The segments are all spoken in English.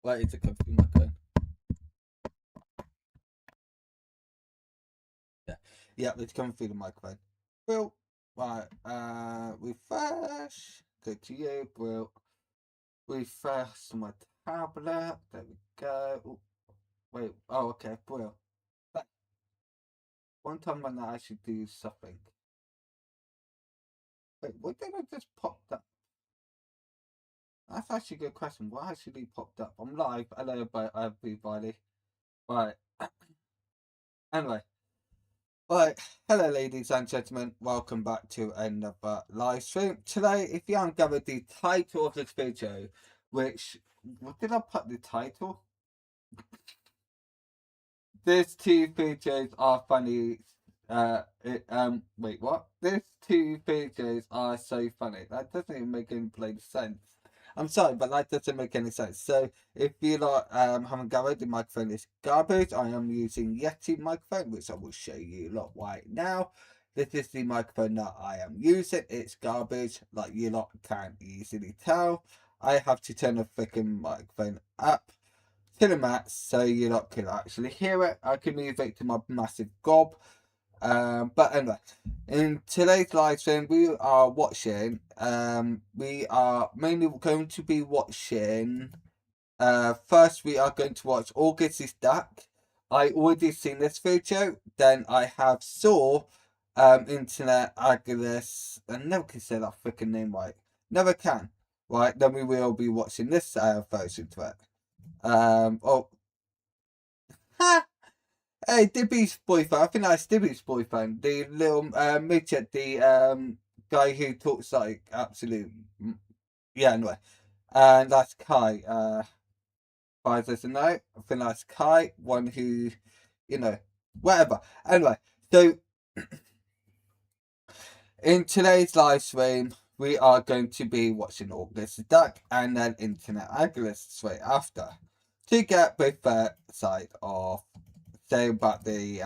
Wait, is it coming through my phone? Yeah, it's coming through the microphone. Well, right, refresh. Go to you, Brill. Refresh my tablet. There we go. Ooh, wait, oh, okay, Brill. One time when I actually do something. Wait, what did I just pop up? That's actually a good question. What actually popped up? I'm live. Hello, everybody. Right. Anyway. Right. Hello, ladies and gentlemen. Welcome back to another live stream. Today, if you haven't gathered the title of this video, which... What did I put the title? These two videos are funny. Wait, what? These two videos are so funny. That doesn't even make any plain sense. I'm sorry, but that doesn't make any sense. So, if you lot haven't gathered, the microphone is garbage. I am using Yeti microphone, which I will show you lot right now. This is the microphone that I am using. It's garbage, like you lot can easily tell. I have to turn the freaking microphone up to the max so you lot can actually hear it. I can move it to my massive gob. But anyway, in today's live stream, we are watching. We are mainly going to be watching. First, we are going to watch August is Duck. I already seen this video. Then I have saw Internet Agnes. I never can say that freaking name right. Never can. Right. Then we will be watching this version to it. Oh. Ha! Hey, Dibby's boyfriend. I think that's Dibby's boyfriend. The little midget, the guy who talks like absolute. Yeah, anyway. And that's Kai. Kai doesn't know. I think that's Kai, one who, you know, whatever. Anyway, so in today's live stream, we are going to be watching August Duck and then Internet Agnes straight after to get both side of say about the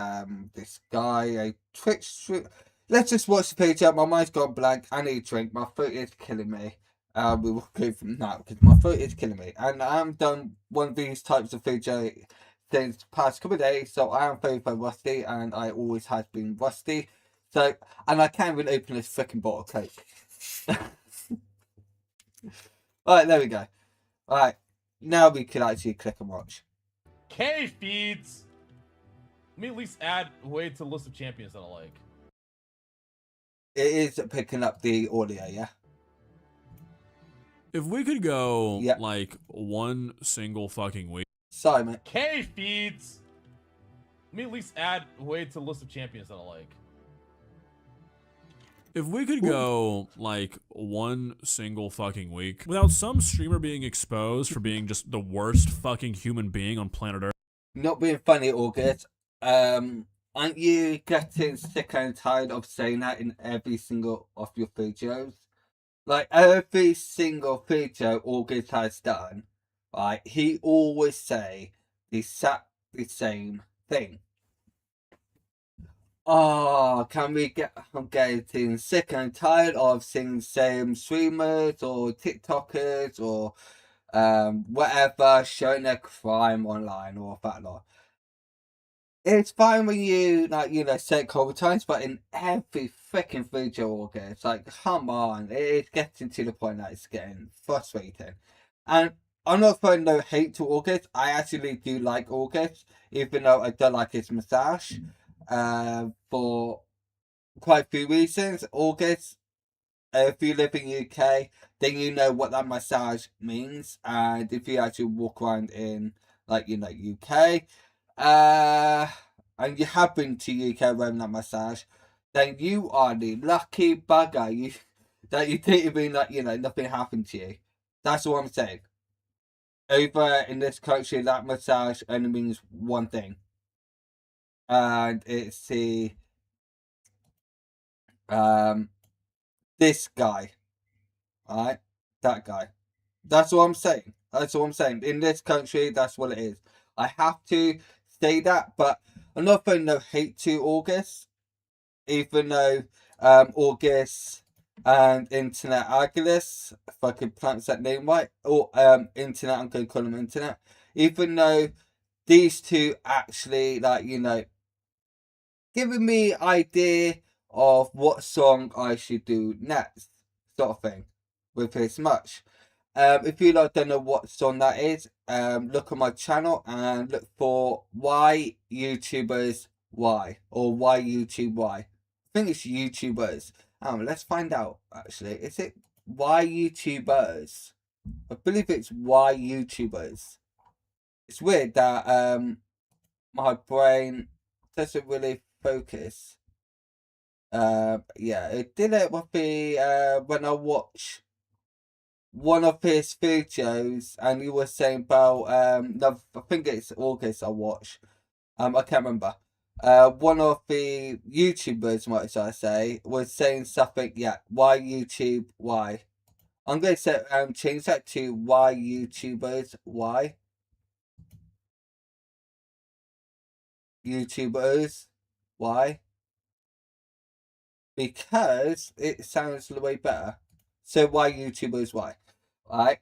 this guy, a Twitch stream. Let's just watch the page out. My mind's gone blank. I need a drink. My throat is killing me. We will go from that because my throat is killing me, and I haven't done one of these types of video since the past couple of days. So I am very rusty, and I always have been rusty. So, and I can't even open this freaking bottle of Coke. Alright, there we go. Alright, now we can actually click and watch. K feeds. Let me at least add way to the list of champions that I like. It is picking up the audio, yeah? If we could go Yeah. like one single fucking week. Simon. K feeds. Let me at least add way to the list of champions that I like. If we could go like one single fucking week without some streamer being exposed for being just the worst fucking human being on planet Earth. Not being funny, August. Aren't you getting sick and tired of saying that in every single of your videos? Like every single video August has done, right? He always say the exact same thing. Oh, can we get? I'm getting sick and tired of seeing the same streamers or TikTokers or whatever showing their crime online or that lot. It's fine when you like say it a couple times, but in every freaking video, August, like come on, it's getting to the point that it's getting frustrating. And I'm not throwing no hate to August. I actually do like August, even though I don't like his moustache. For quite a few reasons. August, if you live in UK, then you know what that massage means. And if you actually walk around in like UK, and you have been to UK wearing that massage, then you are the lucky bugger. That you didn't even like nothing happened to you. That's what I'm saying. Over in this country, that massage only means one thing. And it's the this guy, alright, that guy. That's what I'm saying. That's what I'm saying. In this country, that's what it is. I have to say that, but I'm not throwing no hate to August, even though August and Internet Aguilas, if I could pronounce that name right, or Internet, I'm going to call him Internet, even though these two actually, like, you know, giving me idea of what song I should do next, sort of thing, with this much. If you don't know what song that is, look on my channel and look for Why YouTubers Why, or Why YouTube Why. I think it's YouTubers. Let's find out, actually. Is it Why YouTubers? I believe it's Why YouTubers. It's weird that my brain doesn't really focus. Yeah, it did it with the when I watch one of his videos, and he was saying about I think it's August I watched. I can't remember. One of the YouTubers, might I say, was saying something. Yeah, why YouTube? Why? I'm going to say change that to why YouTubers? Why YouTubers? Why? Because it sounds way better. So why YouTubers? Why? Right.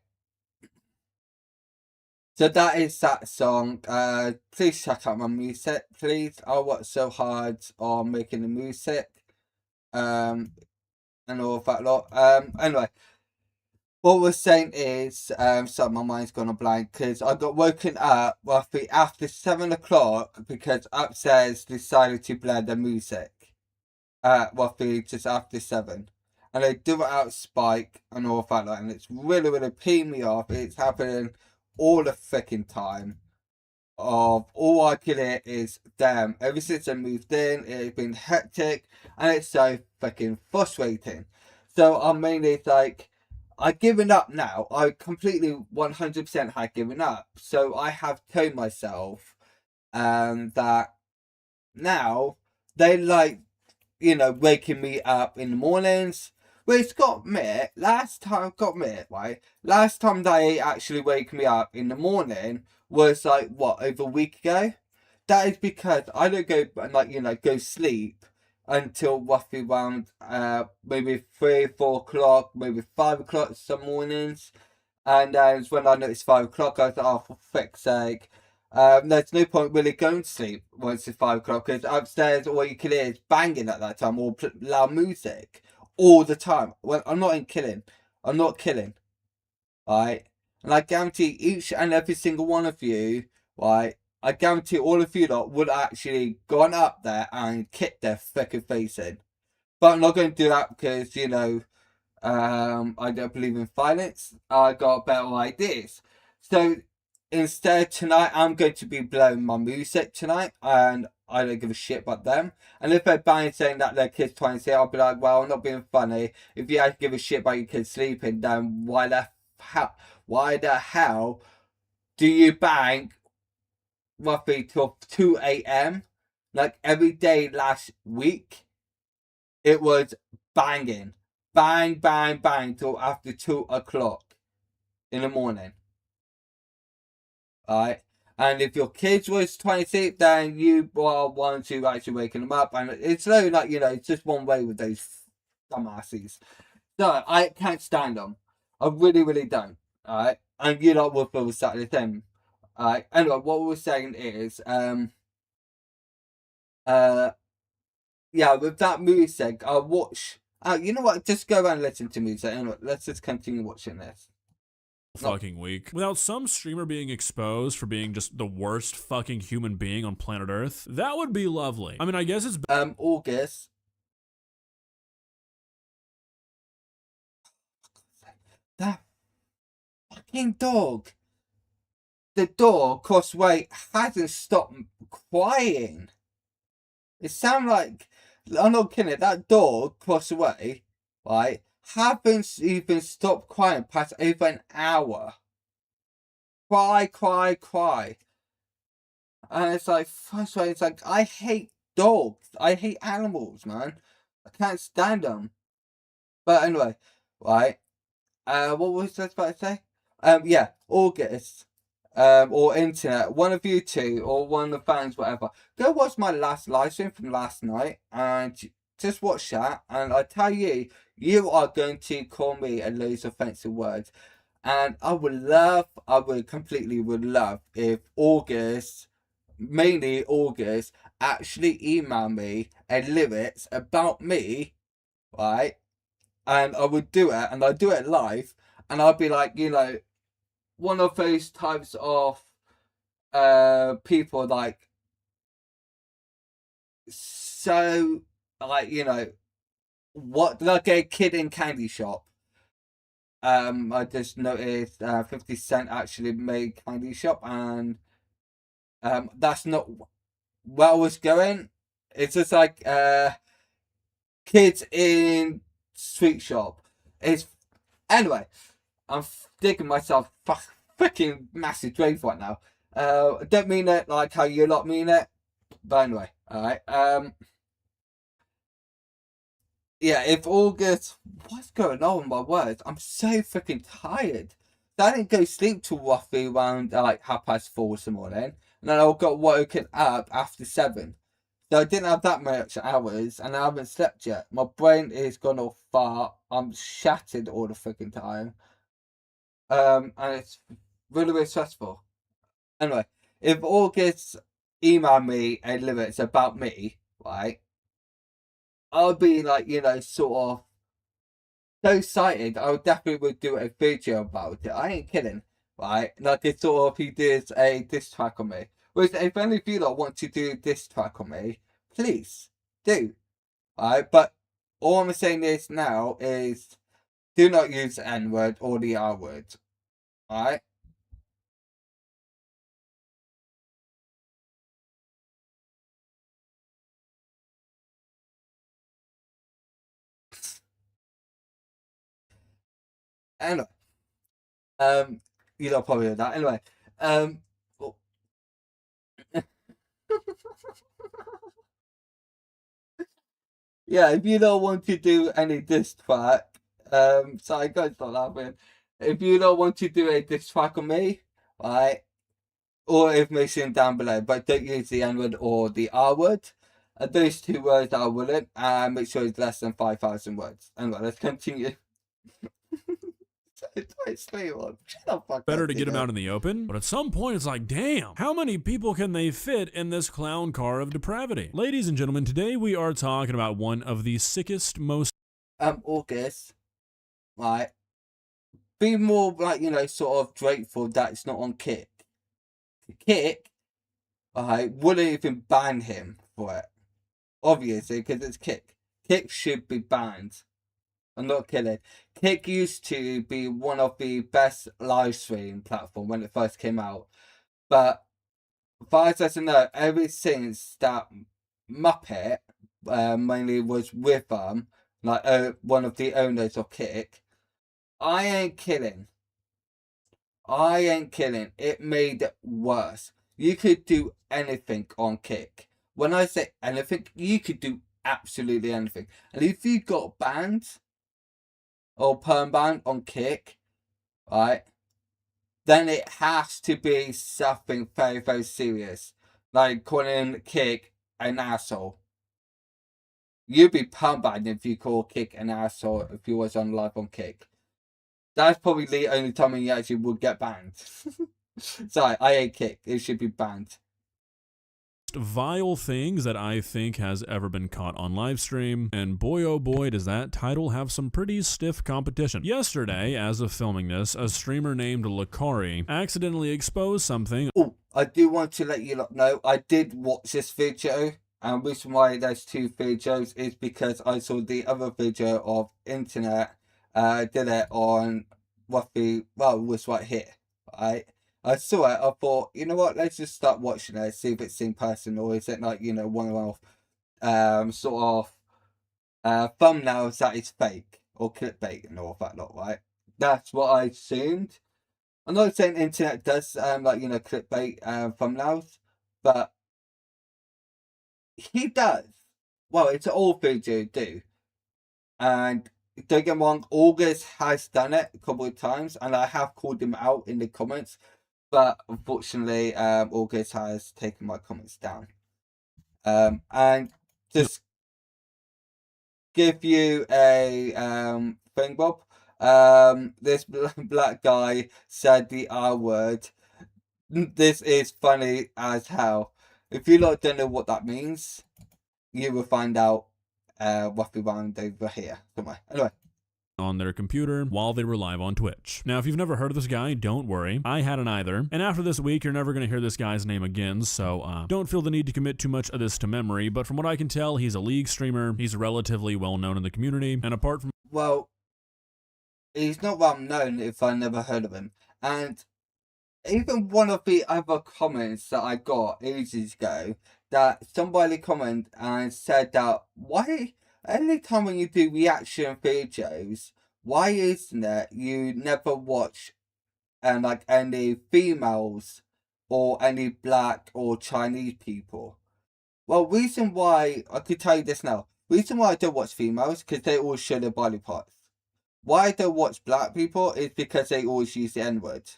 So that is that song. Please check out my music, please. I worked so hard on making the music, and all of that lot. Anyway, what we're saying is, so my mind's gone a blank because I got woken up roughly after 7 o'clock because upstairs decided to play the music. Roughly just after 7. And they do it out spike and all of that lot, and it's really, really peeing me off. It's happening all the freaking time. Of all I can hear is damn. Ever since I moved in, it's been hectic and it's so freaking frustrating. So I'm mainly like, I've given up now. I completely 100% had given up. So I have told myself that now they like, you know, waking me up in the mornings. Which got me, last time they actually wake me up in the morning was like, what, over a week ago? That is because I don't go, like, you know, go sleep until roughly around maybe 3, 4 o'clock, maybe 5 o'clock some mornings. And when I noticed 5 o'clock, I was like, oh, for frick's sake. There's no point really going to sleep once it's 5 o'clock because upstairs all you can hear is banging at that time or loud music all the time. Well, I'm not killing, right? And I guarantee each and every single one of you, right? I guarantee all of you lot would actually gone up there and kicked their fucking face in. But I'm not going to do that because, you know, I don't believe in violence. I got better ideas. So instead tonight I'm going to be blowing my music tonight, and I don't give a shit about them. And if they're banging saying that their kids trying to say, I'll be like, well, I'm not being funny. If you actually give a shit about your kids sleeping, then why the hell do you bang roughly till 2 a.m. like every day last week? It was banging. Bang, bang, bang till after 2 o'clock in the morning. Alright? And if your kids was trying to sleep, then you are one to actually waking them up. And it's no, like, you know, it's just one way with those dumbasses. So, I can't stand them. I really, really don't. Alright? And you lot will feel exactly the same. Alright? Anyway, what we were saying is, yeah, with that music, I watch. You know what? Just go around and listen to music. Anyway, let's just continue watching this. Fucking week. Without some streamer being exposed for being just the worst fucking human being on planet Earth, that would be lovely. I mean, I guess it's August. That fucking dog. The dog, Crossway, hasn't stopped crying. It sounds like, I'm not kidding, that dog, Crossway, right, haven't even stopped crying past over an hour. Cry, cry, cry. And it's like, frustrating. It's like, I hate dogs. I hate animals, man. I can't stand them. But anyway, right. What was I about to say? Yeah, August. Or internet, one of you two, or one of the fans, whatever. Go watch my last live stream from last night and just watch that. And I tell you, you are going to call me a loads of offensive words. And I would completely love if August, mainly August, actually email me a lyrics about me, right? And I would do it, and I'd do it live, and I'd be like, one of those types of people like, so, like, what, like a kid in candy shop. I just noticed 50 Cent actually made candy shop, and that's not where I was going. It's just like kids in sweet shop. It's anyway. I'm digging myself freaking massive grave right now. I don't mean it like how you lot mean it, but anyway, all right. Yeah, if August, what's going on with my words? I'm so freaking tired. I didn't go sleep till roughly around like 4:30 this morning, and then I got woken up after 7. So I didn't have that much hours, and I haven't slept yet. My brain is gone all far. I'm shattered all the freaking time. And it's really, really stressful. Anyway, if August email me a lyrics about me, right, I'll be like, sort of so excited. I would definitely would do a video about it. I ain't kidding, right? Like it's sort of he did a diss track on me. Whereas if any of you lot want to do a diss track on me, please do. Right? But all I'm saying is now is do not use the N word or the R word. Alright? Anyway. You don't probably heard that. Anyway. Oh. Yeah, if you don't want to do any diss track, sorry guys, not laughing. If you don't want to do a diss track on me, right, or information down below, but don't use the N word or the R word. Those 2 words I wouldn't, and make sure it's less than 5,000 words. Anyway, let's continue. Better to get him out in the open, but at some point it's like, damn, how many people can they fit in this clown car of depravity? Ladies and gentlemen, today we are talking about one of the sickest, most August, right? Be more like, sort of grateful that it's not on Kick. Kick, right, wouldn't even ban him for it. Obviously, because it's Kick. Kick should be banned. I'm not kidding. Kick used to be one of the best live stream platform when it first came out. But far as I know, ever since that Muppet mainly was with like one of the owners of Kick, I ain't kidding. It made it worse. You could do anything on Kick. When I say anything, you could do absolutely anything. And if you got banned or perm banned on Kick, right, then it has to be something very, very serious. Like calling Kick an asshole. You'd be perm banned if you call Kick an asshole if you was on live on Kick. That's probably the only time you actually would get banned. Sorry, I hate Kick. It should be banned. vile things that I think has ever been caught on live stream, and boy oh boy does that title have some pretty stiff competition. Yesterday, as of filming this, a streamer named Lakari accidentally exposed something. Oh, I do want to let you lot know, I did watch this video, and the reason why there's 2 videos is because I saw the other video of internet did it on roughly, well, it was right here, right? I saw it, I thought, you know what, let's just start watching it, see if it's in person, or is it like, one of sort of thumbnails that is fake, or clickbait and all that lot, right? That's what I assumed. I'm not saying internet does like, clickbait thumbnails, but he does. Well, it's all video do. And don't get me wrong, August has done it a couple of times, and I have called him out in the comments. But unfortunately, August has taken my comments down. And just give you a thing, Bob. This black guy said the R word. This is funny as hell. If you lot don't know what that means, you will find out roughly around over here somewhere. Anyway. On their computer while they were live on Twitch. Now, if you've never heard of this guy, don't worry. I hadn't either. And after this week, you're never going to hear this guy's name again, so don't feel the need to commit too much of this to memory. But from what I can tell, he's a League streamer. He's relatively well known in the community. And apart from... Well, he's not well known if I never heard of him. And even one of the other comments that I got ages ago, that somebody commented and said that, why... anytime when you do reaction videos, why isn't it you never watch like any females or any black or Chinese people? Well, reason why, I could tell you this now. Reason why I don't watch females, because they always show their body parts. Why I don't watch black people is because they always use the N-word.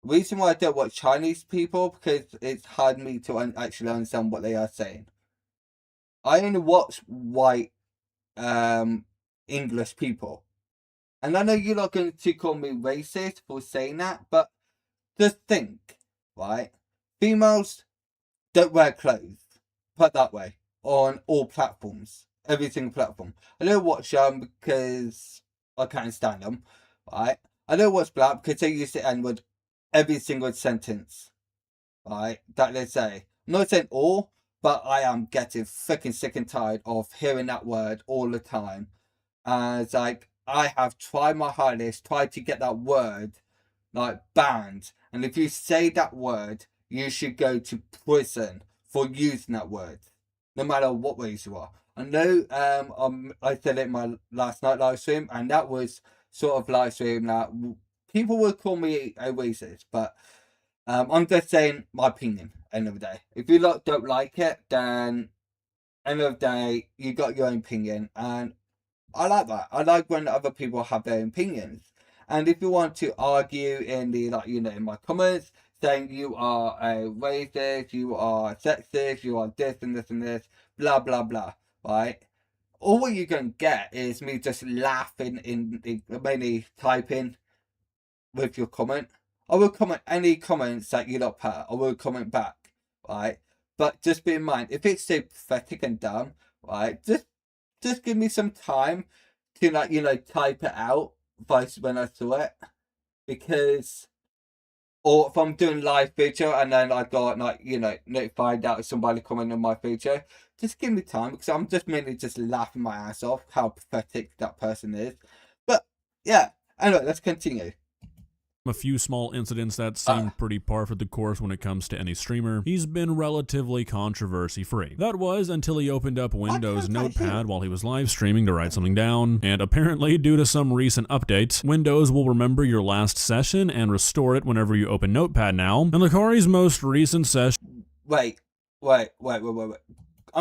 Reason why I don't watch Chinese people, because it's hard me to actually understand what they are saying. I only watch white English people. And I know you're not going to call me racist for saying that, but just think, right? Females don't wear clothes, put that way, on all platforms, every single platform. I don't watch them because I can't stand them, right? I don't watch black because they use the N-word every single sentence, right, that they say. I'm not saying all, but I am getting freaking sick and tired of hearing that word all the time. And it's like, I have tried my hardest, tried to get that word, like, banned. And if you say that word, you should go to prison for using that word, no matter what race you are. I know I said it in my last night live stream, and that was sort of live stream that people would call me a racist, but I'm just saying my opinion, end of the day. If you lot don't like it, then end of the day, you got your own opinion, and I like that. I like when other people have their opinions. And if you want to argue in the, like, you know, in my comments, saying you are a racist, you are sexist, you are this and this and this, blah, blah, blah, right? All what you're going to get is me just laughing mainly typing with your comment. I will comment any comments that you lot put. I will comment back, right? But just bear in mind, if it's so pathetic and dumb, right, just give me some time to, like, you know, type it out when I saw it. Because, or if I'm doing live video and then I got, like, you know, notified that somebody commented on my video, just give me time, because I'm just mainly just laughing my ass off how pathetic that person is. But yeah, anyway, let's continue. A few small incidents that seem pretty par for the course when it comes to any streamer, he's been relatively controversy-free. That was until he opened up Windows Notepad while he was live streaming to write something down, and apparently due to some recent updates, Windows will remember your last session and restore it whenever you open Notepad now, and Lakari's most recent session... Wait. I'm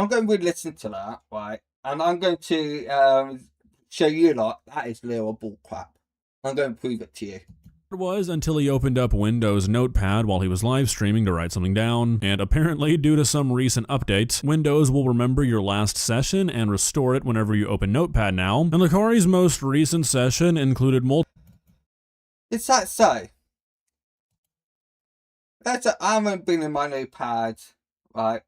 going to listen to that, right, and I'm going to show you lot that is little bullcrap. I'm going to prove it to you. Was until he opened up Windows Notepad while he was live streaming to write something down, and apparently due to some recent updates, Windows will remember your last session and restore it whenever you open Notepad now, and Lakari's most recent session included multiple... Is that so? I haven't been in my Notepad, right?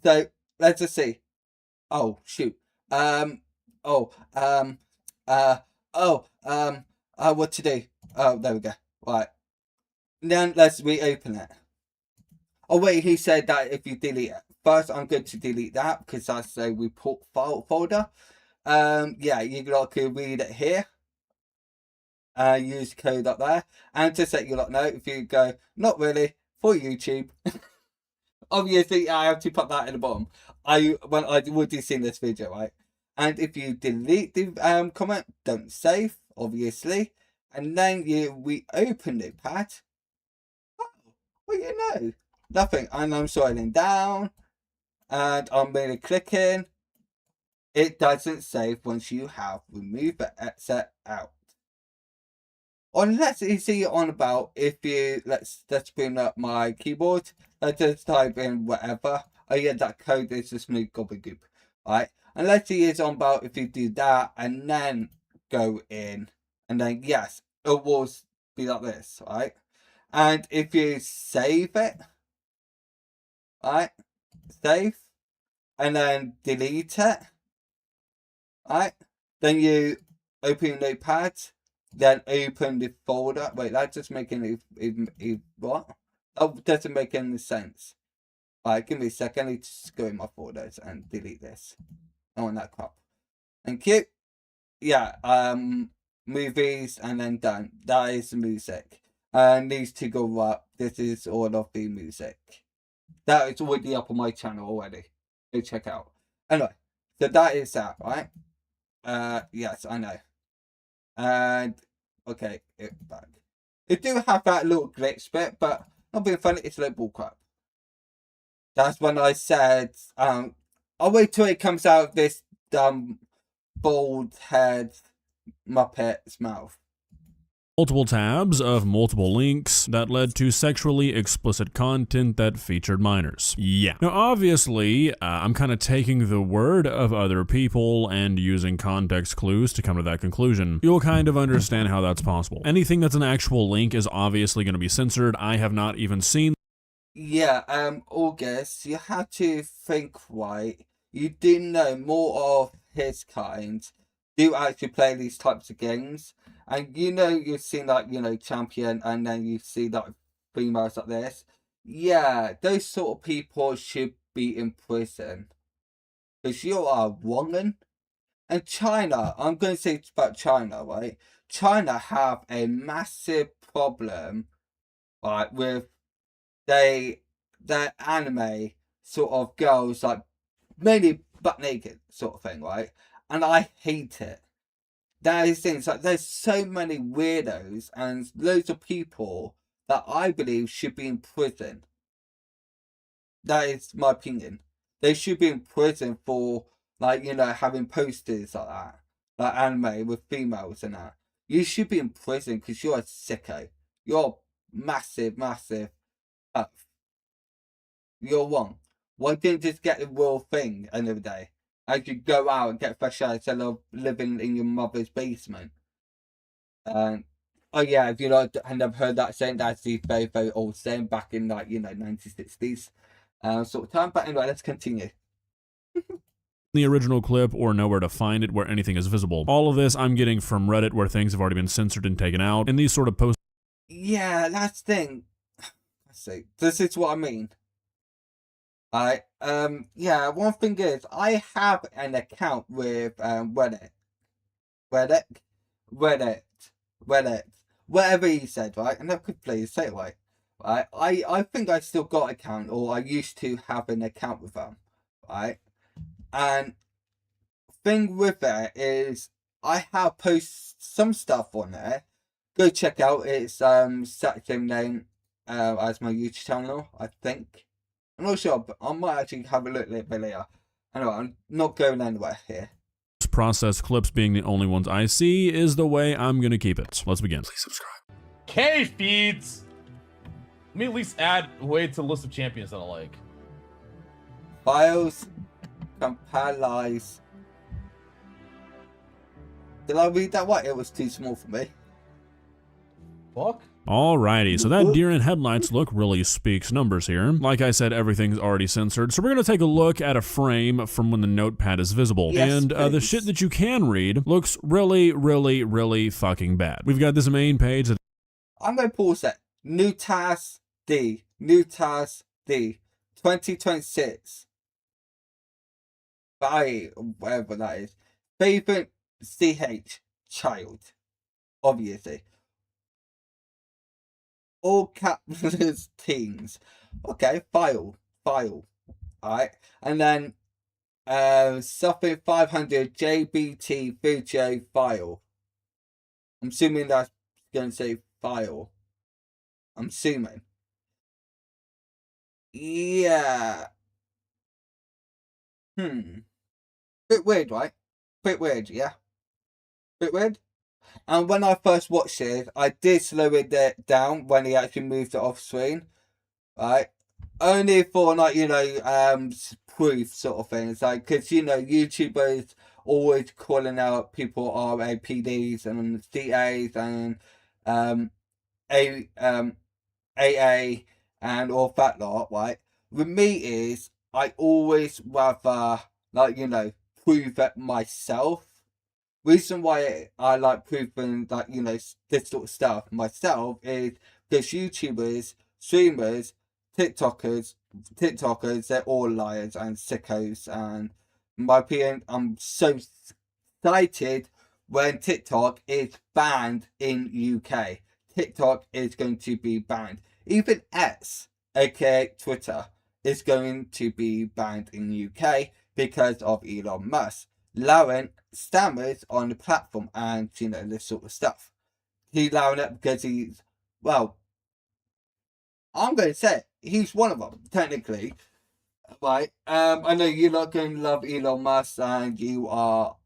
So, let's just see. Oh, shoot. What to do? Oh, there we go. Right. Then let's reopen it. Oh, wait, he said that if you delete it. First, I'm going to delete that because that's a report file folder. Yeah, you lot can read it here. Use code up there. And just let you lot know, if you go, not really, for YouTube. Obviously, I have to put that in the bottom. When I would have seen this video, right? And if you delete the comment, don't save, obviously. And then you reopen Notepad. Oh, well, you know, nothing. And I'm scrolling down, and I'm really clicking. It doesn't save once you have removed the exit out. Unless you see on about if you let's bring up my keyboard. Let's just type in whatever. Oh yeah, that code is just me gobbledygook. Right. And let's see is on about if you do that and then go in, and then yes, it will be like this, right? And if you save it, right, save, and then delete it, right, then you open your notepad, then open the folder. Wait, that's just making it what? That doesn't make any sense. Alright, give me a second. I need to just go in my folders and delete this. I want that crap. Thank you. Yeah, movies and then done. That is the music. Needs to go up. This is all of the music. That is already up on my channel already. Go check out. Anyway, so that is that, right? Yes, I know. And okay, it's back. It do have that little glitch bit, but not being funny, it's like bullcrap. That's when I said, I'll wait till it comes out of this bald head Muppet's mouth. Multiple tabs of multiple links that led to sexually explicit content that featured minors. Yeah. Now, obviously, I'm kind of taking the word of other people and using context clues to come to that conclusion. You'll kind of understand how that's possible. Anything that's an actual link is obviously going to be censored. I have not even seen. Yeah, August, you have to think right. You do know more of his kind do actually play these types of games. And you've seen like, Champion, and then you see like females like this. Yeah, those sort of people should be in prison. Because you are a woman. And China, I'm going to say about China, right? China have a massive problem, right, with their anime sort of girls, like mainly butt naked sort of thing, right? And I hate it. That is things like there's so many weirdos and loads of people that I believe should be in prison. That is my opinion. They should be in prison for like having posters like that, like anime with females and that. You should be in prison because you're a sicko. You're massive. You're wrong. Why didn't you just get the real thing another day? As you go out and get fresh air instead of living in your mother's basement. Oh yeah, if you have heard that saying, that's the very, very old saying back in 1960s sort of time. But anyway, let's continue. The original clip or nowhere to find it where anything is visible. All of this I'm getting from Reddit where things have already been censored and taken out, and these sort of posts. Yeah, that's the thing. Let's see. This is what I mean. Yeah, one thing is, I have an account with Reddit, whatever he said, right? And I could please say it right. I think I still got an account, or I used to have an account with them, right? And thing with it is, I have posted some stuff on there. Go check out. It's same name as my YouTube channel, I think. I'm not sure, but I might actually have a look at it later. Anyway, I'm not going anywhere here. Processed clips being the only ones I see is the way I'm gonna keep it. Let's begin. Please subscribe. K feeds. Let me at least add a way to the list of champions that I like. Files, compilize. Did I read that right? It was too small for me. Fuck. Alrighty, so that deer in headlights look really speaks numbers here. Like I said, everything's already censored, so we're gonna take a look at a frame from when the notepad is visible. Yes, and the shit that you can read looks really fucking bad. We've got this main page that I'm gonna pause that. New task D. 2026. By whatever that is. Favorite CH child. Obviously. All caps teens. Okay, file. Alright. And then something 500 JBT video file. I'm assuming that's gonna say file. I'm assuming. Yeah. Bit weird, right? Bit weird, yeah. Bit weird. And when I first watched it, I did slow it down when he actually moved it off screen. Right? only for like proof sort of things, like because YouTubers always calling out people are APDs and CAs and A AA and all that lot, right? With me is I always rather prove it myself. Reason why I like proving that this sort of stuff myself is because YouTubers, streamers, TikTokers, they're all liars and sickos. And in my opinion, I'm so excited when TikTok is banned in UK. TikTok is going to be banned. Even X, aka Twitter, is going to be banned in UK because of Elon Musk allowing stammers on the platform and this sort of stuff. He's allowing it because he's, well, I'm going to say it, he's one of them technically, right? I know you're not going to love Elon Musk and you are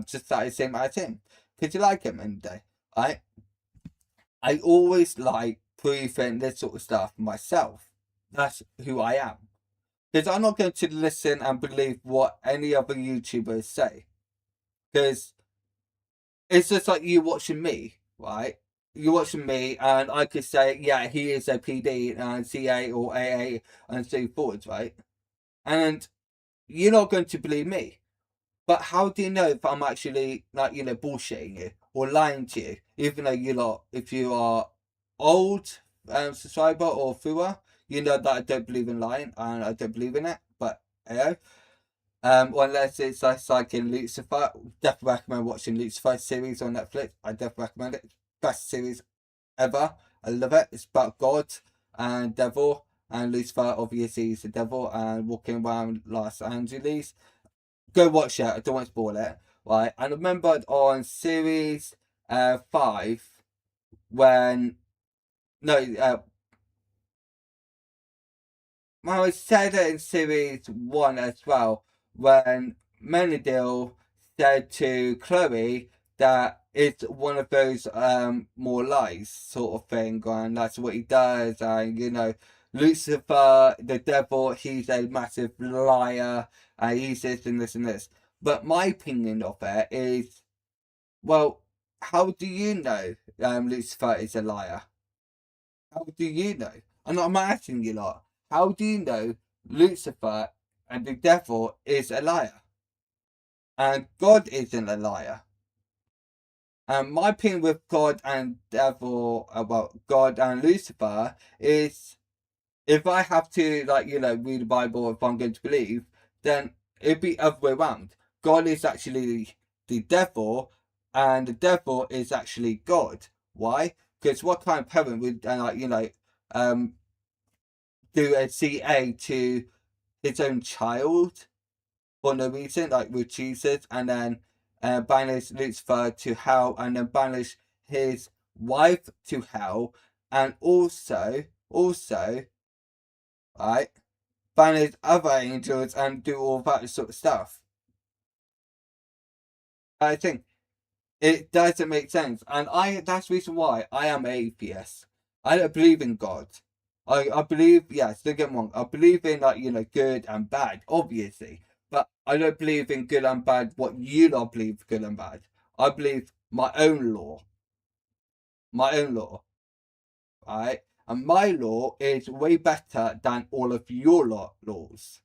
just the same as him because you like him in the day, right? I always like proving this sort of stuff myself. That's who I am. Because I'm not going to listen and believe what any other YouTubers say. Because it's just like you watching me, right? You're watching me, and I could say, yeah, he is a PD and CA or AA and so forth, right? And you're not going to believe me. But how do you know if I'm actually bullshitting you or lying to you? Even though if you are old subscriber or viewer, you know that I don't believe in lying and I don't believe in it. But unless it's like in Lucifer, definitely recommend watching Lucifer series on Netflix. I definitely recommend it. Best series ever. I love it. It's about God and devil, and Lucifer obviously is the devil and walking around Los Angeles. Go watch it. I don't want to spoil it. Right. I remember on series 5 when I said it in series 1 as well when Menadil said to Chloe that it's one of those more lies sort of thing, and that's what he does. And Lucifer, the devil, he's a massive liar, and he's this and this and this. But my opinion of it is, well, how do you know Lucifer is a liar? How do you know? And I'm asking you lot, how do you know Lucifer and the devil is a liar? And God isn't a liar. And my opinion with God and devil, about God and Lucifer is, if I have to read the Bible, if I'm going to believe, then it'd be other way around. God is actually the devil, and the devil is actually God. Why? Because what kind of parent would do a CA to his own child for no reason, like with Jesus, and then banish Lucifer to hell, and then banish his wife to hell, and also, right, banish other angels and do all that sort of stuff. I think it doesn't make sense, and that's the reason why I am atheist. I don't believe in God. I believe, yes, don't get me wrong, I believe in good and bad, obviously. But I don't believe in good and bad what you lot believe good and bad. I believe my own law. My own law. Right? And my law is way better than all of your lot laws.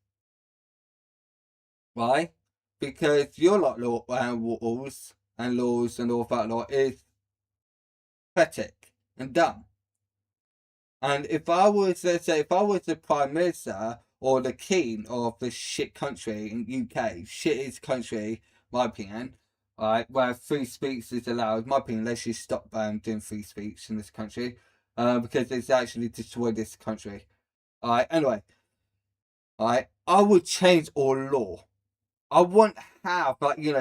Right? Because your lot laws and laws and all that law is pathetic and dumb. And if I was, let's say, if I was the Prime Minister or the King of this shit country in UK, shittest country, my opinion, right, where free speech is allowed, my opinion, they should stop doing free speech in this country, because it's actually destroyed this country. Alright, anyway, alright, I would change all law. I wouldn't have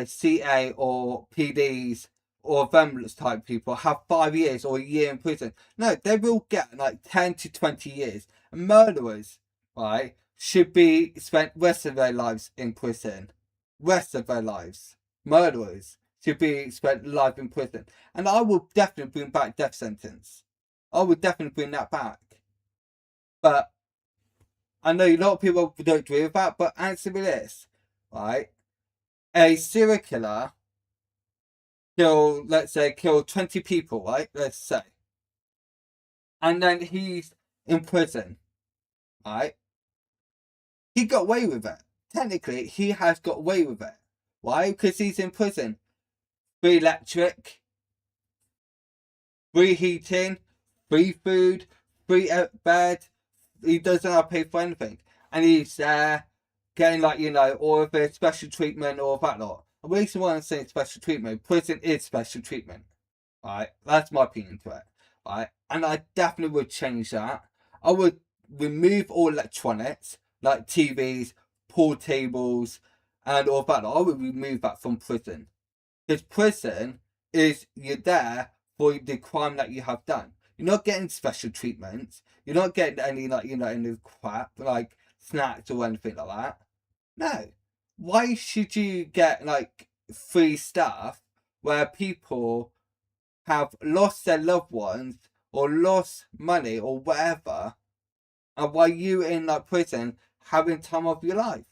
CA or PDs or them type people have 5 years or a year in prison. No, they will get 10 to 20 years. And murderers, right, should be spent rest of their lives in prison. Rest of their lives. Murderers should be spent life in prison. And I will definitely bring back death sentence. I would definitely bring that back. But I know a lot of people don't agree with that, but answer me this, right? A serial killer let's say, kill 20 people, right? Let's say. And then he's in prison, right? He got away with it. Technically, he has got away with it. Why? Because he's in prison. Free electric, free heating, free food, free bed. He doesn't have to pay for anything. And he's getting, like, all of the special treatment or that lot. The reason why I'm saying special treatment, prison is special treatment. Right? That's my opinion to it. Right? And I definitely would change that. I would remove all electronics, like TVs, pool tables, and all that. I would remove that from prison. Because prison is, you're there for the crime that you have done. You're not getting special treatments. You're not getting any, like, any crap, like snacks or anything like that. No. Why should you get, like, free stuff where people have lost their loved ones or lost money or whatever, and while you in, like, prison having time of your life?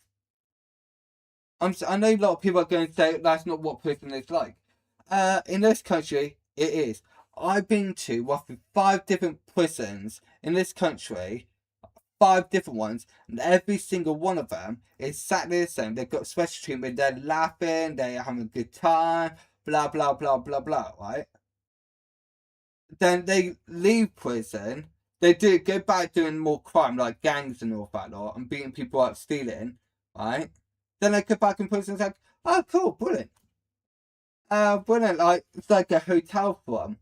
I know a lot of people are going to say that's not what prison is like. In this country, it is. I've been to roughly 5 different prisons in this country, 5 different ones, and every single one of them is exactly the same. They've got special treatment, they're laughing, they're having a good time, blah, blah, blah, blah, blah, right? Then they leave prison, they go back doing more crime, like gangs and all that lot, and beating people up, stealing, right? Then they go back in prison and say, oh, cool, brilliant. Brilliant, like, it's like a hotel for them,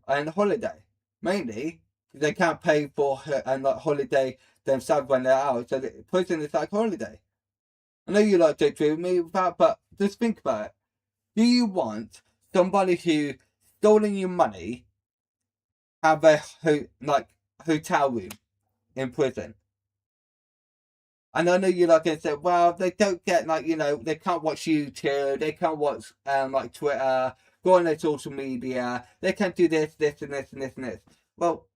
and holiday, mainly, because they can't pay for and like holiday themselves when they're out, so the prison is like holiday. I know you like to agree with me with that, but just think about it. Do you want somebody who stolen your money have a hotel room in prison? And I know you're like going to say, well, they don't get, like, they can't watch YouTube, they can't watch like Twitter, go on their social media, they can't do this, this, and this, and this, and this. Well,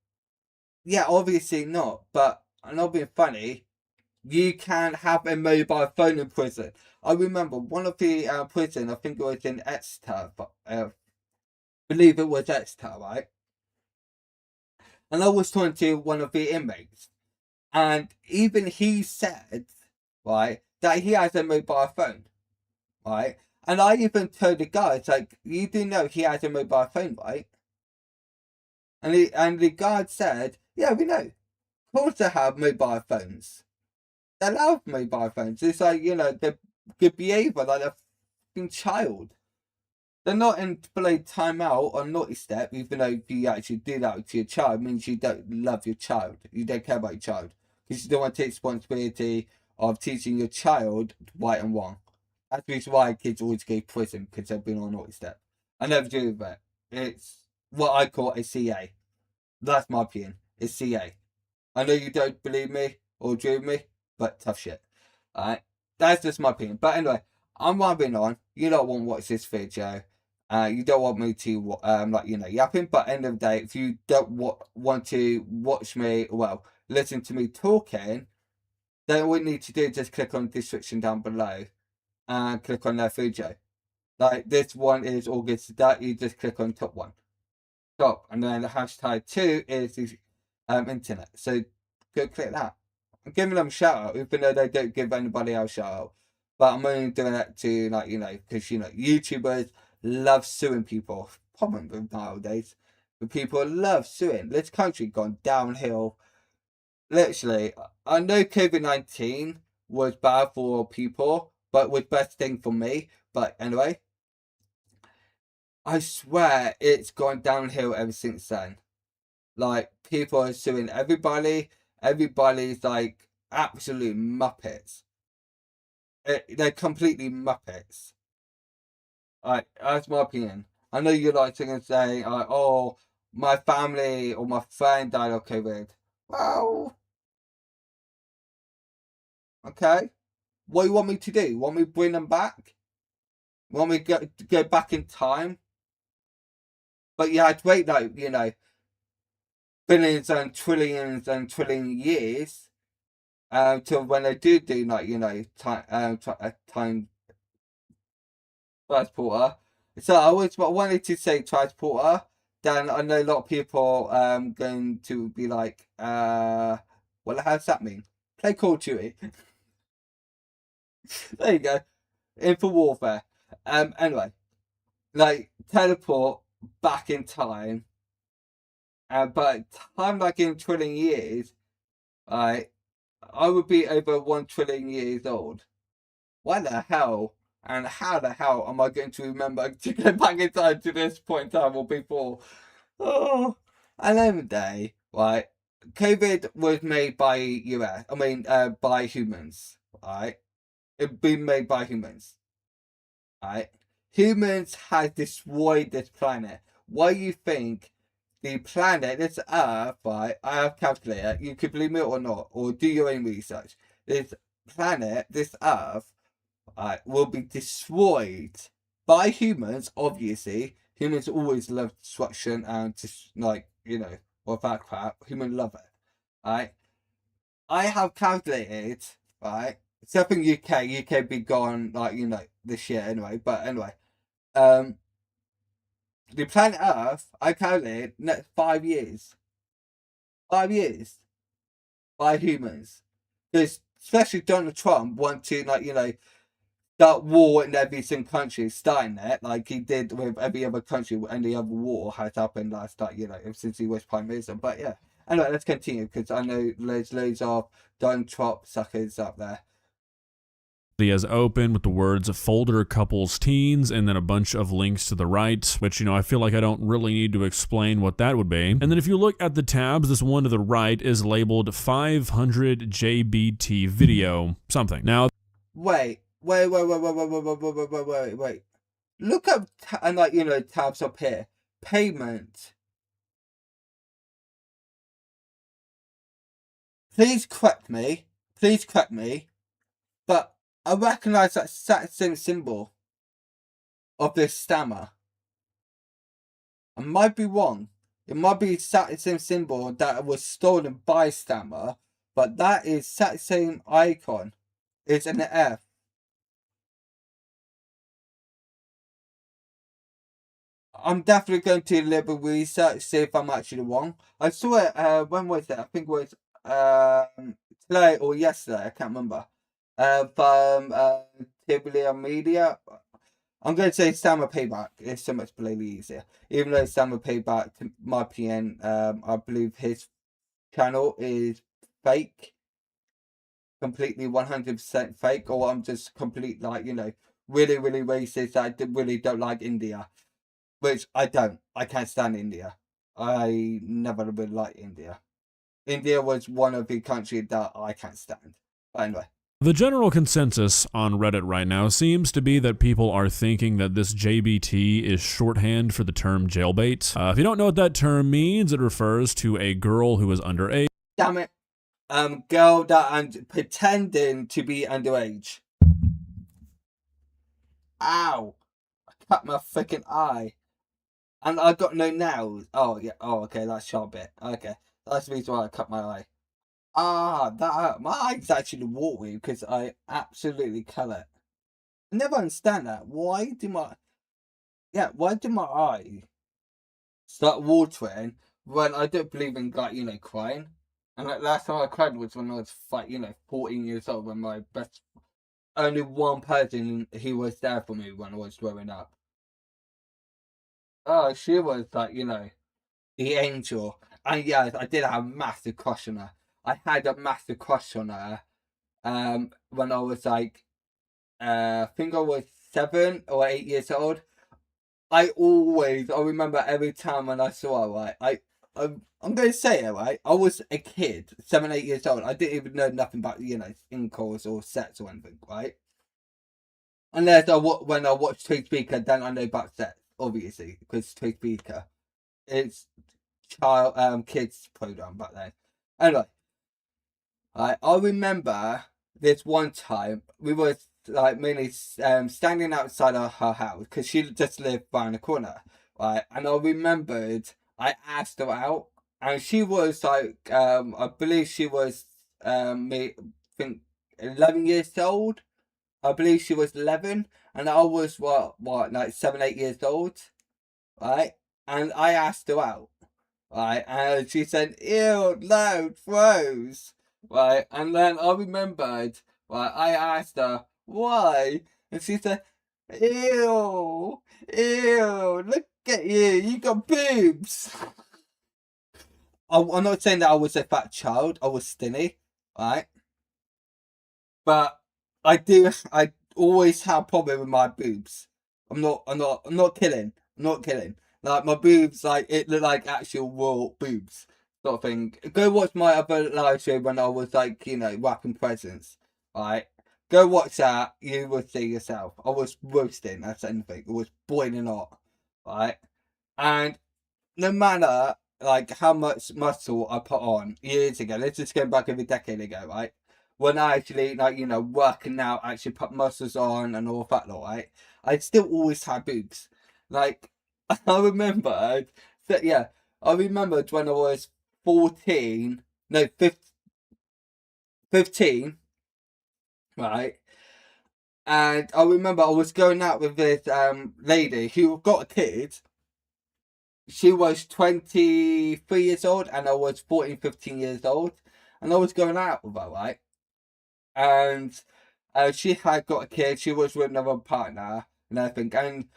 yeah, obviously not, but I'm not being funny. You can have a mobile phone in prison. I remember one of the prison, I think it was in Exeter, but believe it was Exeter, right? And I was talking to one of the inmates, and even he said, right, that he has a mobile phone, right? And I even told the guards, like, you do know he has a mobile phone, right? And the guard said, yeah, we know. Of course they have mobile phones. They love mobile phones. It's like, they're good behaviour, like a fucking child. They're not in play timeout or naughty step, even though if you actually do that to your child, it means you don't love your child. You don't care about your child. Because you don't want to take responsibility of teaching your child right and wrong. That's the reason why kids always go to prison, because they've been on naughty step. I never do with that. It's what I call a CA. That's my opinion. It's CA. I know you don't believe me or agree with me, but tough shit. Alright? That's just my opinion. But anyway, I'm rambling on. You don't want to watch this video. You don't want me to, yapping. But end of the day, if you don't want to watch me, well, listen to me talking, then all you need to do is just click on the description down below and click on that video. Like, this one is August that, you just click on top one. Top. And then the hashtag 2 is the internet. So go click that. I'm giving them a shout out, even though they don't give anybody else a shout out. But I'm only doing that to, because, YouTubers love suing people. Problem with nowadays. But people love suing. This country gone downhill. Literally, I know COVID-19 was bad for people, but was best thing for me. But anyway, I swear it's gone downhill ever since then. Like, people are suing everybody. Everybody's like absolute muppets. They're completely muppets. Like, that's my opinion. I know you're like to say, like, oh, my family or my friend died of COVID. Well, okay. What do you want me to do? You want me to bring them back? You want me to go back in time? But you had to wait, like, billions and trillion years. till when they do like time transporter. So I always wanted to say transporter. Then I know a lot of people going to be like, well, how does that mean? Play Call of Duty. There you go. Info warfare. Anyway, like teleport back in time. But time like in trillion years, I would be over 1 trillion years old. Why the hell and how the hell am I going to remember to go back in time to this point in time or before? Oh, and then the day, right? COVID was made by US. I mean, by humans, right? It been made by humans, right? Humans have destroyed this planet. Why do you think the planet, this Earth, right? I have calculated. You could believe me or not, or do your own research. This planet, this Earth, will be destroyed by humans. Obviously, humans always love destruction and just like all that crap. Humans love it. Right? I have calculated. Right? Except in UK be gone like this year anyway. But anyway, the planet Earth, I calculated next 5 years. 5 years by humans, because especially Donald Trump want to start war in every single country, starting it like he did with every other country. Any other war has happened last since he was prime minister. But yeah, anyway, let's continue because I know there's loads of Donald Trump suckers up there. He has open with the words folder couples teens and then a bunch of links to the right, which, I feel like I don't really need to explain what that would be. And then if you look at the tabs, this one to the right is labeled 500 JBT video something. Now, wait. Look up and tabs up here. Payment. Please correct me. But I recognise that same symbol of this stammer. I might be wrong. It might be the same symbol that was stolen by Stammer, but that is that same icon. It's an F. I'm definitely going to little research, see if I'm actually wrong. I saw it, when was it? I think it was today or yesterday, I can't remember. From Tivoli Media. I'm going to say Stammer Payback. It's so much bloody easier. Even though Stammer Payback, to my opinion, I believe his channel is fake. Completely 100% fake. Or I'm just complete, really, really racist. I really don't like India. Which I don't. I can't stand India. I never really liked India. India was one of the countries that I can't stand. But anyway. The general consensus on Reddit right now seems to be that people are thinking that this JBT is shorthand for the term jailbait. If you don't know what that term means, it refers to a girl who is underage. Damn it. Girl that pretending to be underage. Ow. I cut my freaking eye. And I got no nails. Oh, yeah. Oh, okay. That's sharp bit. Okay. That's the reason why I cut my eye. That my eye's actually watery because I absolutely colour it. I never understand that. Why do my eye start watering when I don't believe in crying? And last time I cried was when I was 14 years old, when my only one person who was there for me when I was growing up. Oh, she was the angel. And yes, I did have a massive crush on her. I had a massive crush on her when I was I think I was 7 or 8 years old. I remember every time when I saw her, right, I'm going to say it, right, I was a kid, 7, 8 years old. I didn't even know nothing about, incels or sets or anything, right? Unless when I watched Twig Speaker, then I know about sets, obviously, because Twig Speaker, it's kids program back then. Anyway. I remember this one time we were mainly standing outside of her house because she just lived around the corner, right? And I remembered I asked her out, and she was I believe she was think 11 years old. I believe she was 11, and I was like 7, 8 years old, right? And I asked her out, right? And she said, "Ew, no, gross," right? And then I remembered, right? I asked her why, and she said, "Ew, ew, look at you, you got boobs." I'm not saying that I was a fat child. I was skinny, right? But I always have problem with my boobs. I'm not kidding. I'm not kidding. Like my boobs, like it look like actual raw boobs, sort of thing. Go watch my other live show when I was like, wrapping presents. Right? Go watch that. You will see yourself. I was roasting. That's anything. It was boiling hot. Right? And no matter like how much muscle I put on years ago, let's just go back over a decade ago, right? When I actually working out, actually put muscles on and all that, right? I still always had boobs. Like I remembered that, yeah, I remembered when I was 14, no, 15, right? And I remember I was going out with this lady who got a kid. She was 23 years old and I was 14, 15 years old. And I was going out with her, right? And she had got a kid. She was with another partner and everything. And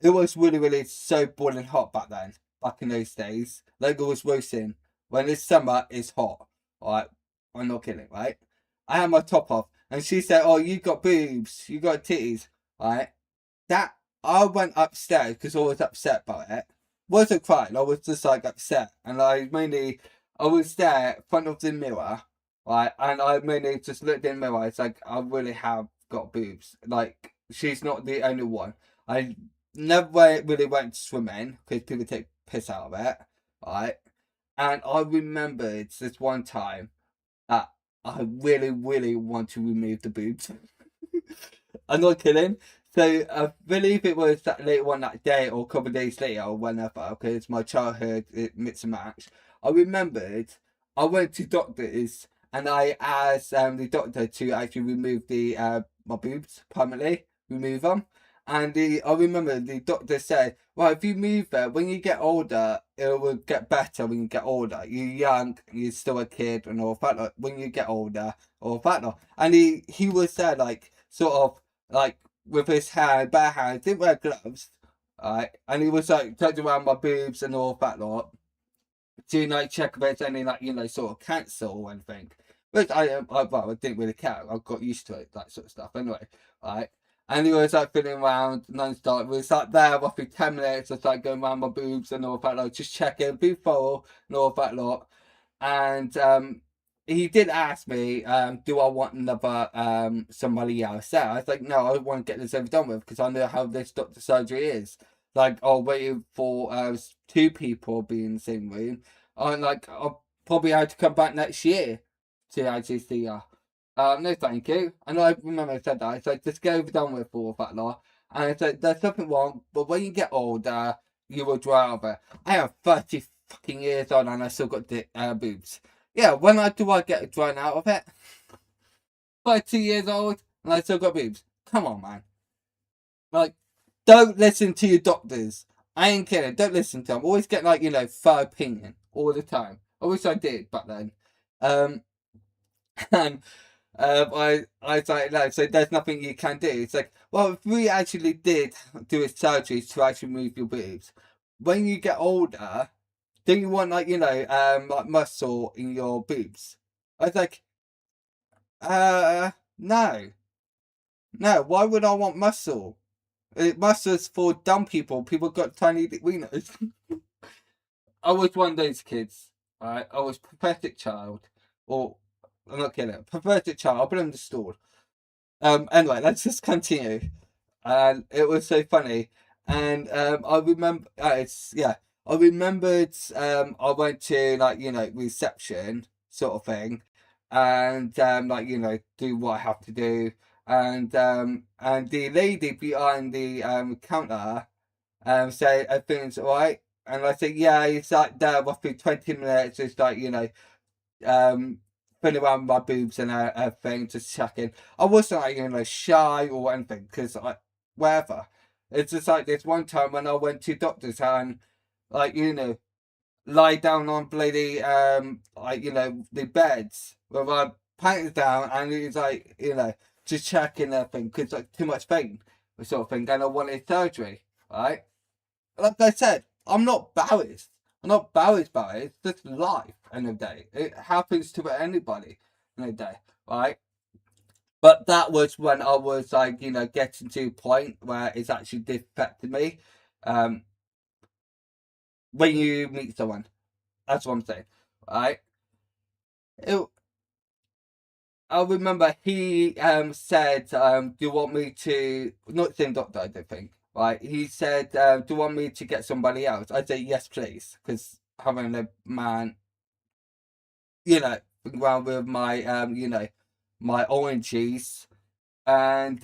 it was really, really so boiling hot back in those days. Like it was roasting. When it's summer, it's hot. Right? I'm not kidding, right? I had my top off. And she said, "Oh, you got boobs. You got titties." Right? That I went upstairs because I was upset about it. Wasn't crying, I was just like upset. And I was there in front of the mirror, right? And I mainly just looked in the mirror. It's like, I really have got boobs. Like, she's not the only one. I never really went swimming because people take piss out of it, right? And I remembered this one time that I really, really want to remove the boobs. I'm not kidding. So I believe it was that later on that day or a couple of days later or whenever, because my childhood it mixed and match. I remembered I went to doctors and I asked the doctor to actually remove the my boobs permanently, remove them. And I remember the doctor said, "Well, if you move it, when you get older, it will get better when you get older. You're young, you're still a kid and all that. Like, when you get older, all that." And he was there like sort of like with his hand, bare hands, didn't wear gloves, right? And he was like touching around my boobs and all that lot to like check if there's any like sort of cancer or anything. But I didn't really care. I got used to it, that sort of stuff. Anyway, right? And he was like feeling around non-stop. We was like there roughly 10 minutes, just like going around my boobs and all that lot, just checking, be thorough and all that lot. And he did ask me, do I want another somebody else there? I was like, no, I want to get this over done with because I know how this doctor surgery is. Like, I'll wait for 2 people being in the same room. I'm like, I'll probably have to come back next year to actually see her. No, thank you. And I remember I said that. I said, just get over done with all that lot. And I said, there's nothing wrong, but when you get older, you will dry out of it. I am 30 fucking years old and I still got boobs. Yeah, when do I get drawn out of it? 32 years old and I still got boobs. Come on, man. Like, don't listen to your doctors. I ain't kidding. Don't listen to them. Always get like, third opinion all the time. I wish I did back then. And I was like, no, so there's nothing you can do. It's like, well, if we actually did do a surgery to actually move your boobs, when you get older, do you want like like muscle in your boobs? I was like, no, Why would I want muscle? Muscle's for dumb people. People got tiny wieners. I was one of those kids. Right, I was pathetic child, or I'm not kidding. Pathetic child. I'll put it in the store. Anyway, let's just continue. And it was so funny. And I remember, I remembered. I went to reception sort of thing, and do what I have to do. And the lady behind the counter said everything's alright. And I said, yeah, it's like there roughly 20 minutes. It's like um feeling around my boobs and everything, just checking. I wasn't like, shy or anything, because wherever. It's just like this one time when I went to doctor's and like, lie down on bloody the beds with my pants down, and it was like, just checking everything because like too much pain sort of thing, and I wanted surgery, right? Like I said, I'm not embarrassed. I'm not embarrassed by it. It's just life in a day. It happens to anybody in a day, right? But that was when I was like, getting to a point where it's actually affected me. When you meet someone, that's what I'm saying, right? I remember he said, "Do you want me to?" Not the same doctor, I don't think. Right? He said, "Do you want me to get somebody else?" I said, "Yes, please," because having a man, around with my my oranges, and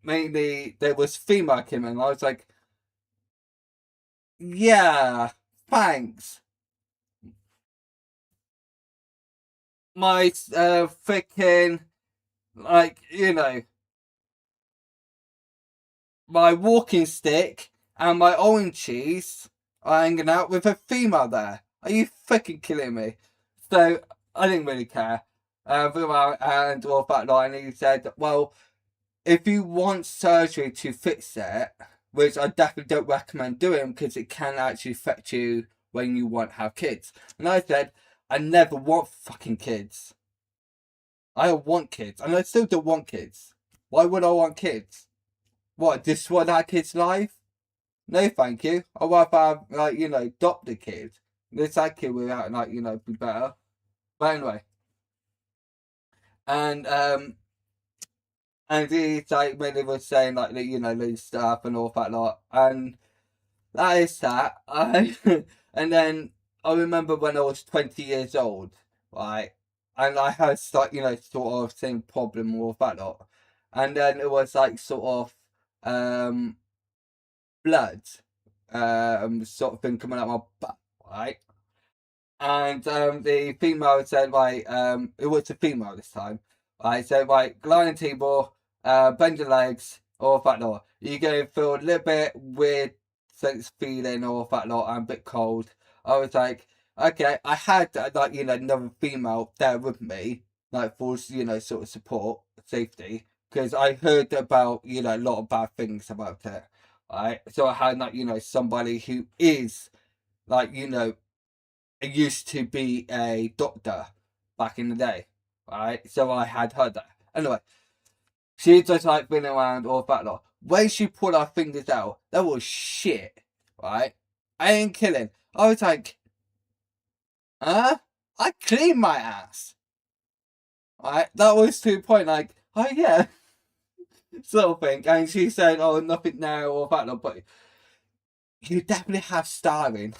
mainly there was female came in. I was like, "Yeah, thanks." My freaking like my walking stick and my orange cheese are hanging out with a female there. Are you freaking killing me? So I didn't really care. And all that line, he said, "Well, if you want surgery to fix it, which I definitely don't recommend doing because it can actually affect you when you want to have kids." And I said, "I never want fucking kids. I don't want kids, and I still don't want kids. Why would I want kids? What, destroy that kid's life? No, thank you. I'd rather have, adopt a kid. This that kid without, be better." But anyway, and he's like, when he was saying like, loose stuff and all that lot, and that is that. And then I remember when I was 20 years old, right, and I had sort of same problem with that lot, and then it was like sort of blood sort of thing coming out my butt, right? And the female said, right, it was a female this time, right? So, right, lie on the table, bend your legs, all that lot. You're going to feel a little bit weird sense feeling, all that lot, and a bit cold. I was like, okay, I had another female there with me, like for sort of support, safety, because I heard about a lot of bad things about it, right? So I had somebody who is like used to be a doctor back in the day, right? So I had her there. Anyway, she just like been around all that lot. When she pulled her fingers out, that was shit, right? I ain't killing. I was like, huh? I cleaned my ass. Right? That was to the point, like, oh yeah, sort of thing. And she said, "Oh, nothing now," or that lot, but you definitely have starving.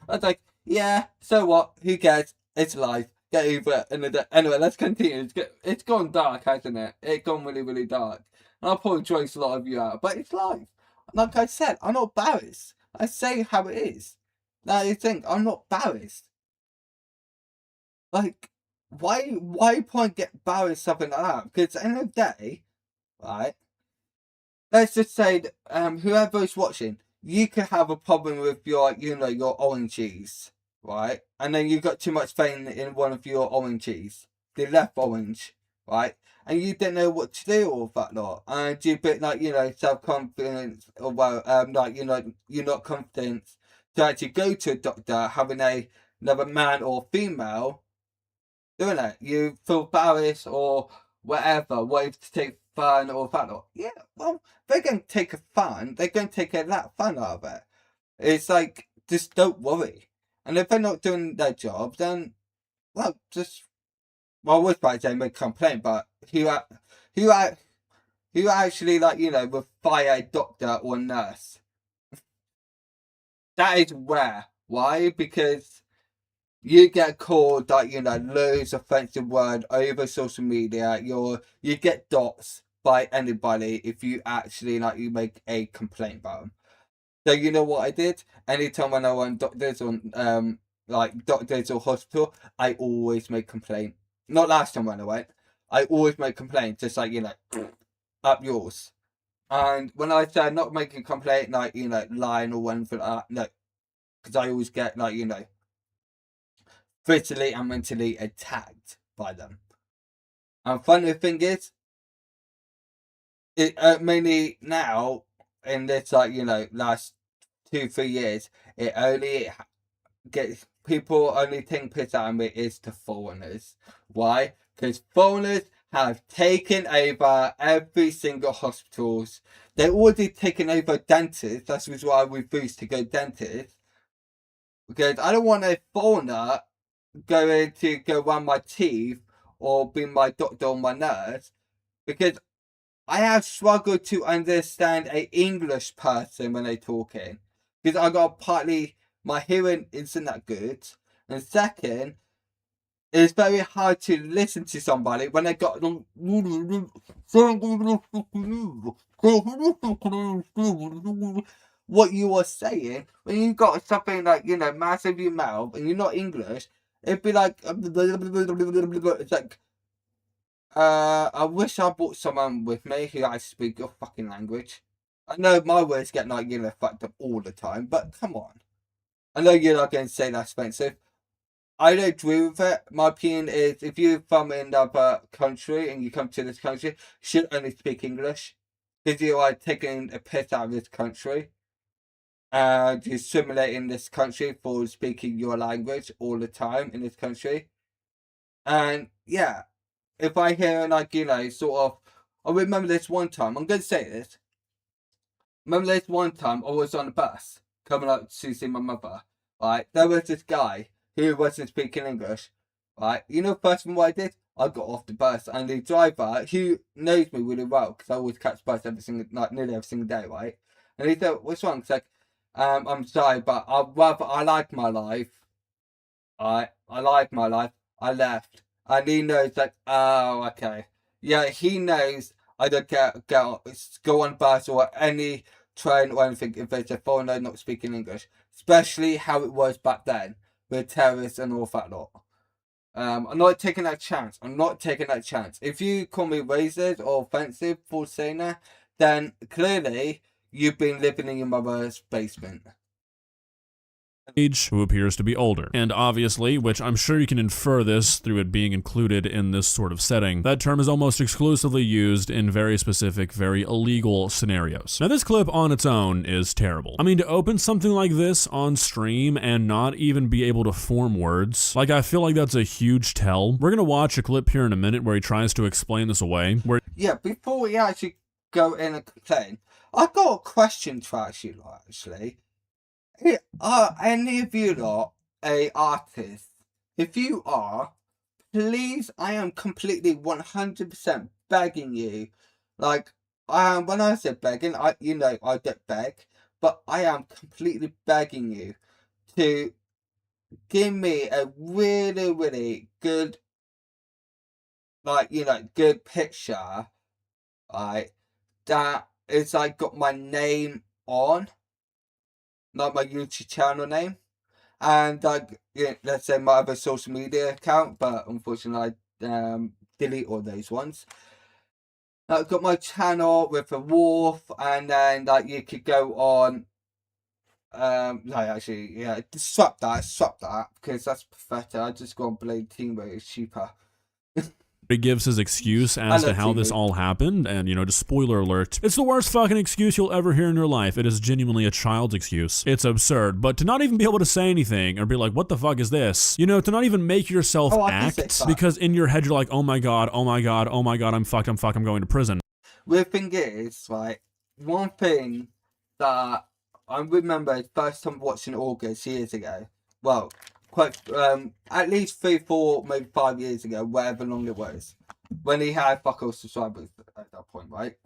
I was like, yeah, so what? Who cares? It's life. Get over it. Anyway, let's continue. It's gone dark, hasn't it? It's gone really, really dark. And I'll probably choice a lot of you out, but it's life. Like I said, I'm not embarrassed. I say how it is. Now you think I'm not embarrassed. Like, why point get embarrassed something like that? Because at the end of the day, right? Let's just say that, whoever's watching, you could have a problem with your, your orange cheese, right? And then you've got too much vein in one of your orange cheese, the left orange, right? And you don't know what to do with that lot. And you're a bit like, self-confidence, or well, like, you're not confident to actually go to a doctor having another man or female doing it. You feel embarrassed or whatever, wanting to take fun or that lot. Yeah, well, they're going to take a fun. They're going to take a lot of fun out of it. It's like, just don't worry. And if they're not doing their job, then, well, I was about to say make a complaint, but who actually, like, would fire a doctor or nurse? That is rare. Why? Because you get called like loads of offensive word over social media. You get dots by anybody if you actually you make a complaint about them. So you know what I did? Anytime when I went doctors or doctors or hospital, I always make complaint. not last time when I went, I always make complaints, just like, up yours. And when I say not making a complaint, like, lying or anything like that, no. Because I always get, like, physically and mentally attacked by them. And funny thing is, it mainly now, in this, like, last 2-3 years, it only gets, people only think piss out of me is to foreigners. Why? Because foreigners have taken over every single hospitals. They're already taken over dentists. That's why I refuse to go dentist. Because I don't want a foreigner going to go around my teeth or be my doctor or my nurse. Because I have struggled to understand an English person when they're talking. Because I got partly, my hearing isn't that good. And second, it's very hard to listen to somebody when they got what you are saying. When you got something like, massive in your mouth and you're not English, it'd be like, it's like, I wish I brought someone with me who I speak your fucking language. I know my words get like, fucked up all the time, but come on. I know you're not going to say that's offensive. I don't agree with it. My opinion is, if you're from another country and you come to this country, you should only speak English. Because you are taking a piss out of this country. And you're simulating this country for speaking your language all the time in this country. And yeah, if I hear like, sort of, I remember this one time, I'm going to say this. Remember this one time I was on a bus coming up to see my mother, right? There was this guy who wasn't speaking English, right? First thing what I did? I got off the bus, and the driver, who knows me really well, because I always catch the bus nearly every single day, right? And he said, "What's wrong?" It's like, I'm sorry, but I like my life. I like my life. I left. And he knows that, oh, okay. Yeah, he knows I don't go on bus or any train or anything if it's a foreigner not speaking English. Especially how it was back then with terrorists and all that lot. I'm not taking that chance. I'm not taking that chance. If you call me racist or offensive for saying that, then clearly you've been living in your mother's basement. Age, who appears to be older. And obviously, which I'm sure you can infer this through it being included in this sort of setting, that term is almost exclusively used in very specific, very illegal scenarios. Now, this clip on its own is terrible. I mean, to open something like this on stream and not even be able to form words, like, I feel like that's a huge tell. We're gonna watch a clip here in a minute where he tries to explain this away. Yeah, before we actually go in and complain, I've got a question to ask you, actually. Are any of you lot a artist? If you are, please, I am completely 100% begging you. Like, when I say begging, I don't beg, but I am completely begging you to give me a really, really good, good picture, right, that is like got my name on. Like my YouTube channel name, and like, let's say my other social media account, but unfortunately I delete all those ones. I've got my channel with a wolf, and then like you could go on. No, actually, yeah, swap that because that's pathetic. I just go on Blade Team where it's cheaper. He gives his excuse as to how this all happened, and, just spoiler alert, it's the worst fucking excuse you'll ever hear in your life. It is genuinely a child's excuse. It's absurd, but to not even be able to say anything, or be like, what the fuck is this? To not even make yourself act, because in your head you're like, oh my god, oh my god, oh my god, I'm fucked, I'm going to prison. The thing is, right, one thing that I remember first time watching August years ago, well, quite at least 3, 4, maybe 5 years ago, whatever long it was, when he had fuck all subscribers at that point, right?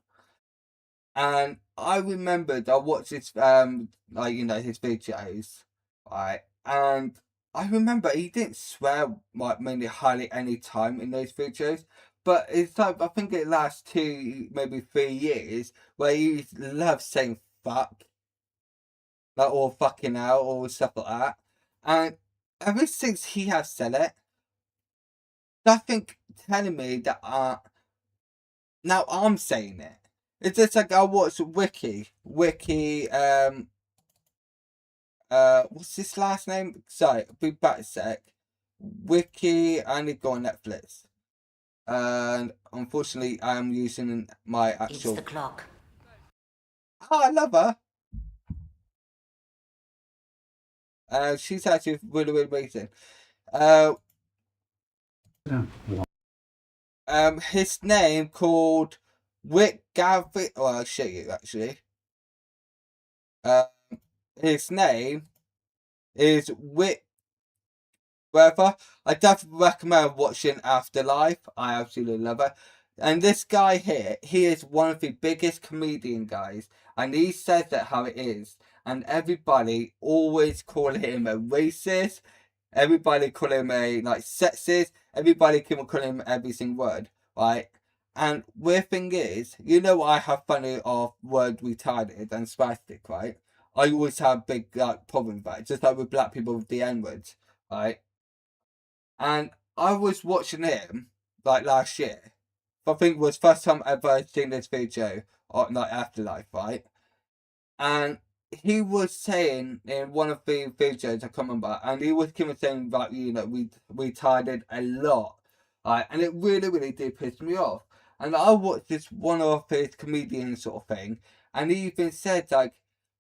And I remembered I watched his his videos, right? And I remember he didn't swear like mainly hardly any time in those videos, but it's like, I think it lasts 2, maybe 3 years where he loves saying fuck, like, or fucking hell or stuff like that. And ever since he has said it, nothing telling me that now I'm saying it. It's just like I watched Wiki, what's his last name? Sorry, I'll be back a sec. Wiki, I need to go on Netflix. And unfortunately, I'm using my actual. It's the clock. Oh, I love her. She's actually really, really amazing. His name called Wick Gavin. Well, I'll show you actually. His name is Wick. Whatever. I definitely recommend watching Afterlife. I absolutely love it. And this guy here, he is one of the biggest comedian guys, and he says it how it is. And everybody always call him a racist. Everybody call him a sexist. Everybody can call him every single word, right? And weird thing is, you know, I have funny of word retarded and spastic, right? I always have big problem with that, just like with black people with the N words, right? And I was watching him last year. I think it was first time ever seen this video on Afterlife, right? And he was saying in one of the videos I can't remember, and he was saying that we retarded a lot, right? And it really, really did piss me off. And I watched this one of his comedian sort of thing, and he even said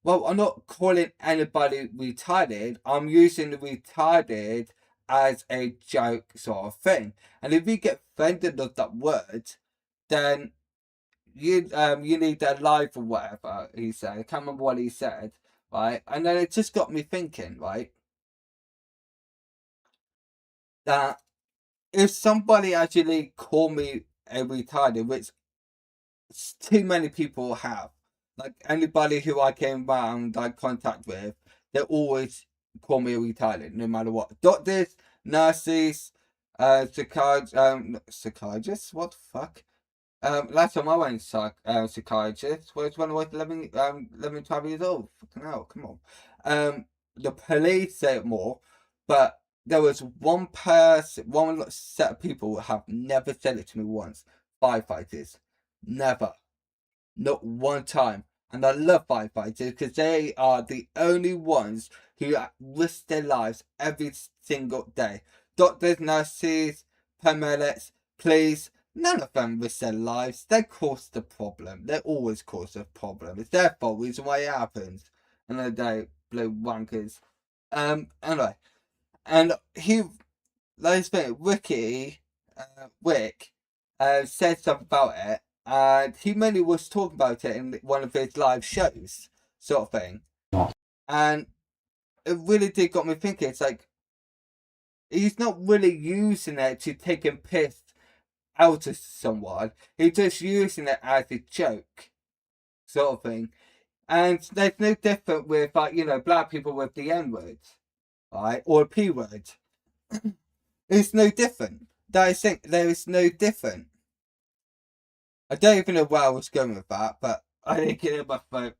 well, I'm not calling anybody retarded. I'm using the retarded as a joke sort of thing. And if you get offended of that word, then you need a life or whatever he said. I can't remember what he said, right? And then it just got me thinking, right? That if somebody actually called me a retarded, which too many people have, like anybody who I came around contact with, they always call me a retarded, no matter what. Doctors, nurses, psychologists, what the fuck? Last time I went to psychiatrist was when I was 11, 12 years old. Fucking hell, come on. The police say it more, but there was one set of people who have never said it to me once. Firefighters. Never. Not one time. And I love firefighters because they are the only ones who risk their lives every single day. Doctors, nurses, paramedics, police, none of them risk their lives. They cause the problem. They always cause the problem. It's their fault. Reason why it happens. And then they blow wankers. Anyway. And he, let's think, Wick, said something about it. And he mainly was talking about it in one of his live shows, sort of thing. And it really did got me thinking. It's like, he's not really using it to take a piss out of someone. He's just using it as a joke, sort of thing. And there's no different with, black people with the N word, right? Or a P word. It's no different. There is no different. I don't even know where I was going with that, but I didn't get it my phone.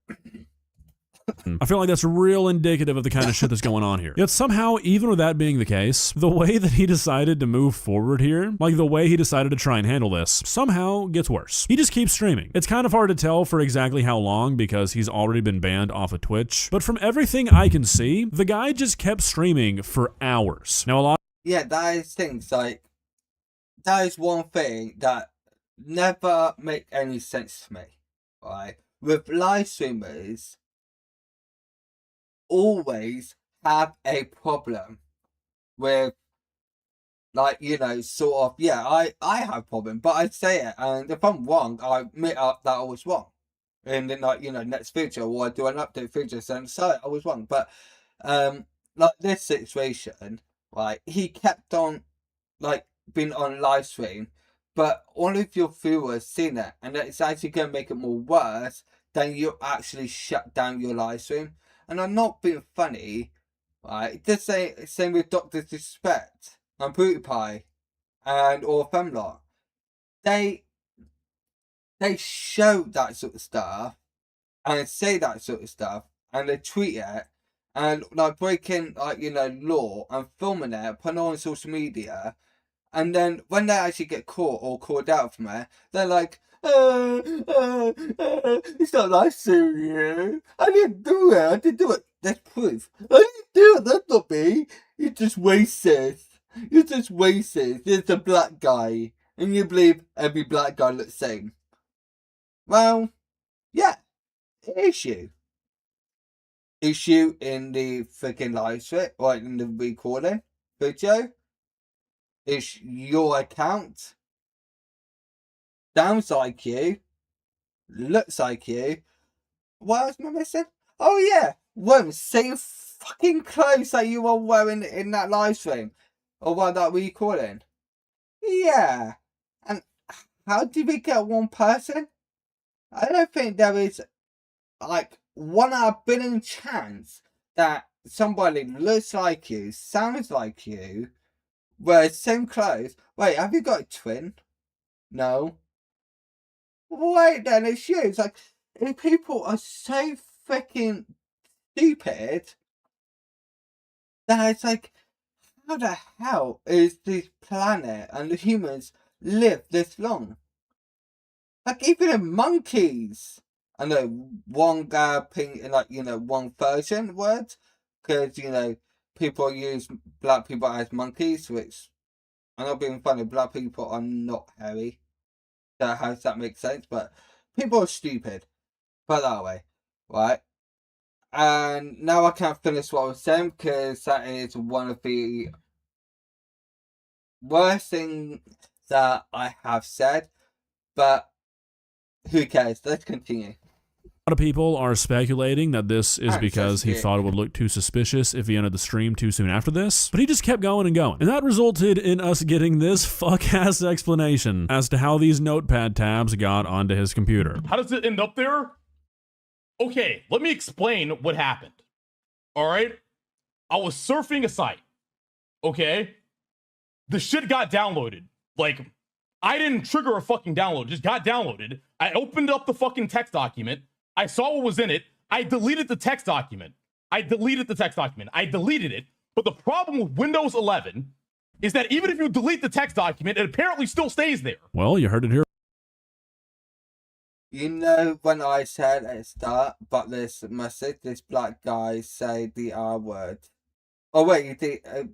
I feel like that's real indicative of the kind of shit that's going on here. Yet somehow, even with that being the case, the way that he decided to move forward here, like the way he decided to try and handle this, somehow gets worse. He just keeps streaming. It's kind of hard to tell for exactly how long because he's already been banned off of Twitch, but from everything I can see, the guy just kept streaming for hours. Now a lot. Yeah, that is things that is one thing that never make any sense to me, right? With live streamers, always have a problem with sort of, I have a problem, but I say it, and if I'm wrong, I admit that I was wrong. And then next video, or I do an update video saying sorry, I was wrong. But this situation, right, he kept on being on live stream, but all of your viewers seen it, and it's actually going to make it more worse than you actually shut down your live stream. And I'm not being funny, right? Just same with Dr. Disrespect and PewDiePie and or Femlot. They show that sort of stuff and say that sort of stuff and they tweet it and breaking law and filming it, putting it on social media And then when they actually get caught or called out from it, they're like, it's not nice to you. I didn't do it. I didn't do it. There's proof. I didn't do it. That's not me. You're just racist. You're just racist. You're a black guy. And you believe every black guy looks the same. Well, yeah. Issue. Issue in the freaking live stream, or in the recording video. It's your account. Sounds like you. Looks like you. What else am I missing? Oh yeah, wearing same fucking clothes that you were wearing in that live stream, or what that recording. Yeah, and how did we get one person? I don't think there is like 1 out of a billion chance that somebody looks like you, sounds like you, wears same clothes. Wait, have you got a twin? No. Wait, then it's you. It's like, if people are so freaking stupid, that it's like, how the hell is this planet and the humans live this long? Like, even the monkeys. I know one one version word, because people use black people as monkeys, which I'm not being funny. Black people are not hairy. So how does that make sense? But people are stupid. Put it that way, right? And now I can't finish what I was saying because that is one of the worst things that I have said. But who cares? Let's continue. A lot of people are speculating that this is because he thought it would look too suspicious if he ended the stream too soon after this, but he just kept going and going. And that resulted in us getting this fuck-ass explanation as to how these notepad tabs got onto his computer. How does it end up there? Okay, let me explain what happened. All right? I was surfing a site. Okay? The shit got downloaded. Like, I didn't trigger a fucking download. It just got downloaded. I opened up the fucking text document. I saw what was in it. I deleted the text document. I deleted it. But the problem with Windows 11 is that even if you delete the text document, it apparently still stays there. Well, you heard it here. You know when I said at the start, but this message, this black guy say the R word. Oh wait, he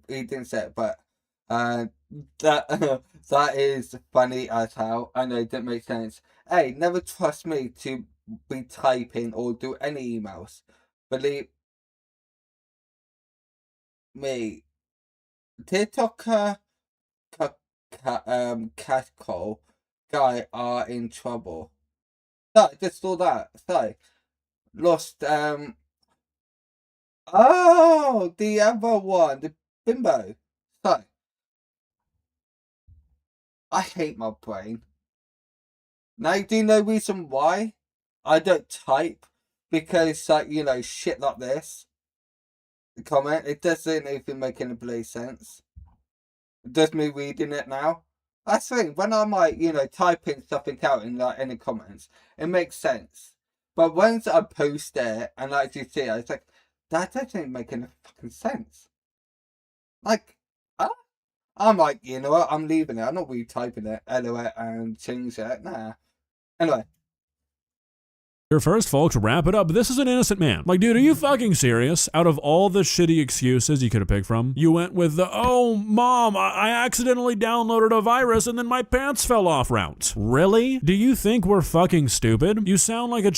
didn't say it, but that that is funny as hell. I know it didn't make sense. Hey, never trust me to be typing or do any emails. Believe me, TikToker, Catcall guy are in trouble. So just all that. So lost. Oh, the other one, the bimbo. So I hate my brain. Now, do you know the reason why I don't type? Because, shit like this. The comment, it doesn't even make any bloody sense. Just me reading it now. That's the thing, when I'm typing something out in any comments, it makes sense. But once I post it and actually see it, it's like, that doesn't make any fucking sense. Like, I'm like, you know what, I'm leaving it. I'm not retyping it, edit it, and change it. Nah. Anyway. Here first, folks, wrap it up. This is an innocent man. Like, dude, are you fucking serious? Out of all the shitty excuses you could have picked from, you went with the, oh, mom, I accidentally downloaded a virus and then my pants fell off route. Really? Do you think we're fucking stupid? You sound like a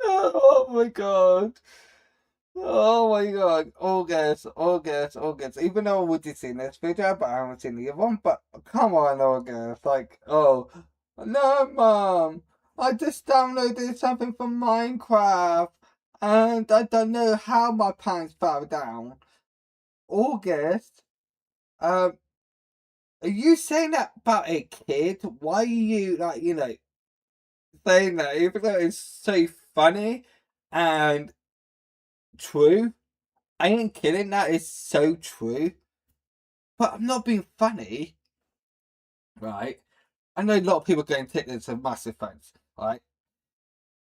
Oh my god. Oh my god. August. Even though I would have seen this video, but I haven't seen the other one. But come on, August. Like, oh. No, Mom. I just downloaded something from Minecraft. And I don't know how my pants fell down. August. Are you saying that about a kid? Why are you, saying that? Even though it's so funny and true. I ain't kidding, that is so true. But I'm not being funny, right? I know a lot of people are going to take this as a massive offense, right?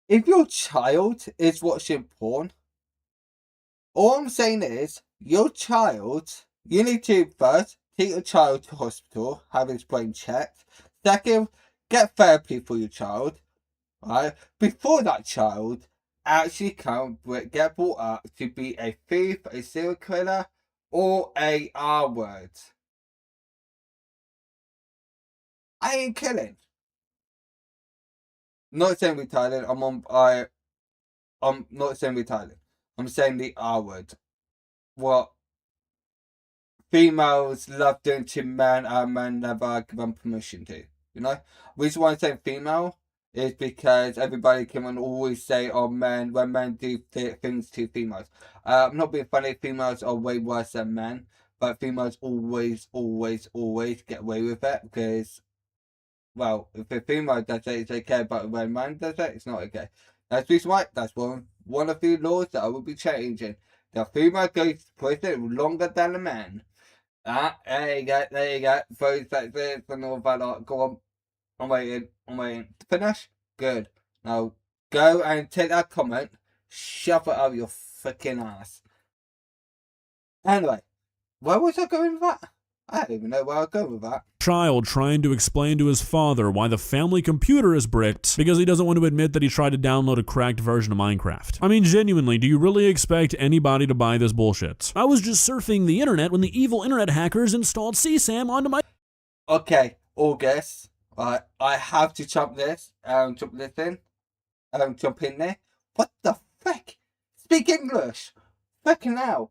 If your child is watching porn, All I'm saying is, your child, you need to first take your child to hospital, have his brain checked. Second, get therapy for your child, right? Before that child actually get brought up to be a thief, a serial killer, or a R word. I ain't killing. Not saying retarded. I'm not saying retarded. I'm saying the R word. What females love doing to men and men never give them permission to. You know? The reason why I'm saying female is because everybody can always say, oh, men, when men do things to females. I'm not being funny, females are way worse than men, but females always get away with it because, well, if a female does it, it's okay, but when a man does it, it's not okay. That's the reason why, that's one of the laws that I will be changing. The female goes to prison longer than a man. There you go, there you go. Those like this and all that lot. Go on. I'm waiting. Finish? Good. Now, go and take that comment, shove it up your freaking ass. Anyway, where was I going with that? I don't even know where I was going with that. Child trying to explain to his father why the family computer is bricked because he doesn't want to admit that he tried to download a cracked version of Minecraft. I mean, genuinely, do you really expect anybody to buy this bullshit? I was just surfing the internet when the evil internet hackers installed CSAM onto my... Okay, August. Right, I have to jump in. Jump in there. What the frick? Speak English. Fucking hell.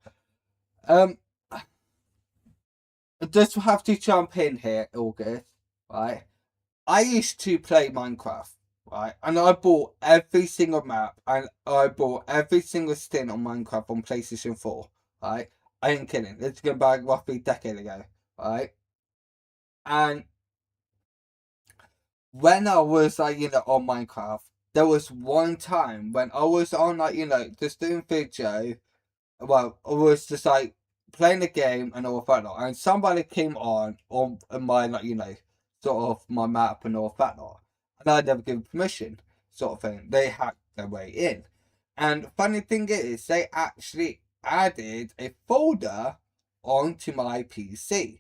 Just have to jump in here, August. Right. I used to play Minecraft. Right, and I bought every single map and I bought every single stint on Minecraft on PlayStation 4. Right, I ain't kidding. It's going back roughly a decade ago. Right, and when I was like, on Minecraft, there was one time when I was on like, just doing video. Well, I was just like playing the game and all that lot, and somebody came on my like, sort of my map and all that lot, and I never given permission, sort of thing. They hacked their way in, and funny thing is, they actually added a folder onto my PC.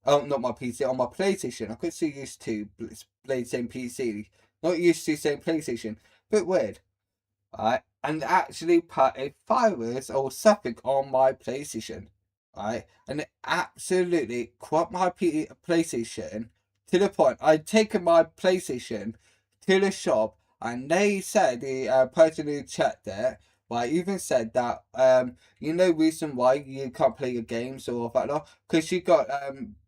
Oh, not my PC, on my PlayStation. I could still used to play the same PC. Not used to same PlayStation. Bit weird. Right? And actually put a virus or something on my PlayStation. Right? And it absolutely corrupt my PlayStation to the point I'd taken my PlayStation to the shop and they said, the person who checked it, right, even said that, reason why you can't play your games or that, because you got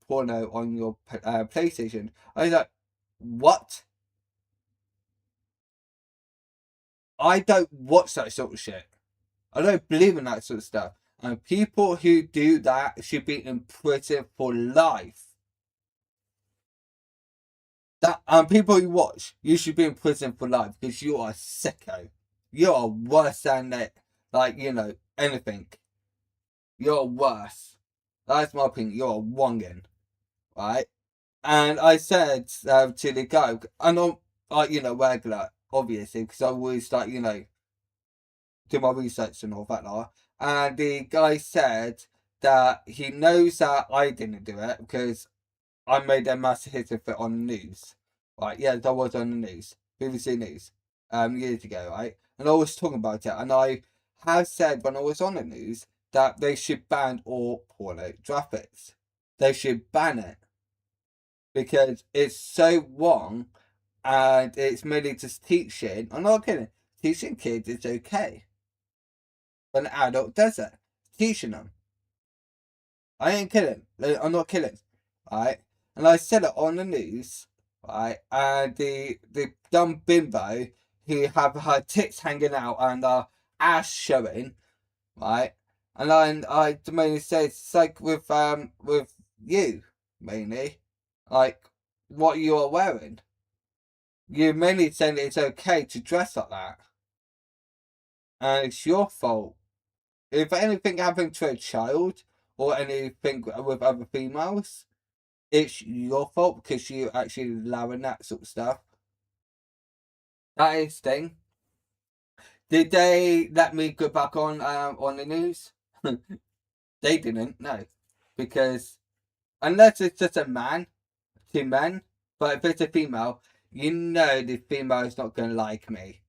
porno on your PlayStation. I was like, what? I don't watch that sort of shit. I don't believe in that sort of stuff. And people who do that should be in prison for life. People who watch, you should be in prison for life because you are a sicko. You are worse than that. Like, anything. You're worse. That's my opinion. You're a wongin. Right? And I said to the guy, and I'm like, regular, obviously, because I always like, do my research and all that lot. And the guy said that he knows that I didn't do it because I made a massive hit of it on the news. Right, yeah, that was on the news. BBC News. Years ago, right? And I was talking about it, and I have said when I was on the news that they should ban all porno graphics. They should ban it. Because it's so wrong and it's mainly just teaching. I'm not kidding. Teaching kids is okay. When an adult does it. Teaching them. I ain't kidding. I'm not kidding. Right? And I said it on the news. Right? And the dumb bimbo who have her tits hanging out and her ass showing. Right? And I mainly say it's like with you, mainly. Like what you are wearing. You're mainly saying that it's okay to dress like that. And it's your fault. If anything happened to a child or anything with other females, it's your fault because you actually allowing that sort of stuff. That is thing. Did they let me go back on the news? They didn't, no, because unless it's just a man, 2 men, but if it's a female, you know the female is not going to like me.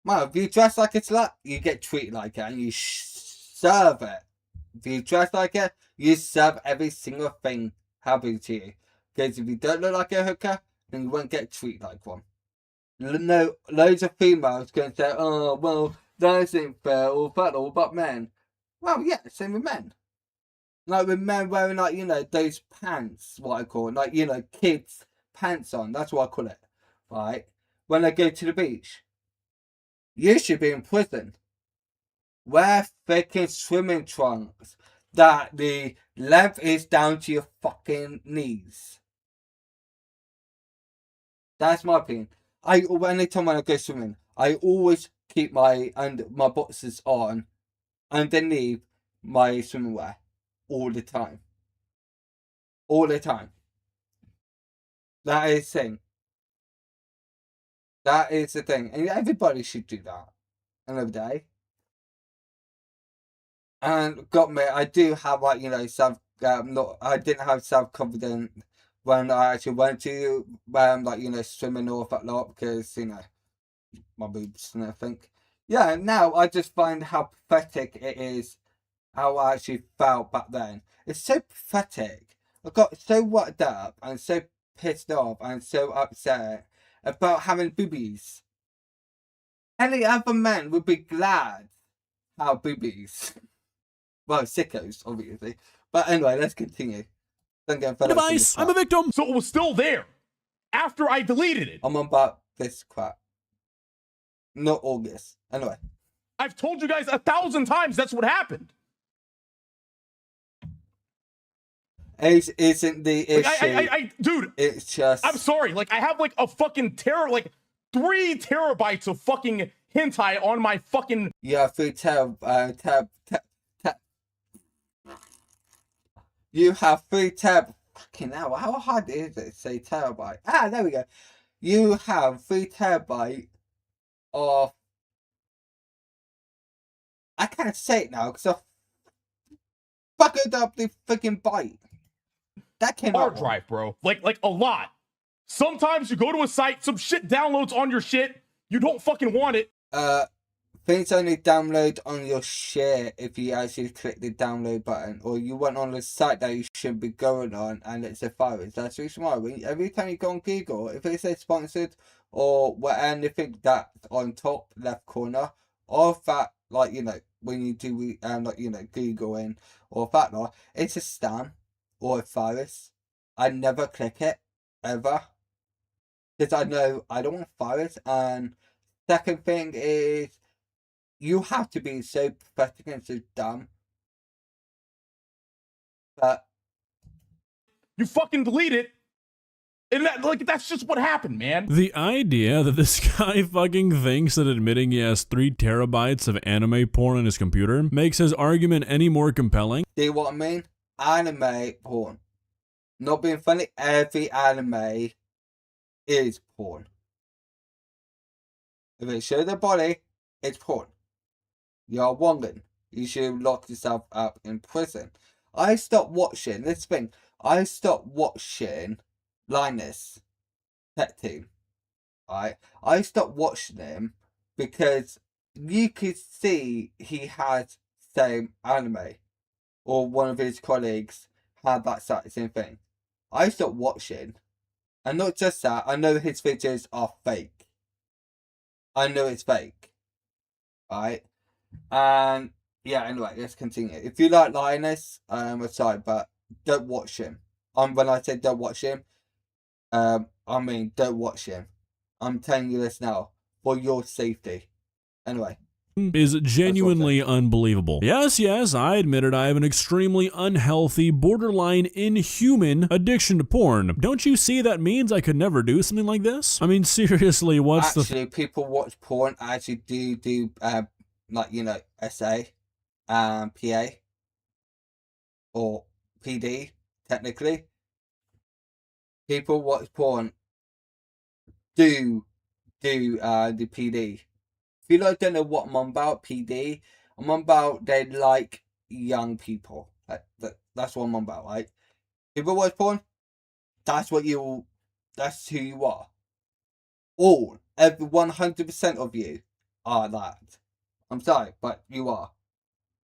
Well, if you dress like a slut, you get treated like it, and you serve it. If you dress like it, you serve every single thing happening to you. Because if you don't look like a hooker, then you won't get treated like one. No, loads of females going to say, oh, well, that isn't fair, or that, all but men. Well, yeah, same with men. Like with men wearing, like, you know, those pants, what I call it, like, you know, kids' pants on, that's what I call it, right? When they go to the beach. You should be in prison. Wear freaking swimming trunks that the length is down to your fucking knees. That's my opinion. Anytime when I go swimming, I always keep my boxers on underneath my swimming wear all the time. All the time. That is the thing. That is the thing, and everybody should do that another day. And got me, I do have, like, you know, I didn't have self-confidence when I actually went to, like, you know, swimming or that lot, because, you know, my boobs and everything. Yeah, now I just find how pathetic it is, how I actually felt back then. It's so pathetic. I got so worked up and so pissed off and so upset about having boobies. Any other man would be glad to have boobies. Well, sickos, obviously. But anyway, let's continue. Don't get fed up with this Device, I'm crap. a victim. So it was still there after I deleted it. I'm on about this crap. Not August. Anyway. I've told you guys 1,000 times that's what happened. Age isn't the issue. Like, dude, it's just... I'm sorry. Like, I have like a fucking 3 terabytes of fucking hentai on my fucking... You have 3 You have 3 fucking hell, how hard is it to say terabyte? Ah, there we go. You have 3 terabyte of... I can't say it now because I fucked up the freaking byte. That came out hard wrong. drive, bro. Like a lot. Sometimes you go to a site, some shit downloads on your shit, you don't fucking want it. Things only download on your share if you actually click the download button, or you went on a site that you shouldn't be going on and it's a virus. That's the reason why every time you go on Google, if it says sponsored or anything that's on top left corner of that, like, you know, when you do like, you know, Googling or that lot, it's a scam or a virus. I never click it ever because I know I don't want virus. And second thing is, you have to be so pathetic and so dumb that You fucking delete it. And that's just what happened, man. The idea that this guy fucking thinks that admitting he has 3 terabytes of anime porn on his computer makes his argument any more compelling. see what I mean? Anime porn. Not being funny, every anime is porn. If it shows their body, it's porn. You're wronging. You should lock yourself up in prison. I stopped watching this thing. I stopped watching Linus Tech Team. Right? I stopped watching him because you could see he had same anime, or one of his colleagues had that same thing. I stopped watching, and not just that, I know his videos are fake. I know it's fake. Right? And yeah, anyway, let's continue. If you like Linus, I'm sorry, but don't watch him. When I say don't watch him, I mean don't watch him. I'm telling you this now for your safety. Anyway. Is genuinely unbelievable. Yes, I admitted I have an extremely unhealthy, borderline inhuman addiction to porn. Don't you see that means I could never do something like this? I mean, seriously, what's actually, people watch porn actually do like, you know, SA, PA, or PD, technically. People watch porn do the PD. you don't know what I'm on about, PD, I'm on about they like young people. That's what I'm on about, right? People watch porn, that's who you are. Every 100% of you are that. I'm sorry, but you are.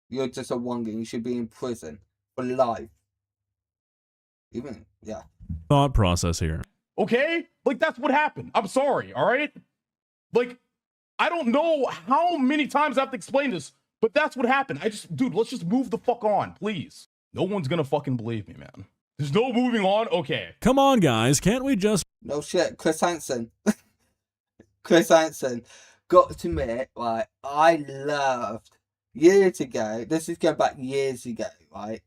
You're just a wonder. You should be in prison for life. Even, yeah. thought process here. Okay? Like, that's what happened. I'm sorry, all right? Like, I don't know how many times I have to explain this, but that's what happened. Dude, let's just move the fuck on, please. No one's gonna fucking believe me, man. There's no moving on? Okay. Come on, guys, can't we just No shit, Chris Hansen. Chris Hansen. Got to admit, right, I loved, years ago, this is going back years ago, right?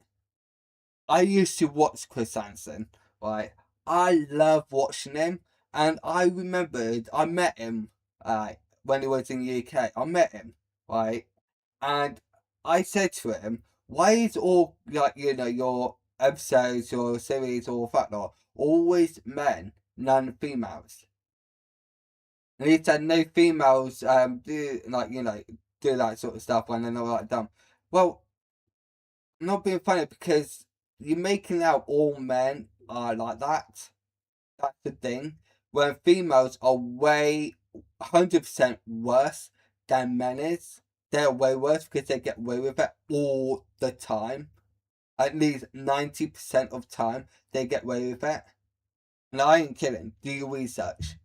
I used to watch Chris Hansen, right? I love watching him, and I remembered I met him, when he was in the UK. I met him, right? And I said to him, why is all, like, your episodes, your series, or that lot, always men, none females? And he said no females do, like, do that sort of stuff when they're not like dumb. Well, not being funny, because you're making out all men are like that. That's the thing. When females are way 100% worse than men is. They're way worse because they get away with it all the time. At least 90% of time they get away with it. And I ain't kidding. Do your research.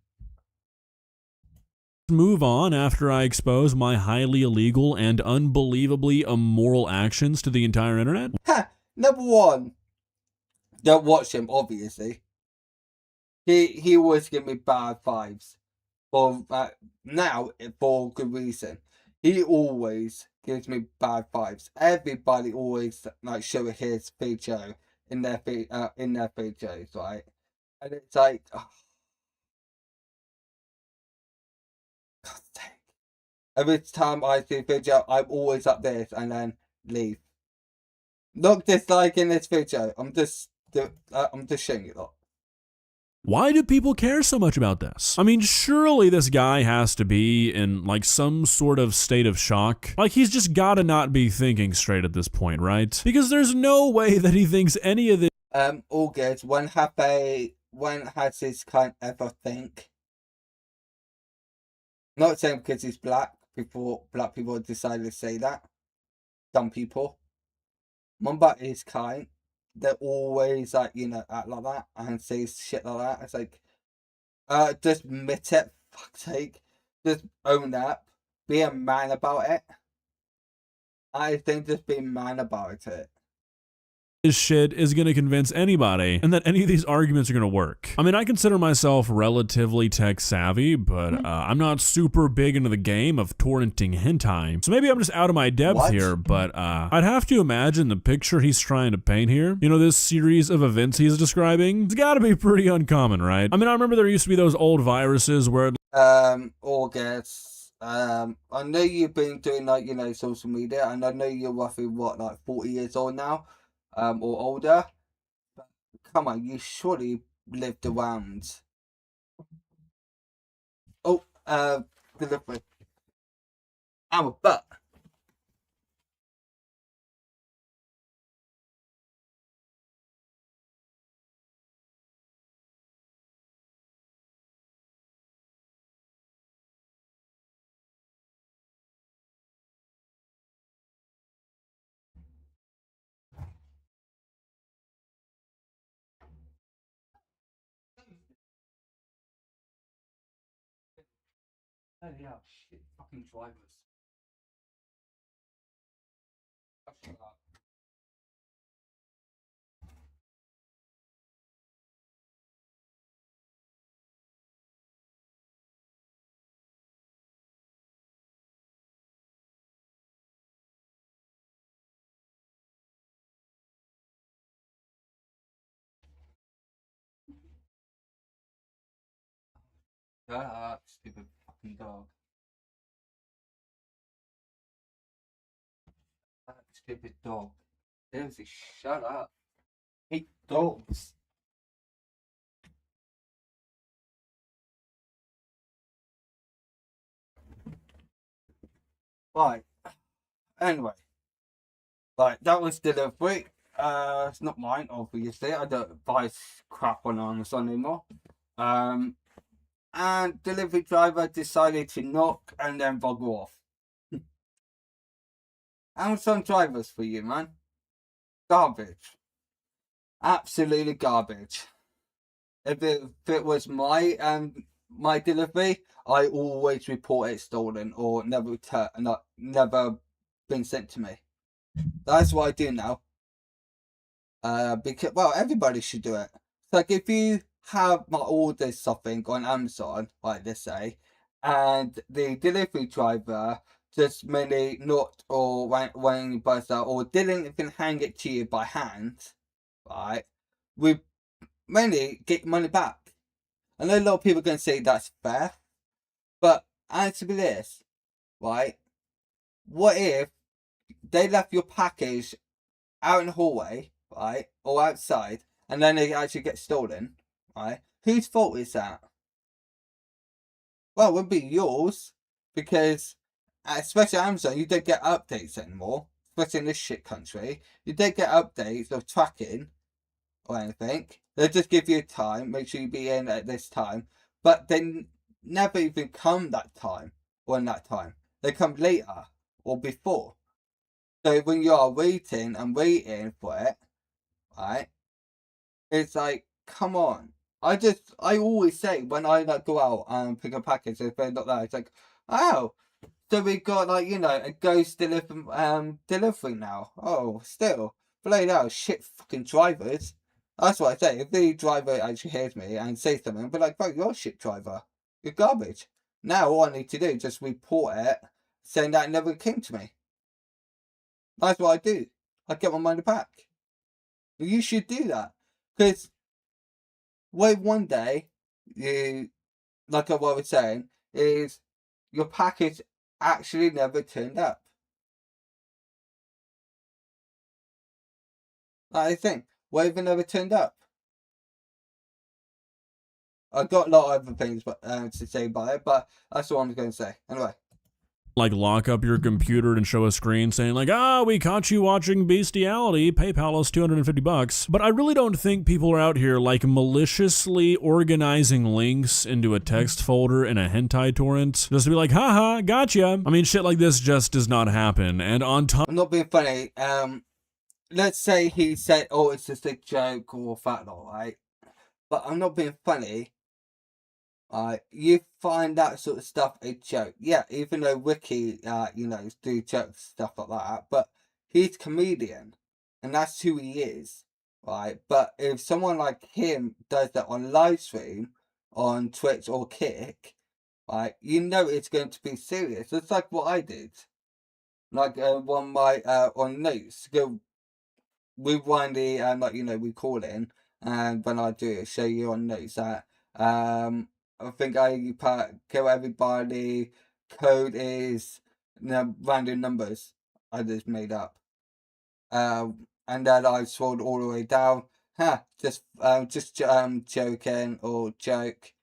move on after I expose my highly illegal and unbelievably immoral actions to the entire internet? Ha! Number one. Don't watch him, obviously. He always give me bad vibes. For now, for good reason. He always gives me bad vibes. Everybody always like show his video in their videos, right? And it's like, oh, God's sake. Every time I see a video, I'm always up this and then leave. Not disliking this video. I'm just showing you that. Why do people care so much about this? I mean, surely this guy has to be in like some sort of state of shock. Like he's just gotta not be thinking straight at this point, right? Because there's no way that he thinks any of this. All good. When has his kind ever think? Not saying because he's black, black people decided to say that. Some people. Mumba is kind. They're always like, act like that and say shit like that. It's like, just admit it, fuck's sake. Just own up. Be a man about it. I think just be a man about it. This shit is gonna convince anybody and that any of these arguments are gonna work. I mean, I consider myself relatively tech savvy, but I'm not super big into the game of torrenting hentai. So maybe I'm just out of my depth here, but I'd have to imagine the picture he's trying to paint here, this series of events he's describing, it's gotta be pretty uncommon, right? I mean, I remember there used to be those old viruses where August. I know you've been doing like, social media, and I know you're roughly like 40 years old now. Or older, but come on, you surely lived around. Oh, delivery. I'm a butt. Oh yeah, shit, fucking drivers. Shut up. Shut up, stupid fucking dog. Stupid dog. Seriously, shut up. Hate dogs. Right. Anyway. Right, that was delivery. It's not mine, obviously. I don't buy crap on Amazon anymore. And delivery driver decided to knock and then bugger off. Amazon drivers for you, man. Garbage. Absolutely garbage. If it was my delivery, I always report it stolen or never been sent to me. That's what I do now. Because everybody should do it. So, like, if you have my order something on Amazon, like let's say, and the delivery driver just mainly not or when you buy that or didn't even hang it to you by hand, right? We mainly get money back. I know a lot of people are going to say that's fair, but answer me this, right? What if they left your package out in the hallway, right, or outside, and then they actually get stolen, right? Whose fault is that? Well, it would be yours, because especially Amazon, you don't get updates anymore, especially in this shit country. You don't get updates of tracking or anything. They just give you a time, make sure you be in at this time, but they never even come that time or in that time. They come later or before. So when you are waiting and waiting for it, right? It's like, come on. I always say when I like go out and pick a package, if they're not there, it's like, oh, so we got like a ghost delivery now. Oh, still, bloody hell, shit, fucking drivers. That's what I say. If the driver actually hears me and says something, I'll be like, bro, you're a shit driver. You're garbage. Now all I need to do is just report it, saying that it never came to me. That's what I do. I get my money back. You should do that. Because one day, you, like what I was saying, is your package actually never turned up. Like I think, what if it never turned up? I've got a lot of other things to say about it, but that's all I'm going to say. Anyway. Like lock up your computer and show a screen saying like, we caught you watching bestiality, PayPal us $250. But I really don't think people are out here like maliciously organizing links into a text folder in a hentai torrent just to be like, haha, gotcha. I mean, shit like this just does not happen. And on top, I'm not being funny. Let's say he said, oh, it's just a joke or fat lot, right? But I'm not being funny. You find that sort of stuff a joke. Yeah, even though Wiki, do jokes, stuff like that. But he's a comedian, and that's who he is, right? But if someone like him does that on live stream, on Twitch or Kick, right, it's going to be serious. It's like what I did. Like on my on notes, go rewind the we call in, and when I do it, show you on notes that I think I kill everybody. Code is random numbers I just made up. And then I scrolled all the way down. Just joking or joke.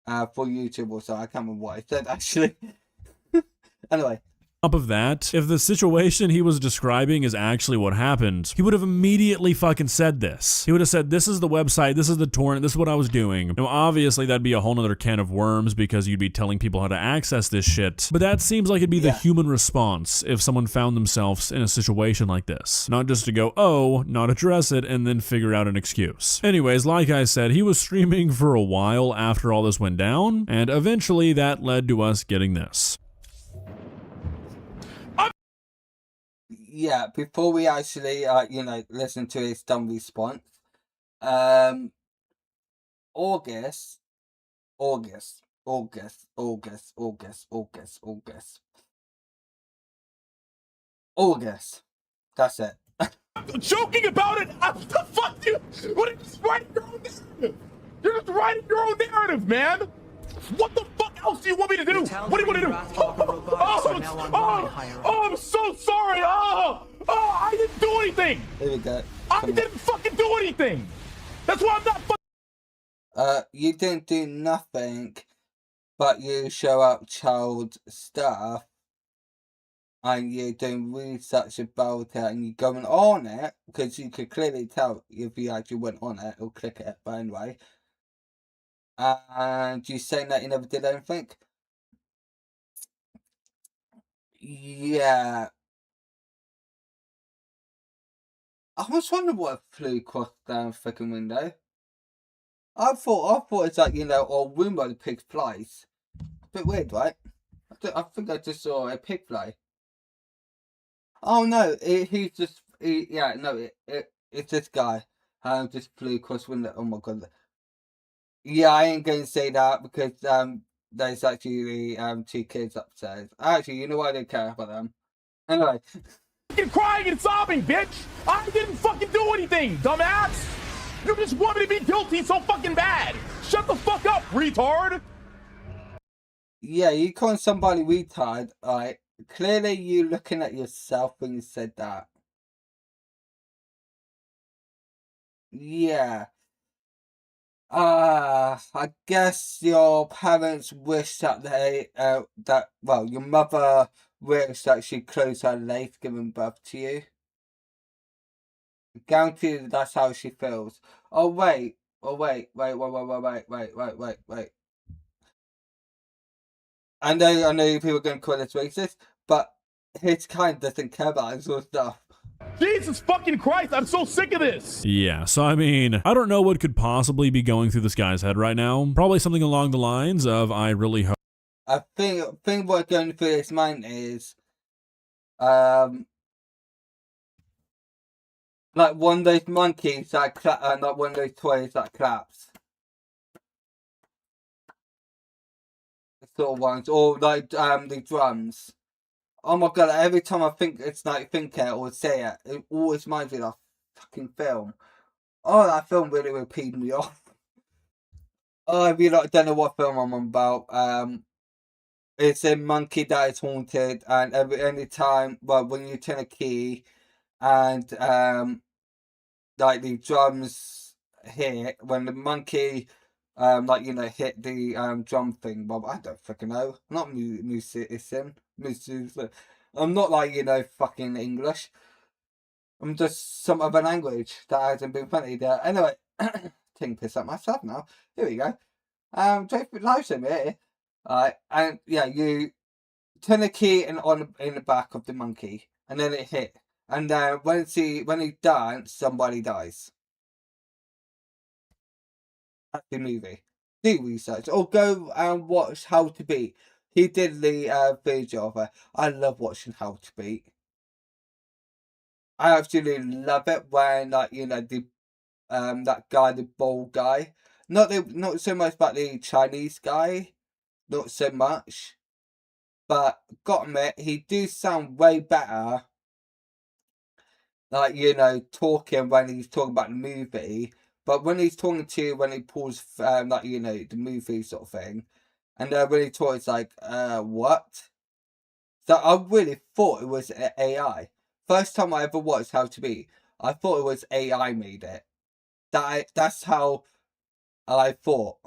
For YouTube or so. I can't remember what I said actually. Anyway. top of that, if the situation he was describing is actually what happened, he would have immediately fucking said this. He would have said, this is the website, this is the torrent, this is what I was doing. Now, obviously, that'd be a whole nother can of worms because you'd be telling people how to access this shit. But that seems like it'd be the human response if someone found themselves in a situation like this. Not just to go, oh, not address it, and then figure out an excuse. Anyways, like I said, he was streaming for a while after all this went down, and eventually that led to us getting this. Yeah, before we actually, listen to his dumb response, August, that's it. I'm joking about it. What the fuck, dude? What are you just writing your own narrative? You're just writing your own narrative, man. What the fuck else do you want me to do? What do you want to do? I'm so sorry. I didn't do anything. There we go. I didn't fucking do anything. That's why I'm not fucking. You didn't do nothing, but you show up child stuff. and you're doing research about it and you're going on it, because you could clearly tell if you actually went on it or click it, but anyway. And you saying that you never did anything? Yeah. I was wondering what flew across the freaking window. I thought it's like, or window the pig flies. A bit weird, right? I think I just saw a pig fly. Oh no, it's this guy. Just flew across window. Oh my god. Yeah, I ain't going to say that because there's actually 2 kids upstairs. Actually, you know what? I don't care about them. Anyway. Fucking crying and sobbing, bitch! I didn't fucking do anything, dumbass! You just want me to be guilty so fucking bad! Shut the fuck up, retard! Yeah, you calling somebody retard, alright? Clearly you looking at yourself when you said that. Yeah. I guess your parents wish that your mother wished that she closed her legs giving birth to you. Guaranteed that's how she feels. Oh wait. Wait. I know people are going to call this racist, but his kind doesn't care about this sort of stuff. Jesus fucking Christ, I'm so sick of this! Yeah, so I mean, I don't know what could possibly be going through this guy's head right now. Probably something along the lines of, I really hope. I think what's going through his mind is, like one of those monkeys that not one of those toys that claps. Sort of ones, or like the drums. Oh my god! Every time I think it or say it, it always reminds me of that fucking film. Oh, that film really peed me off. Oh, if you don't know what film I'm about, it's a monkey that is haunted, and any time, when you turn a key, and like the drums hit when the monkey, hit the drum thing. Well, I don't freaking know. I'm not musician. I'm not fucking English. I'm just some other language that hasn't been funny there. Anyway, taking piss at myself now. Here we go. Live stream here. Alright, and yeah, you turn the key in the back of the monkey, and then it hit. And when he dance, somebody dies. That's the movie. Do research or go and watch How to Beat. He did the video of it. I love watching How to Beat. I absolutely love it when the that guy, the bald guy. Not so much about the Chinese guy, not so much. But got admit, he do sound way better. Talking when he's talking about the movie, but when he's talking to you, when he pulls the movie sort of thing, and when he talks, it's like, what? So I really thought it was AI. First time I ever watched How to Be, I thought it was AI made it. That's how I thought.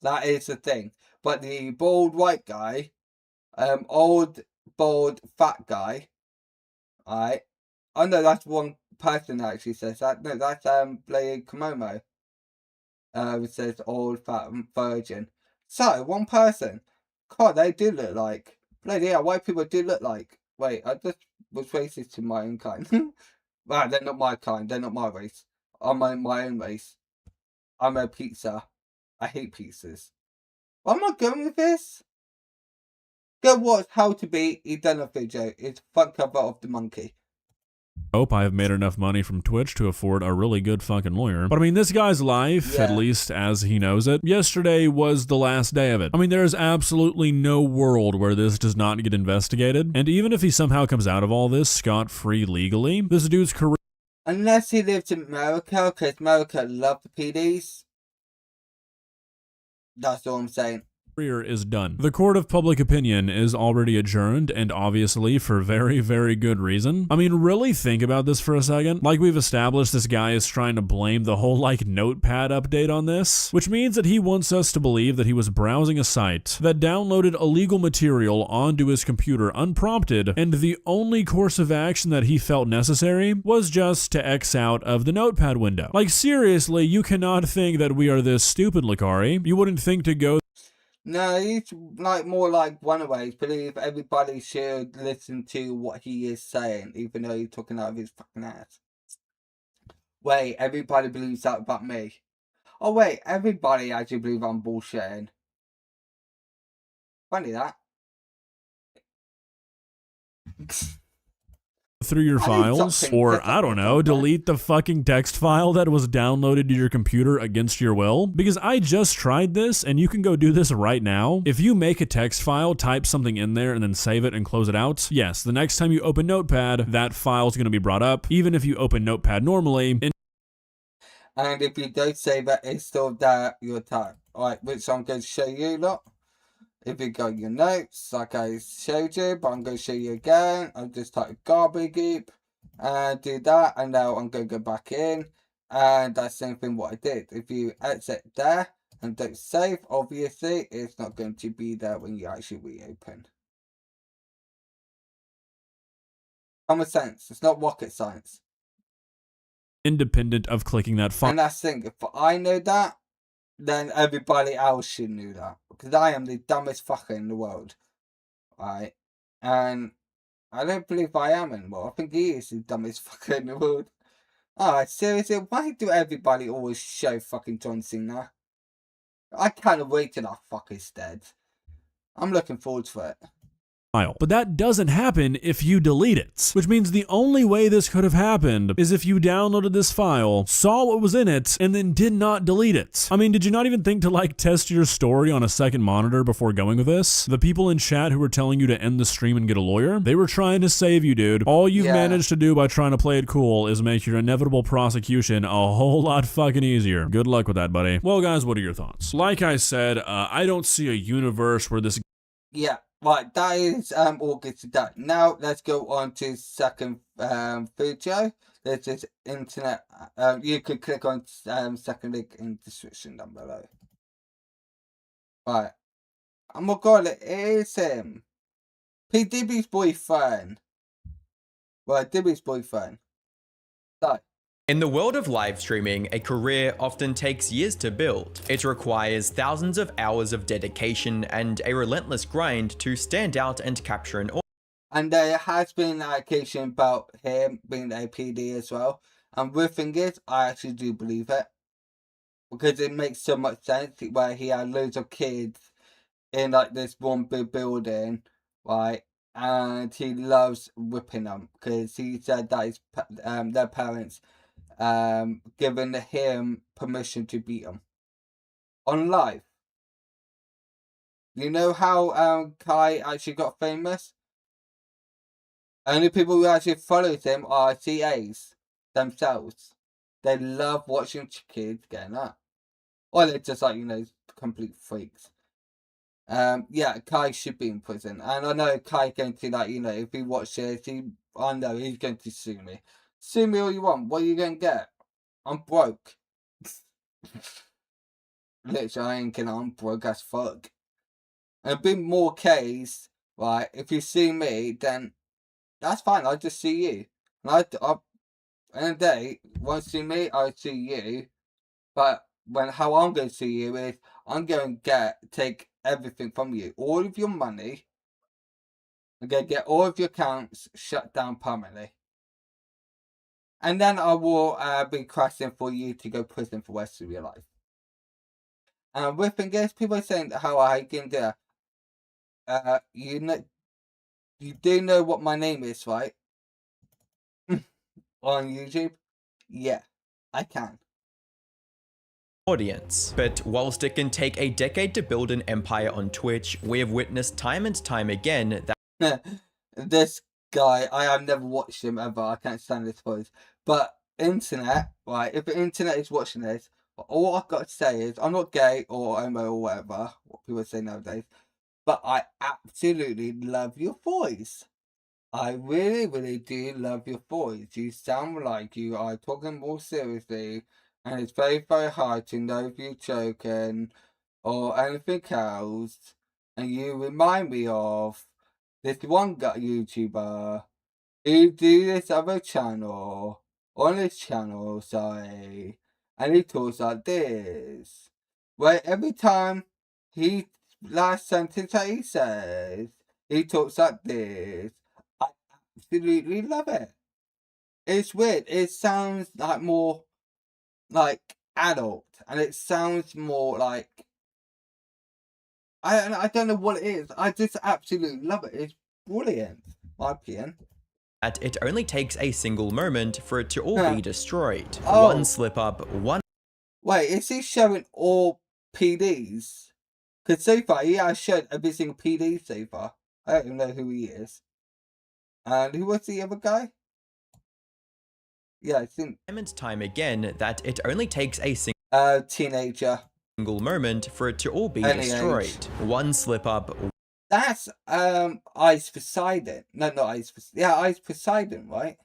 That is the thing. But the bald white guy, old bald fat guy, alright. Oh no, that's one person that actually says that. No, that's Blade Komomo. It says old fat virgin. So one person. God, they do look like. Bloody hell, white people do look like. Wait, I just was racist to my own kind. Wow, they're not my kind. They're not my race. I'm my own race. I'm a pizza. I hate pizzas. Where am I going with this? Go watch How to Be. He done a video. It's front cover of the monkey. Hope I have made enough money from Twitch to afford a really good fucking lawyer. But I mean, this guy's life, at least as he knows it, yesterday was the last day of it. I mean, there is absolutely no world where this does not get investigated. And even if he somehow comes out of all this scot-free legally, this dude's career... Unless he lives in America, because America love the PDs. That's all I'm saying. career is done. The court of public opinion is already adjourned, and obviously for very, very good reason. I mean, really think about this for a second. Like we've established, this guy is trying to blame the whole like notepad update on this, which means that he wants us to believe that he was browsing a site that downloaded illegal material onto his computer unprompted, and the only course of action that he felt necessary was just to X out of the notepad window. Like seriously, you cannot think that we are this stupid, Lakari. You wouldn't think to go No, he's like more like one of ways. Believe everybody should listen to what he is saying, even though he's talking out of his fucking ass. Wait, everybody believes that about me. Oh wait, everybody actually believes I'm bullshitting. Funny that. through your files, or I don't know, delete the fucking text file that was downloaded to your computer against your will? Because I just tried this, and you can go do this right now. If you make a text file, type something in there, and then save it and close it out, yes, the next time you open Notepad, that file is going to be brought up, even if you open Notepad normally. And if you don't save it, it's still there your time. Alright, which I'm going to show you, look. If you go your notes, like I showed you, but I'm going to show you again. I'll just type garbage heap and do that. And now I'm going to go back in. And that's the same thing what I did. If you exit there and don't save, obviously, it's not going to be there when you actually reopen. Common sense. It's not rocket science. Independent of clicking that file. And that's the thing. If I know that, then everybody else should know that. Because I am the dumbest fucker in the world. Right? And I don't believe I am anymore. I think he is the dumbest fucker in the world. Alright, seriously, why do everybody always show fucking John Cena? I can't wait till that fucker's dead. I'm looking forward to it. But that doesn't happen if you delete it, which means the only way this could have happened is if you downloaded this file, saw what was in it, and then did not delete it. I mean, did you not even think to like test your story on a second monitor before going with this? The people in chat who were telling you to end the stream and get a lawyer, they were trying to save you, dude. All you've managed to do by trying to play it cool is make your inevitable prosecution a whole lot fucking easier. Good luck with that, buddy. Well, guys, what are your thoughts? Like I said, I don't see a universe where this... Yeah. Right, that is all good to that. Now let's go on to second video. There's this internet. You could click on second link in the description down below. Right, oh my god, it is him. P. Dibby's boyfriend. Right, Dibby's boyfriend. So. In the world of live streaming, a career often takes years to build. It requires thousands of hours of dedication and a relentless grind to stand out and capture an audience. And there has been an allegation about him being a PD as well. And the thing is, I actually do believe it. Because it makes so much sense where he had loads of kids in like this one big building, right? And he loves whipping them because he said that his, their parents given him permission to beat him on live. You know how Kai actually got famous? Only people who actually followed him are CAs themselves. They love watching kids getting up. Or they're just like, you know, complete freaks. Yeah, Kai should be in prison. And I know Kai going to, like, you know, if he watches, I know he's going to sue me. Sue me all you want. What are you going to get? I'm broke. Literally, I'm broke as fuck. And be more case, right? If you see me, then that's fine. I'll just see you. And in a day, won't see me, I'll see you. But how I'm going to see you is I'm going to take everything from you. All of your money. I'm going to get all of your accounts shut down permanently. And then I will be requesting for you to go to prison for the rest of your life. And with thing is, people are saying how I can do that. You do know what my name is, right? On YouTube? Yeah, I can. Audience. But whilst it can take a decade to build an empire on Twitch, we have witnessed time and time again that this guy, I have never watched him ever. I can't stand this voice. But internet, right? If the internet is watching this, But all I've got to say is, I'm not gay or homo or whatever, what people say nowadays, but I absolutely love your voice. I really, really do love your voice. You sound like you are talking more seriously, and it's very, very hard to know if you're joking or anything else. And you remind me of this one guy YouTuber who do this other channel, on his channel, sorry, and he talks like this. Where every time he, last sentence that he says, he talks like this. I absolutely love it. It's weird. It sounds like more like adult, and it sounds more like I don't know what it is. I just absolutely love it. It's brilliant. My opinion. That it only takes a single moment for it to all Huh. be destroyed. Oh. One slip up, one Wait, is he showing all PDs? Because so far he has shown every single PD so far. I don't even know who he is. And who was the other guy? Yeah, I think time again that it only takes a teenager. single moment for it to all be Any destroyed. age. One slip up, That's Ice Poseidon. No, not Ice Poseidon. Yeah, Ice Poseidon, right?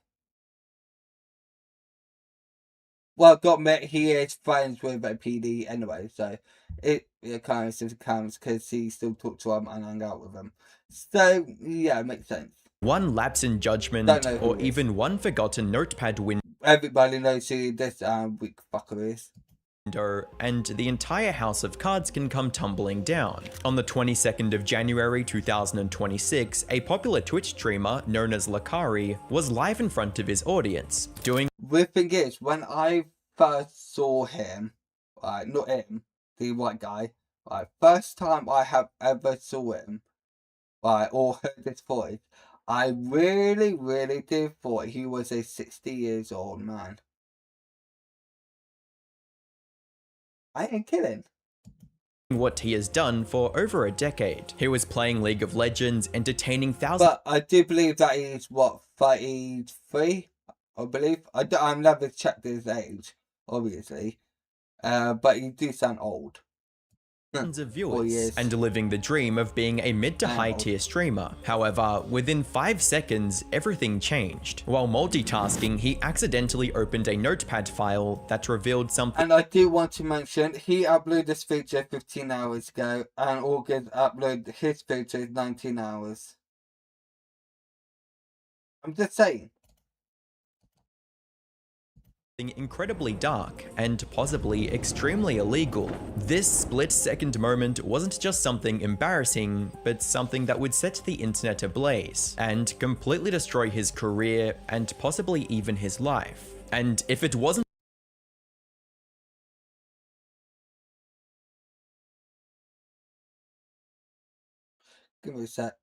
Well, got met. He is friends with a PD anyway, so it kind of still counts because he still talked to him and hung out with him. So yeah, it makes sense. one lapse in judgment, Don't know who or it is. even one forgotten notepad Everybody knows who this weak fucker is. window, and the entire house of cards can come tumbling down. On the 22nd of January 2026, a popular Twitch streamer known as Lakari was live in front of his audience, doing The thing is, when I first saw him, not him, the white guy, first time I have ever saw him, or heard his voice, I really, really did thought he was a 60 years old man. I ain't kidding. what he has done for over a decade. He was playing League of Legends, entertaining thousands But I do believe that he's, what, 33? I believe. I've never checked his age, obviously. But he do sound old. of 4 viewers years. and living the dream of being a mid to high tier streamer. However, within 5 seconds, everything changed. While multitasking, he accidentally opened a notepad file that revealed something And I do want to mention, he uploaded this picture 15 hours ago, and August uploaded his picture 19 hours. I'm just saying. incredibly dark and possibly extremely illegal. This split-second moment wasn't just something embarrassing, but something that would set the internet ablaze and completely destroy his career and possibly even his life. And if it wasn't Give me a sec.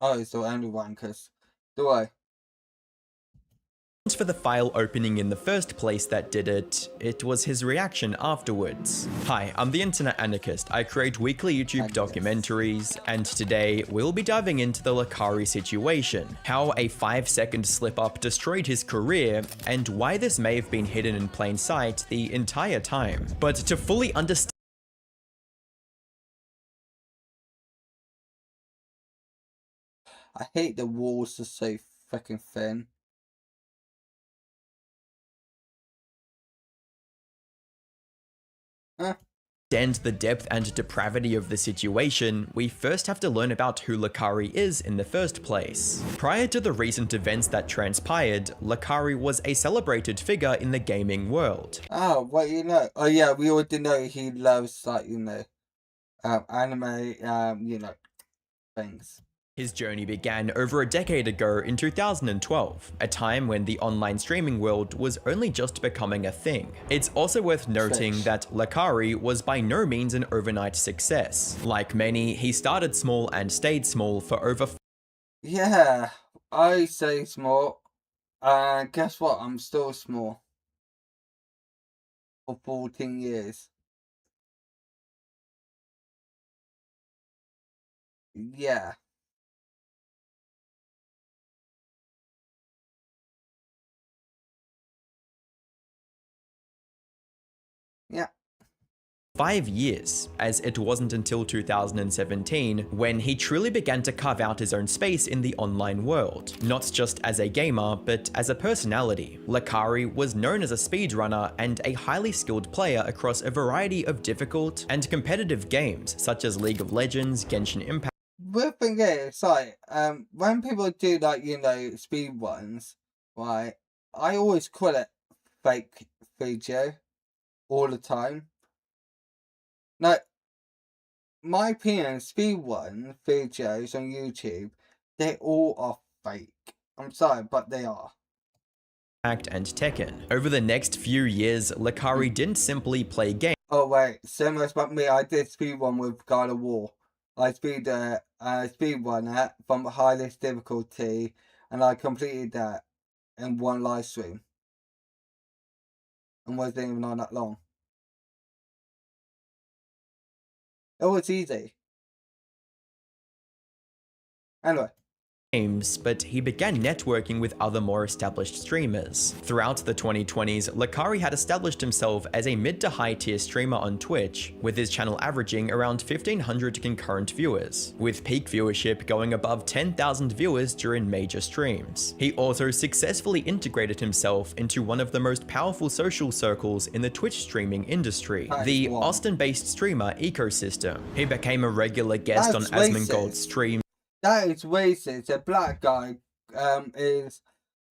Oh, so only wankers. Do I? for the file opening in the first place that did it, it was his reaction afterwards. Hi, I'm the Internet Anarchist. I create weekly YouTube documentaries, and today we'll be diving into the Lakari situation, how a 5-second slip-up destroyed his career, and why this may have been hidden in plain sight the entire time. But to fully understand I hate the walls are so fucking thin. the depth and depravity of the situation, we first have to learn about who Lakari is in the first place. Prior to the recent events that transpired, Lakari was a celebrated figure in the gaming world. Oh, what you know? Oh yeah, we already know he loves, like, anime, things. His journey began over a decade ago in 2012, a time when the online streaming world was only just becoming a thing. It's also worth noting that Lakari was by no means an overnight success. Like many, he started small and stayed small for over Yeah, I say small. And guess what? I'm still small. For 14 years. Yeah. Yeah. 5 years, as it wasn't until 2017 when he truly began to carve out his own space in the online world, not just as a gamer, but as a personality. Lakari was known as a speedrunner and a highly skilled player across a variety of difficult and competitive games, such as League of Legends, Genshin Impact. The thing is, like, when people do, like, you know, speed ones, right, I always call it fake video all the time. Now, my opinion, speed one videos on YouTube, they all are fake. I'm sorry, but they are. And Tekken. Over the next few years, Lakari didn't simply play games. Oh wait, similar about me, I did speed one with God of War. I speed one that from the highest difficulty, and I completed that in one live stream. And wasn't even on that long. It was easy. Anyway. But he began networking with other more established streamers. Throughout the 2020s, Lakari had established himself as a mid to high tier streamer on Twitch, with his channel averaging around 1,500 concurrent viewers, with peak viewership going above 10,000 viewers during major streams. He also successfully integrated himself into one of the most powerful social circles in the Twitch streaming industry, the Austin-based streamer ecosystem. He became a regular guest on Asmongold's streams. That is racist. A black guy is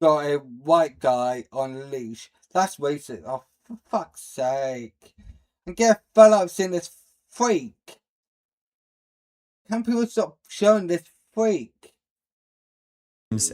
got a white guy on a leash. That's racist. Oh, for fuck's sake. And get fed up seeing this freak. Can people stop showing this freak?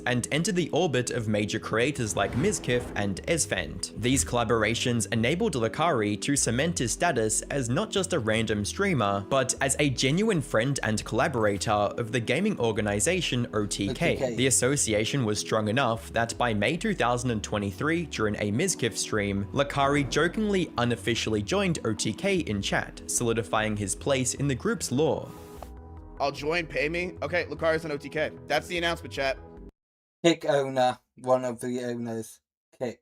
And entered the orbit of major creators like Mizkif and Esfand. These collaborations enabled Lakari to cement his status as not just a random streamer, but as a genuine friend and collaborator of the gaming organization OTK. The association was strong enough that by May 2023, during a Mizkif stream, Lakari jokingly unofficially joined OTK in chat, solidifying his place in the group's lore. I'll join, pay me. Okay, Lakari's on OTK. That's the announcement, chat. Kick owner, one of the owners. Kick.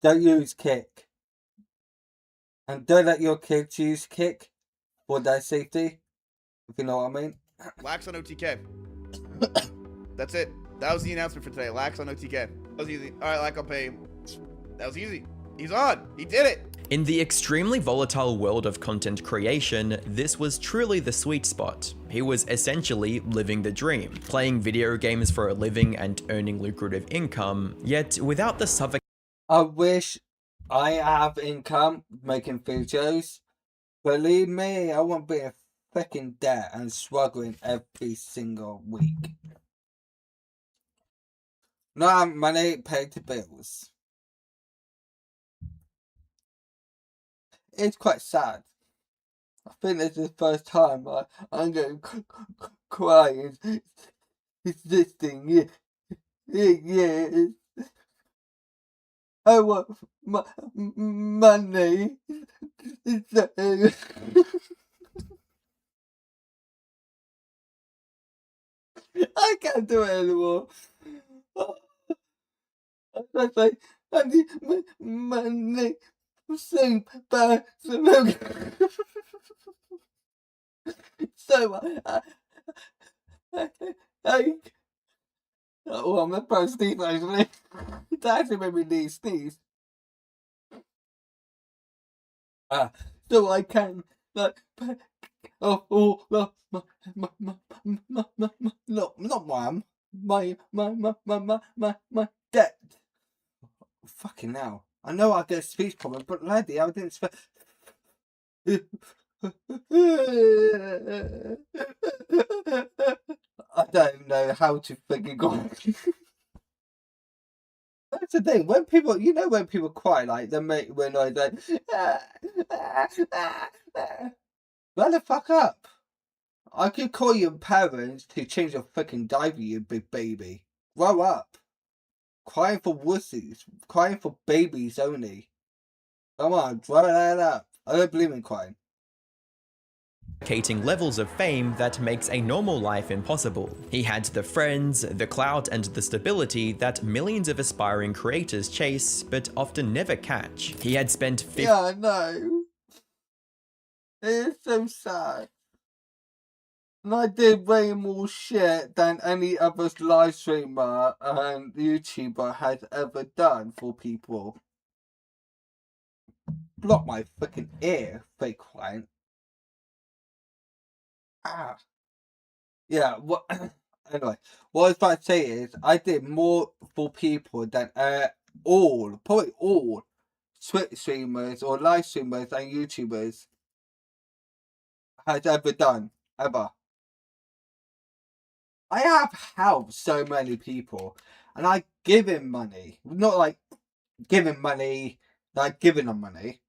Don't use kick. And don't let your kids use kick for their safety, if you know what I mean. Lax on OTK. That's it. That was the announcement for today. Lax on OTK. That was easy. All right, Lax, I'll pay him. That was easy. He's on. He did it. In the extremely volatile world of content creation, this was truly the sweet spot. He was essentially living the dream, playing video games for a living and earning lucrative income, yet without the suffocation. I wish I have income making videos. Believe me, I won't be in freaking debt and struggling every single week. No, I have money paid to bills. It's quite sad. I think this is the first time I'm going to cry. It's this thing. Yeah. I want money. I can't do it anymore. I need money. So bad. So oh, I'm about to sneeze actually. It actually made me sneeze. So I can like not mom. My debt. Fucking hell. I know I get a speech problem, but lady, I didn't expect. I don't know how to freaking go. That's the thing. When people, you know, when people cry, like they make when I like, shut the fuck up. I could call your parents to change your freaking diaper, you big baby. Grow up. Crying for wussies. Crying for babies only. Come on, grow that up. I don't believe in crying. levels of fame that makes a normal life impossible. He had the friends, the clout, and the stability that millions of aspiring creators chase but often never catch. He had spent Yeah, I know. It's so sad. And I did way more shit than any other live streamer and YouTuber has ever done for people. Block my fucking ear, fake one. Ah. Yeah, what anyway, what I was about to say is I did more for people than probably all Twitch streamers or live streamers and YouTubers has ever done. Ever. I have helped so many people and I give him money. Not like giving money, like giving them money.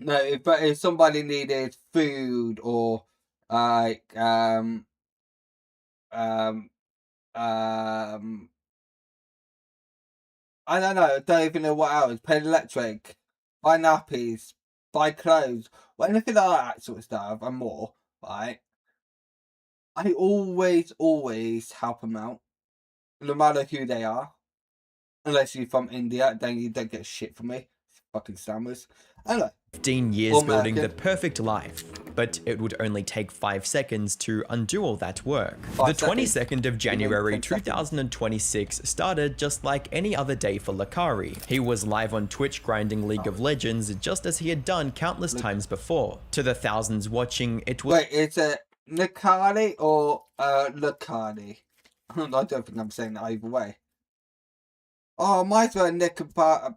No, but if somebody needed food or like I don't know, don't even know what else. Pay electric, buy nappies, buy clothes, or anything like that sort of stuff and more, right? I always help them out, no matter who they are. Unless you're from India, then you don't get shit from me. Fucking stammers. Anyway. 15 years building the perfect life, but it would only take 5 seconds to undo all that work. The 22nd of January 2026 started just like any other day for Lakari. He was live on Twitch grinding League of Legends just as he had done countless times before. To the thousands watching, it was— Wait, it's a Nakari or Lakari? I don't think I'm saying that either way. Oh, might as well Nikapar.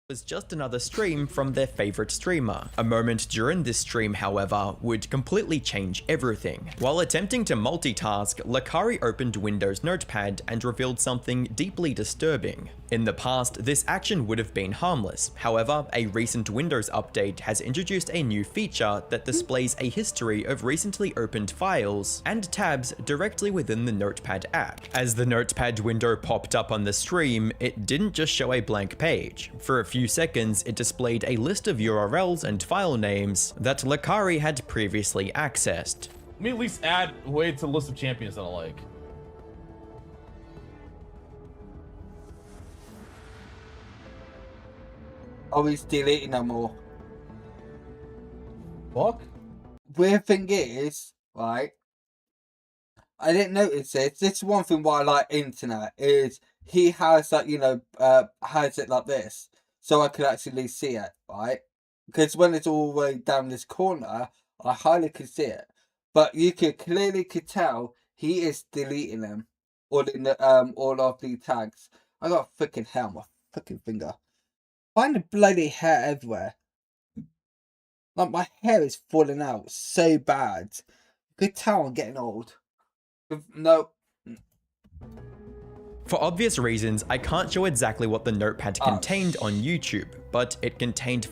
Was just another stream from their favorite streamer. A moment during this stream, however, would completely change everything. While attempting to multitask, Lakari opened Windows Notepad and revealed something deeply disturbing. In the past, this action would have been harmless. However, a recent Windows update has introduced a new feature that displays a history of recently opened files and tabs directly within the Notepad app. As the Notepad window popped up on the stream, it didn't just show a blank page. For a few seconds, it displayed a list of URLs and file names that Lakari had previously accessed. Let me at least add a way to the list of champions that I like. Oh, he's deleting them all. Fuck? Weird thing is, right? I didn't notice this. This is one thing why I like internet is he has like, you know, has it like this. So I could actually see it, right? Because when it's all the way down this corner, I hardly could see it. But you could clearly tell he is deleting them. All of the tags. I got a freaking hair on my fucking finger. Find the bloody hair everywhere. Like my hair is falling out so bad. You could tell I'm getting old. No. For obvious reasons, I can't show exactly what the notepad contained on YouTube, but it contained—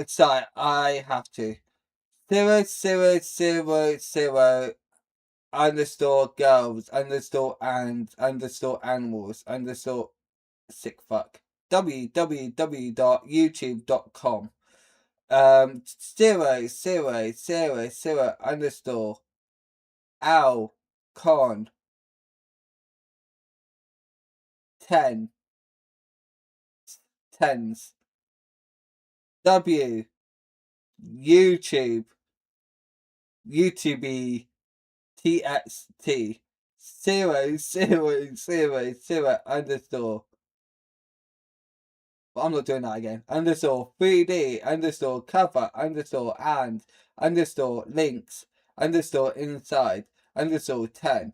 Sorry, I have to. 0000 underscore girls underscore and underscore animals underscore sick fuck. www.youtube.com 0000 underscore Al Con 10 tens W YouTube TXT 0000 underscore. But I'm not doing that again. Underscore 3D underscore cover underscore and underscore links underscore inside underscore 10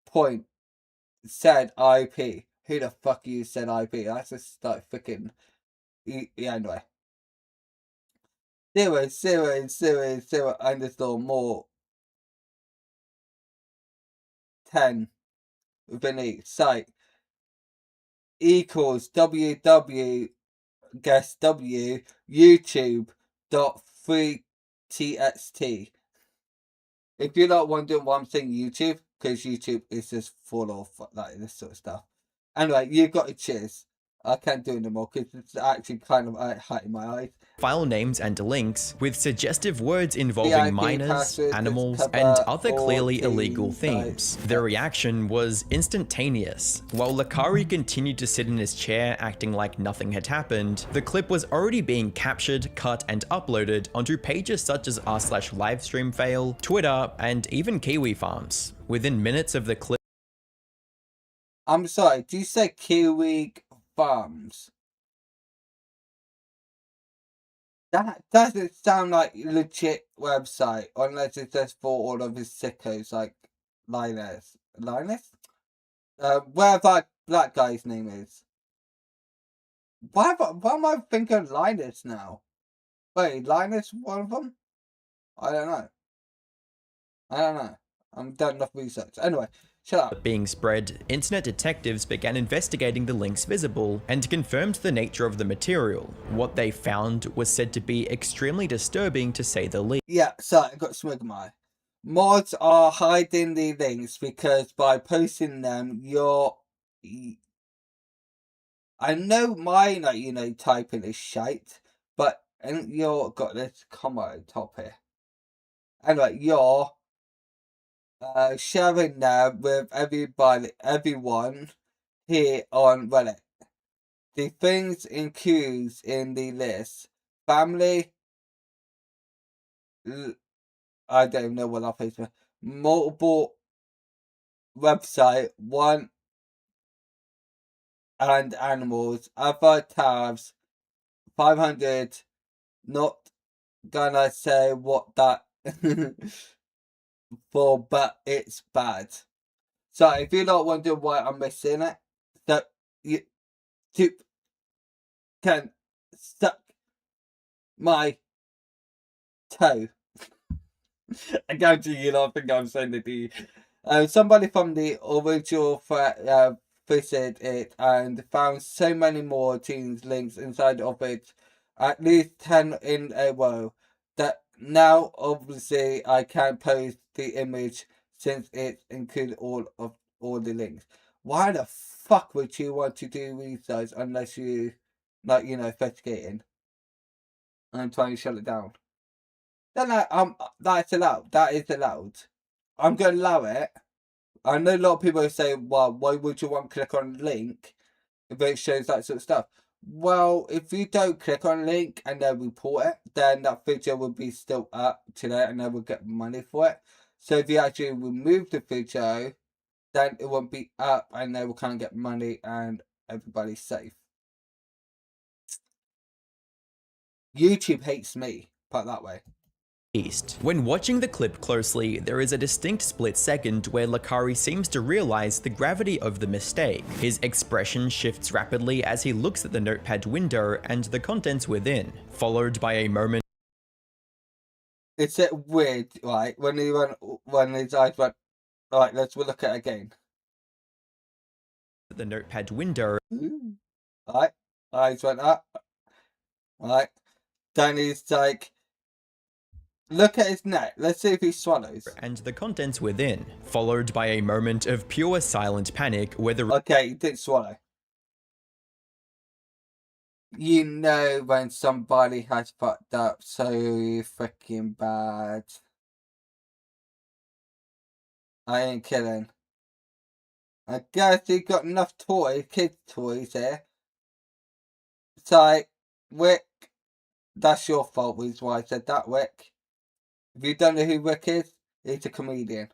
point said IP. Who the fuck you said IP? That's just like freaking. Yeah, anyway. 0000 underscore more 10 within each site equals guess W YouTube.3txt. If you're not wondering why I'm saying YouTube, because YouTube is just full of like this sort of stuff. Anyway, you've got to cheers. I can't do it anymore because it's actually kind of hurting my eyes. File names and links with suggestive words involving VIP minors, passwords, animals, cover and other all clearly the illegal themes. sites. The reaction was instantaneous. While Lakari continued to sit in his chair acting like nothing had happened, the clip was already being captured, cut, and uploaded onto pages such as r/livestreamfail, Twitter, and even Kiwi Farms. Within minutes of the clip, I'm sorry, do you say Kiwi Farms? That doesn't sound like a legit website, unless it's just for all of his sickos like Linus. Linus? Whatever that guy's name is. Why am I thinking Linus now? Wait, Linus one of them? I don't know. I've done enough research. Anyway, shut up. being spread, internet detectives began investigating the links visible and confirmed the nature of the material. What they found was said to be extremely disturbing, to say the least. Yeah, sorry, I got smug in my eye. Mods are hiding the links because by posting them, I know mine, like, typing is shite, but you're got this comma at the top here. Anyway, you're sharing them with everyone here on Reddit. The things included in the list: family, I don't even know what that is, multiple website, one, and animals, other tabs, 500, not gonna say what that for, but it's bad. So if you're not wondering why I'm missing it, so you can suck my toe. I guarantee you don't think I'm saying it to you. Somebody from the original thread visited it and found so many more teams links inside of it, at least 10 in a row, that now obviously I can't post the image since it included all the links. Why the fuck would you want to do research unless you, like, investigating? I'm trying to shut it down. Then that's allowed. That is allowed. I'm going to allow it. I know a lot of people say, well, why would you want to click on a link if it shows that sort of stuff? Well, if you don't click on a link and then report it, then that video will be still up today and they will get money for it. So if you actually remove the video, then it won't be up and they will kind of get money and everybody's safe. YouTube hates me, put it that way. When watching the clip closely, there is a distinct split second where Lakari seems to realize the gravity of the mistake. His expression shifts rapidly as he looks at the notepad window and the contents within, followed by a moment. It's weird, right? When his eyes went, alright, let's look at it again. The notepad window. Right, eyes went up. Right, then he's like, look at his neck. Let's see if he swallows. And the contents within, followed by a moment of pure silent panic where the Okay, he did swallow. You know when somebody has fucked up so freaking bad. I ain't kidding. I guess he got enough toys, kids' toys here. It's like, Wick, that's your fault, is why I said that, Wick. If you don't know who Wick is, he's a comedian.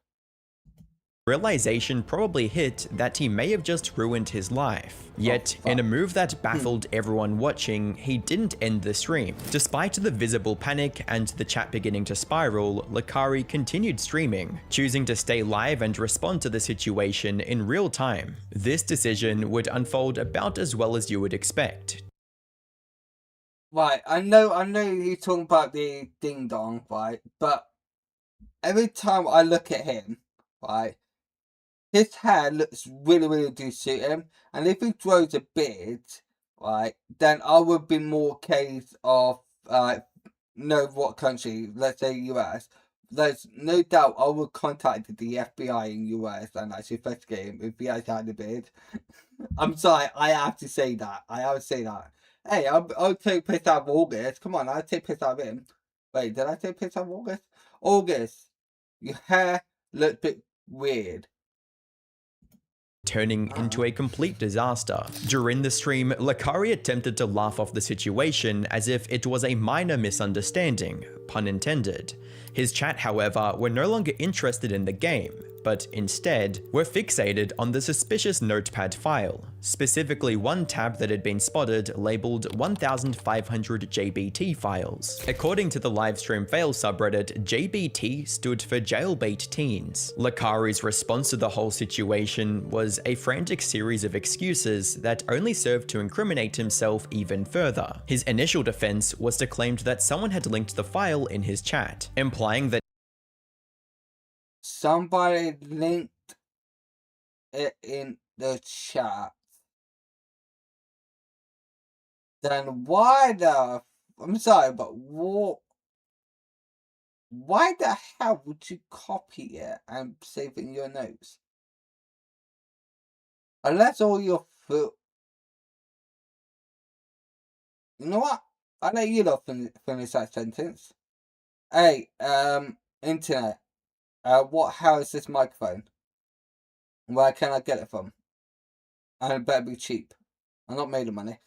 realization probably hit that he may have just ruined his life. Yet, in a move that baffled everyone watching, he didn't end the stream. Despite the visible panic and the chat beginning to spiral, Lakari continued streaming, choosing to stay live and respond to the situation in real time. This decision would unfold about as well as you would expect. Right, I know you're talking about the ding dong, right? But every time I look at him, right, his hair looks really do suit him, and if he grows a beard, right, then I would be more case of know what country, let's say US, there's no doubt I would contact the FBI in US and actually investigate him if he has had a beard. I'm sorry, I have to say that. I have to say that. Hey, I'll take piss out of August. Come on, I'll take piss out of him. Wait, did I take piss out of August? August, your hair looks a bit weird. Turning into a complete disaster. During the stream, Lakari attempted to laugh off the situation as if it was a minor misunderstanding, pun intended. His chat, however, were no longer interested in the game, but instead were fixated on the suspicious notepad file, specifically one tab that had been spotted labeled 1500 JBT files. According to the livestream fail subreddit, JBT stood for Jailbait Teens. Lakari's response to the whole situation was a frantic series of excuses that only served to incriminate himself even further. His initial defense was to claim that someone had linked the file in his chat, implying that Somebody linked it in the chat. Then why the... I'm sorry, but what... Why the hell would you copy it and save it in your notes? Unless all your foot... You know what? I'll let you lot finish that sentence. Hey, internet. How is this microphone? Where can I get it from? And it better be cheap. I'm not made of money.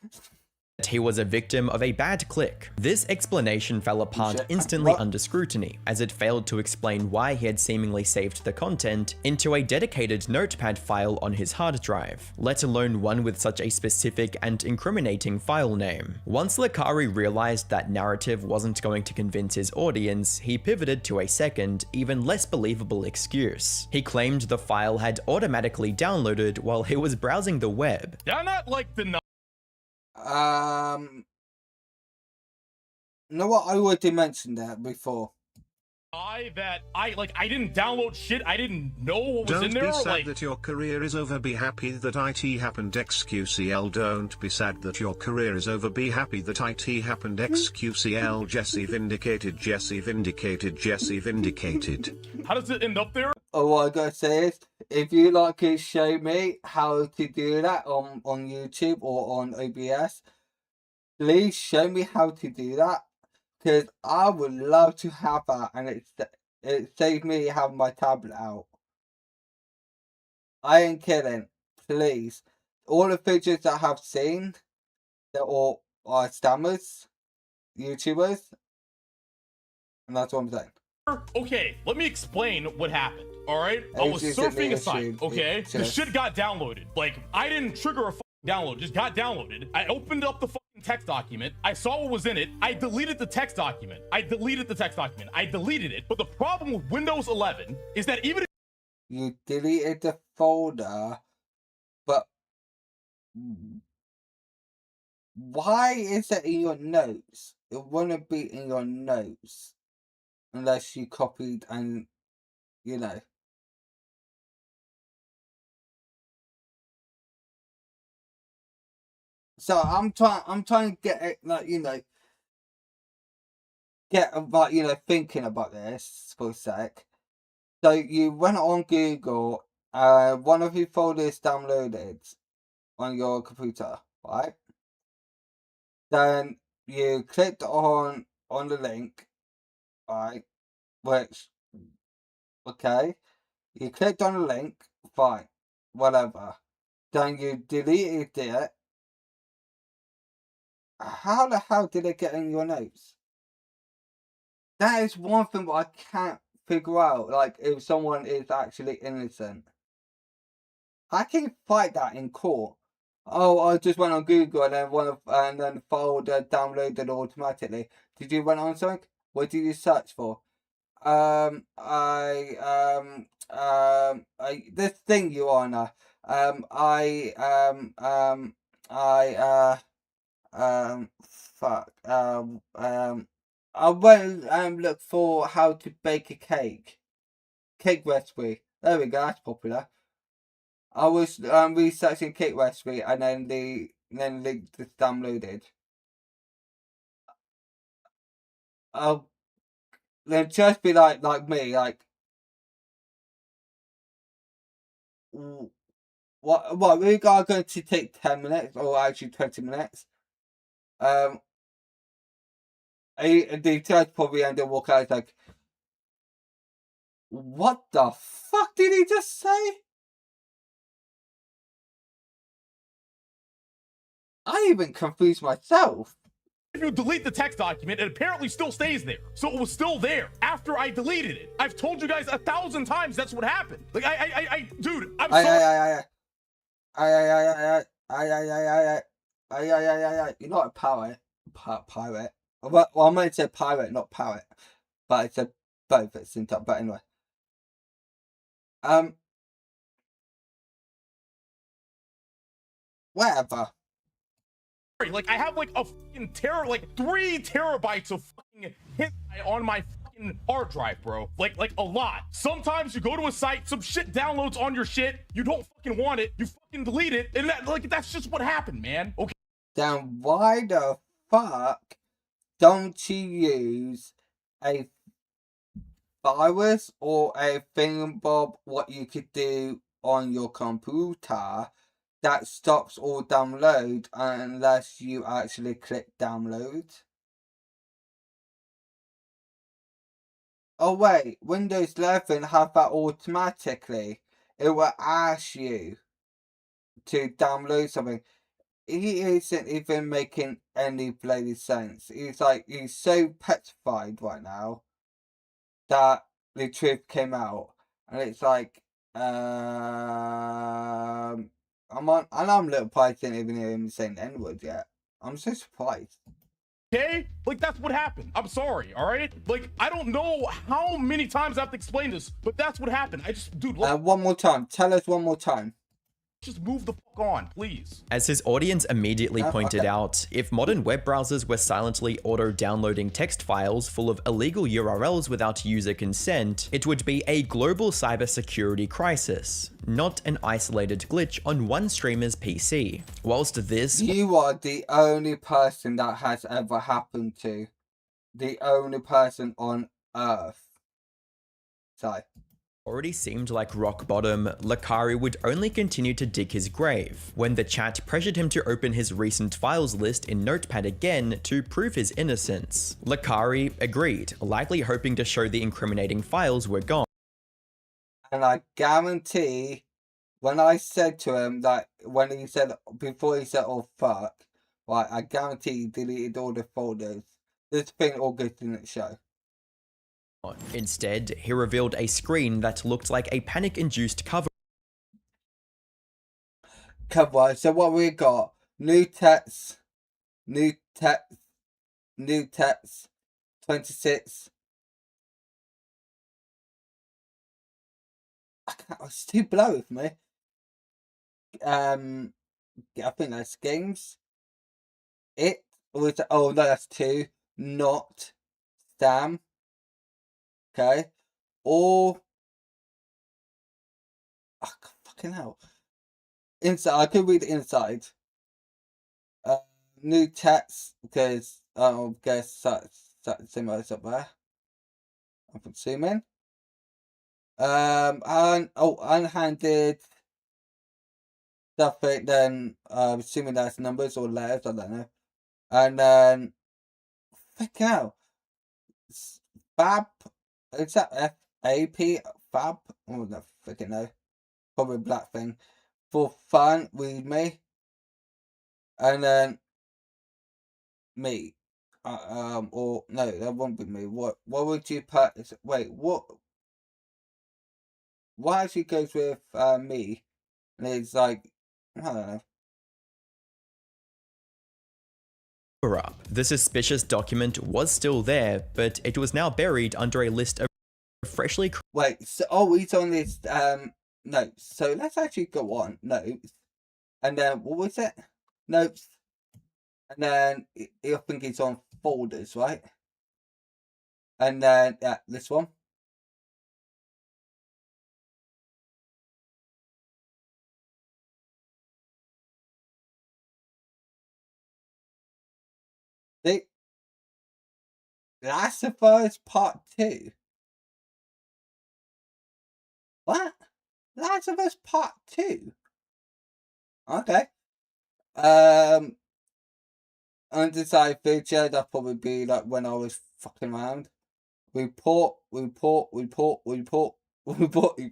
he was a victim of a bad click. This explanation fell apart instantly under scrutiny, as it failed to explain why he had seemingly saved the content into a dedicated notepad file on his hard drive, let alone one with such a specific and incriminating file name. Once Lakari realized that narrative wasn't going to convince his audience, he pivoted to a second, even less believable excuse. He claimed the file had automatically downloaded while he was browsing the web. They're not like the You know what? I already mentioned that before. I didn't download shit. I didn't know what was in there. Don't be sad like, that your career is over. Be happy that IT happened. XQCL. Don't be sad that your career is over. Be happy that IT happened. XQCL. Jesse vindicated. Jesse vindicated. Jesse vindicated. how does it end up there? Oh, what I gotta say is, if you like to show me how to do that on YouTube or on OBS, please show me how to do that, because I would love to have that, and it saved me having my tablet out. I ain't kidding. Please, all the videos that I have seen, they're all are stammers, YouTubers, and that's what I'm saying. Okay, let me explain what happened. All right, I was surfing a site. Okay, the shit got downloaded. Like, I didn't trigger a download, just got downloaded. I opened up the fucking text document. I saw what was in it. I deleted the text document. I deleted it. But the problem with Windows 11 is that even if you deleted the folder, but why is it in your notes? It wouldn't be in your notes unless you copied and, you know. So I'm trying to get it, like, you know, get about, you know, thinking about this for a sec. So you went on Google, one of your folders downloaded on your computer, right? Then you clicked on the link, right? Which, okay, you clicked on the link, fine, whatever. Then you deleted it. How the hell did it get in your notes? That is one thing that I can't figure out. Like, if someone is actually innocent, I can fight that in court. Oh, I just went on Google and then the folder downloaded automatically. Did you went on something? What did you search for? This thing, Your Honor. I went and looked for how to bake a cake recipe. There we go, that's popular. I was researching cake recipe, and then the link just downloaded. they'll just be like me, like, what, we are going to take 10 minutes, or actually 20 minutes. The judge probably end up walking out like, what the fuck did he just say? I even confused myself. If you delete the text document, it apparently still stays there. So it was still there after I deleted it. I've told you guys 1,000 times that's what happened. Like, dude, I'm sorry. You're not a pirate. Pirate. Well, I might say pirate, not parrot. But it's a both at the same time. But anyway. Whatever. Like, I have like a fucking 3 terabytes of fucking hentai on my fucking hard drive, bro. Like a lot. Sometimes you go to a site, some shit downloads on your shit, you don't fucking want it, you fucking delete it, and that's just what happened, man. Okay. Then why the fuck don't you use a virus or a thingamabob what you could do on your computer that stops all download unless you actually click download? Oh wait, Windows 11 have that automatically. It will ask you to download something. He isn't even making any bloody sense. He's so petrified right now that the truth came out, and it's like, I'm on, and I'm a little surprised I didn't even hear him saying the N-word yet. I'm so surprised. Okay? Like, that's what happened. I'm sorry, all right? Like, I don't know how many times I have to explain this, but that's what happened. Dude, one more time. Tell us one more time. just move the fuck on, please. As his audience immediately pointed out, if modern web browsers were silently auto-downloading text files full of illegal URLs without user consent, it would be a global cybersecurity crisis, not an isolated glitch on one streamer's PC. Whilst this— You are the only person that has ever happened to. The only person on Earth. Sorry. already seemed like rock bottom, Lakari would only continue to dig his grave when the chat pressured him to open his recent files list in Notepad again to prove his innocence. Lakari agreed, likely hoping to show the incriminating files were gone. And I guarantee, when I said to him that, before he said, oh fuck, right, I guarantee he deleted all the folders. This thing August didn't show. Instead, he revealed a screen that looked like a panic-induced cover. So what we got? New text, 26. It's too blurry for me. I think that's games. Oh no, that's 2. Not Stam. Okay. Or fucking hell. Inside, I could read the inside. New text, because I guess that's similar up there. I can zoom in. Unhanded stuff. Then assuming that's numbers or letters, I don't know. And then fucking hell. Fab, is that F-A-P? Fab? Oh, no, freaking know. Probably a black thing. For fun, read me. And then me. Or no, that won't be me. What would you put? Wait, what actually goes with me? And it's like, I don't know. Up. The suspicious document was still there, but it was now buried under a list of freshly— Wait, so he's on this notes. So let's actually go on notes. And then what was it? Notes. And then I think it's on folders, right? And then this one. See? Last of Us Part 2. What? Last of Us Part 2? Okay. Undecided future, that'll probably be like when I was fucking around. Report. You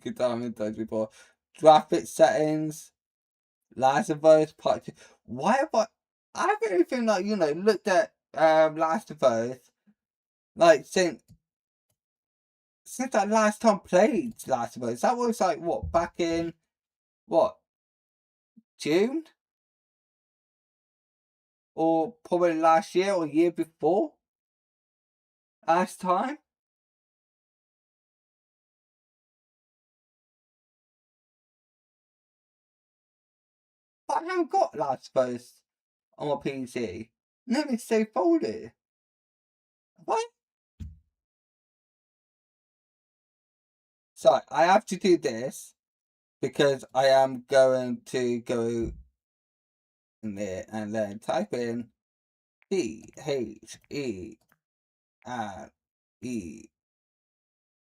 could tell me those report. Graphic settings. Last of Us Part 2. Why have I haven't even like, looked at Last of Us like since I last time played Last of Us. That was like what, back in what, June? Or probably last year or year before? Last time? But I haven't got Last of Us on my PC. Never say folded. What? So I have to do this because I am going to go in there and then type in THERE.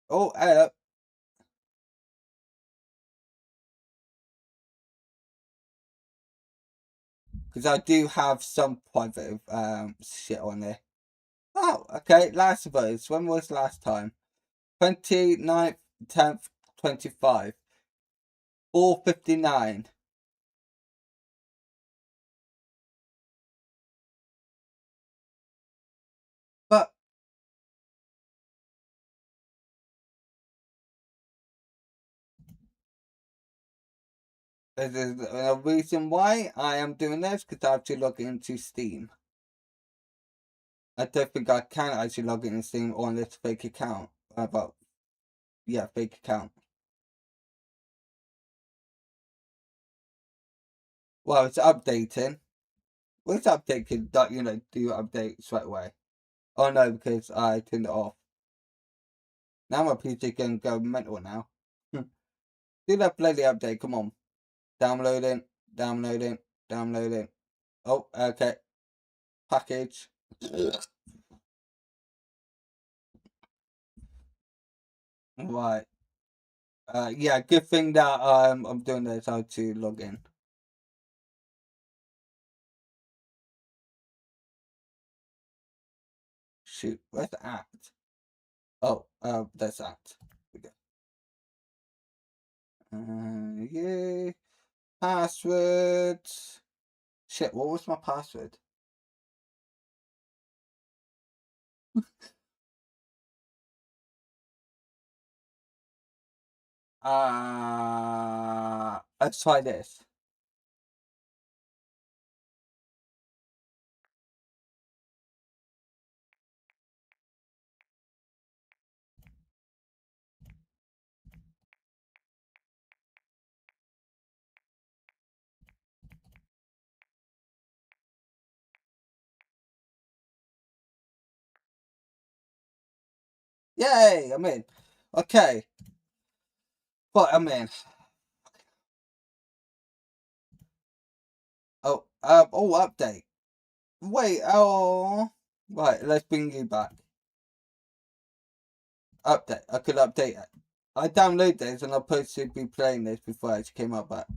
Oh, hello. Because I do have some private shit on there. Oh, okay. Last of Us. When was last time? 29th, 10th, 25. 4:59. But there's a reason why I am doing this, because I have to log into Steam. I don't think I can actually log in Steam on this fake account. But yeah, fake account. Well, it's updating. Well, it's updating, do update straight away. Oh no, because I turned it off. Now my PC can go mental now. Do that bloody update, come on. Downloading. Oh, okay. Package. Right. Yeah, good thing that I'm doing this how to log in. Shoot, where's the act? Oh, that's act. Here we go. Yeah. Password. Shit, what was my password? Let's try this. Yay, I'm in. Okay. But I'm in. Oh, update. Wait, right, let's bring you back. Update. I could update it. I downloaded this and I supposed to be playing this before it came up, but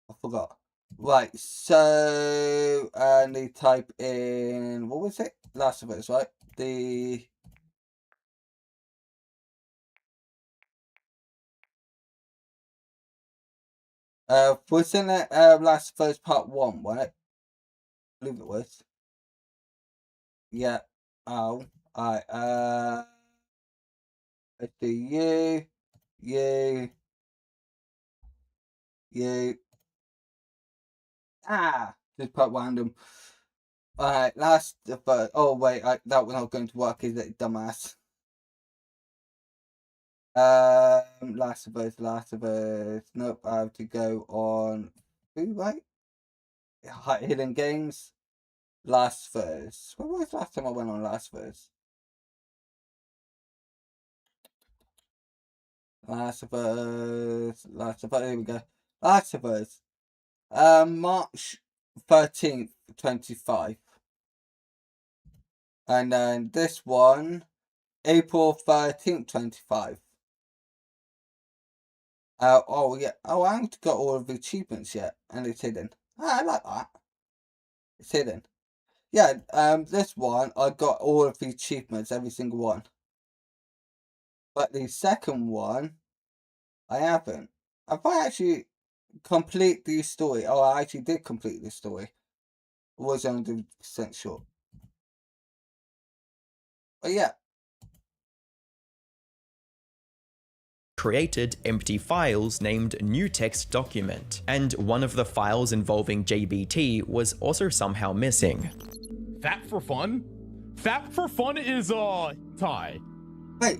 I forgot. Right, so I need to type in, what was it? Last of Us, right? Wasn't it Last of Us Part 1, right? I believe it was. Yeah. Oh, alright, let's do you. Just put random. Alright, Last of Us. Oh, wait, that was not going to work, is it, dumbass? Last of Us. Nope, I have to go on. Who, right? Hidden Games. Last of Us. When was the last time I went on Last of Us? Last of Us. Here we go. Last of Us. March 13th, 25. And then this one, April 13th, 25. Oh yeah. Oh, I haven't got all of the achievements yet, and it's hidden. I like that. It's hidden. Yeah. This one I got all of the achievements, every single one. But the second one, I haven't. Have I actually complete the story? Oh, I actually did complete the story. I was 100% sure. But yeah. Created empty files named new text document, and one of the files involving JBT was also somehow missing. Fat for fun? Fat for fun is Thai. Wait,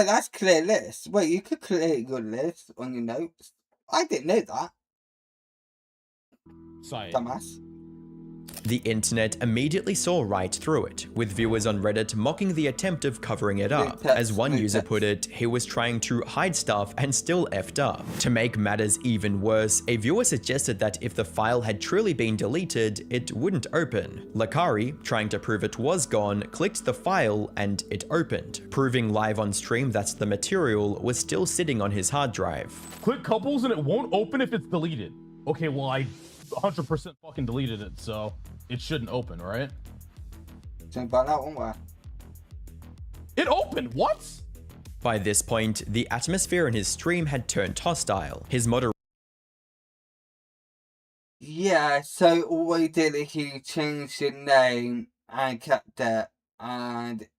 that's clear list. Wait, you could create your list on your notes. I didn't know that. Sorry. Dumbass. The internet immediately saw right through it, with viewers on Reddit mocking the attempt of covering it up. As one user put it, he was trying to hide stuff and still effed up. To make matters even worse, a viewer suggested that if the file had truly been deleted, it wouldn't open. Lakari, trying to prove it was gone, clicked the file and it opened, proving live on stream that the material was still sitting on his hard drive. Click couples and it won't open if it's deleted. Okay, well, I 100% fucking deleted it, so it shouldn't open, right? Think about that one, where? It opened, what? By this point, the atmosphere in his stream had turned hostile. His moderator Yeah, so all he did is he changed the name and kept it, and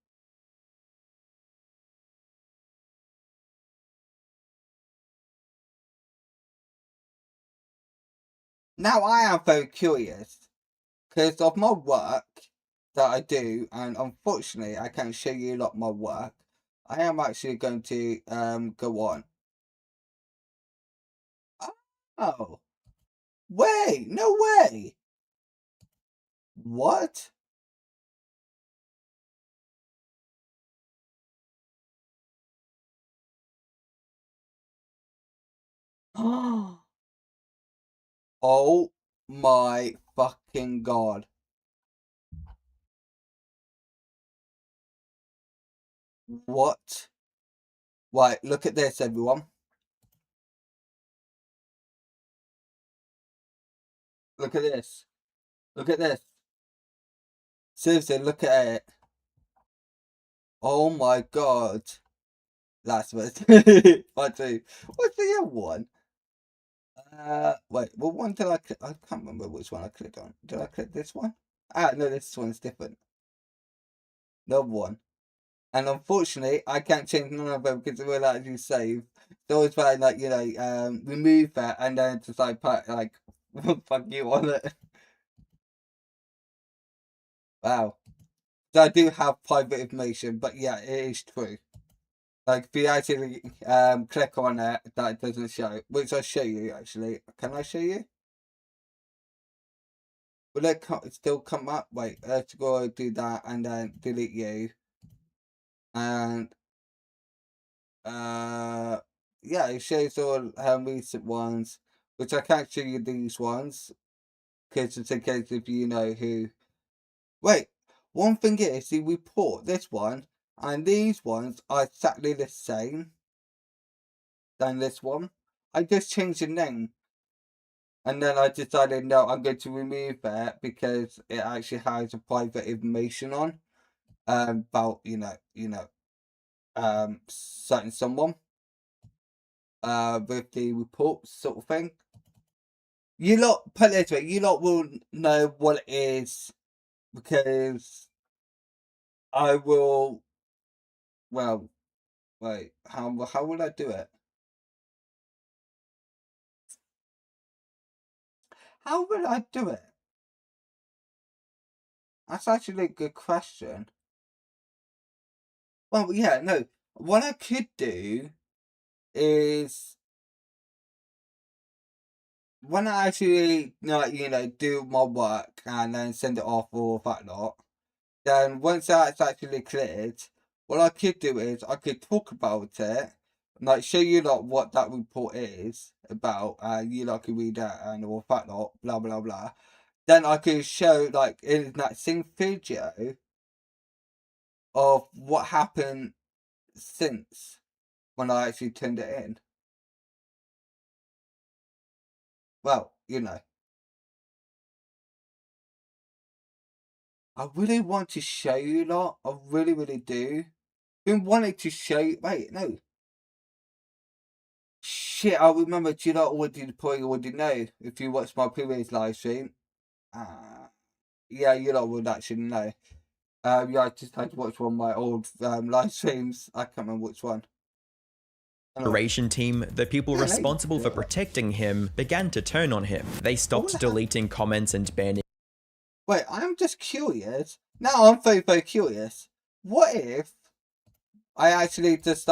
now I am very curious because of my work that I do, and unfortunately I can't show you a lot of my work. I am actually going to go on. Oh, wait, no way. What? Oh my fucking god. What? Right, look at this, everyone. Look at this. Look at this. Seriously, look at it. Oh my god. That's what. What's the other one? Wait, what one did I click? I can't remember which one I clicked on. Did I click this one? Ah, no, this one's different. The one. And unfortunately, I can't change none of them because it will actually save. So it's fine, like, remove that and then just like put like fuck you on it. Wow. So I do have private information, but yeah, it is true. Like if you actually click on it, that doesn't show. Which I'll show you actually. Can I show you? Will it still come up? Wait, let's go do that and then delete you. And yeah, it shows all recent ones, which I can't show you these ones because it's in case if you know who. Wait, one thing is the report, this one and these ones are exactly the same than this one. I just changed the name. And then I decided, no, I'm going to remove it because it actually has a private information on about, certain someone with the report sort of thing. You lot, put it this way, you lot will know what it is because I will, well, wait, how will I do it? How will I do it? That's actually a good question. Well, yeah, no. What I could do is when I actually, do my work and then send it off or that lot, then once that's actually cleared, what I could do is I could talk about it, like show you lot what that report is about, and you lot can read that and all that lot, blah blah blah. Then I could show like in that same video, of what happened since when I actually turned it in. Well, you know. I really want to show you lot. I really, really do. Been wanting to show you. Wait, no. Shit, I remember. Do you not probably already know if you watched my previous live stream? Yeah, you lot would actually know. Yeah, I just had to watch one of my old live streams. I can't remember which one. Operation team, the people responsible for protecting him, began to turn on him. They stopped deleting comments and banning. Wait, I'm just curious. Now I'm very, very curious. What if I actually just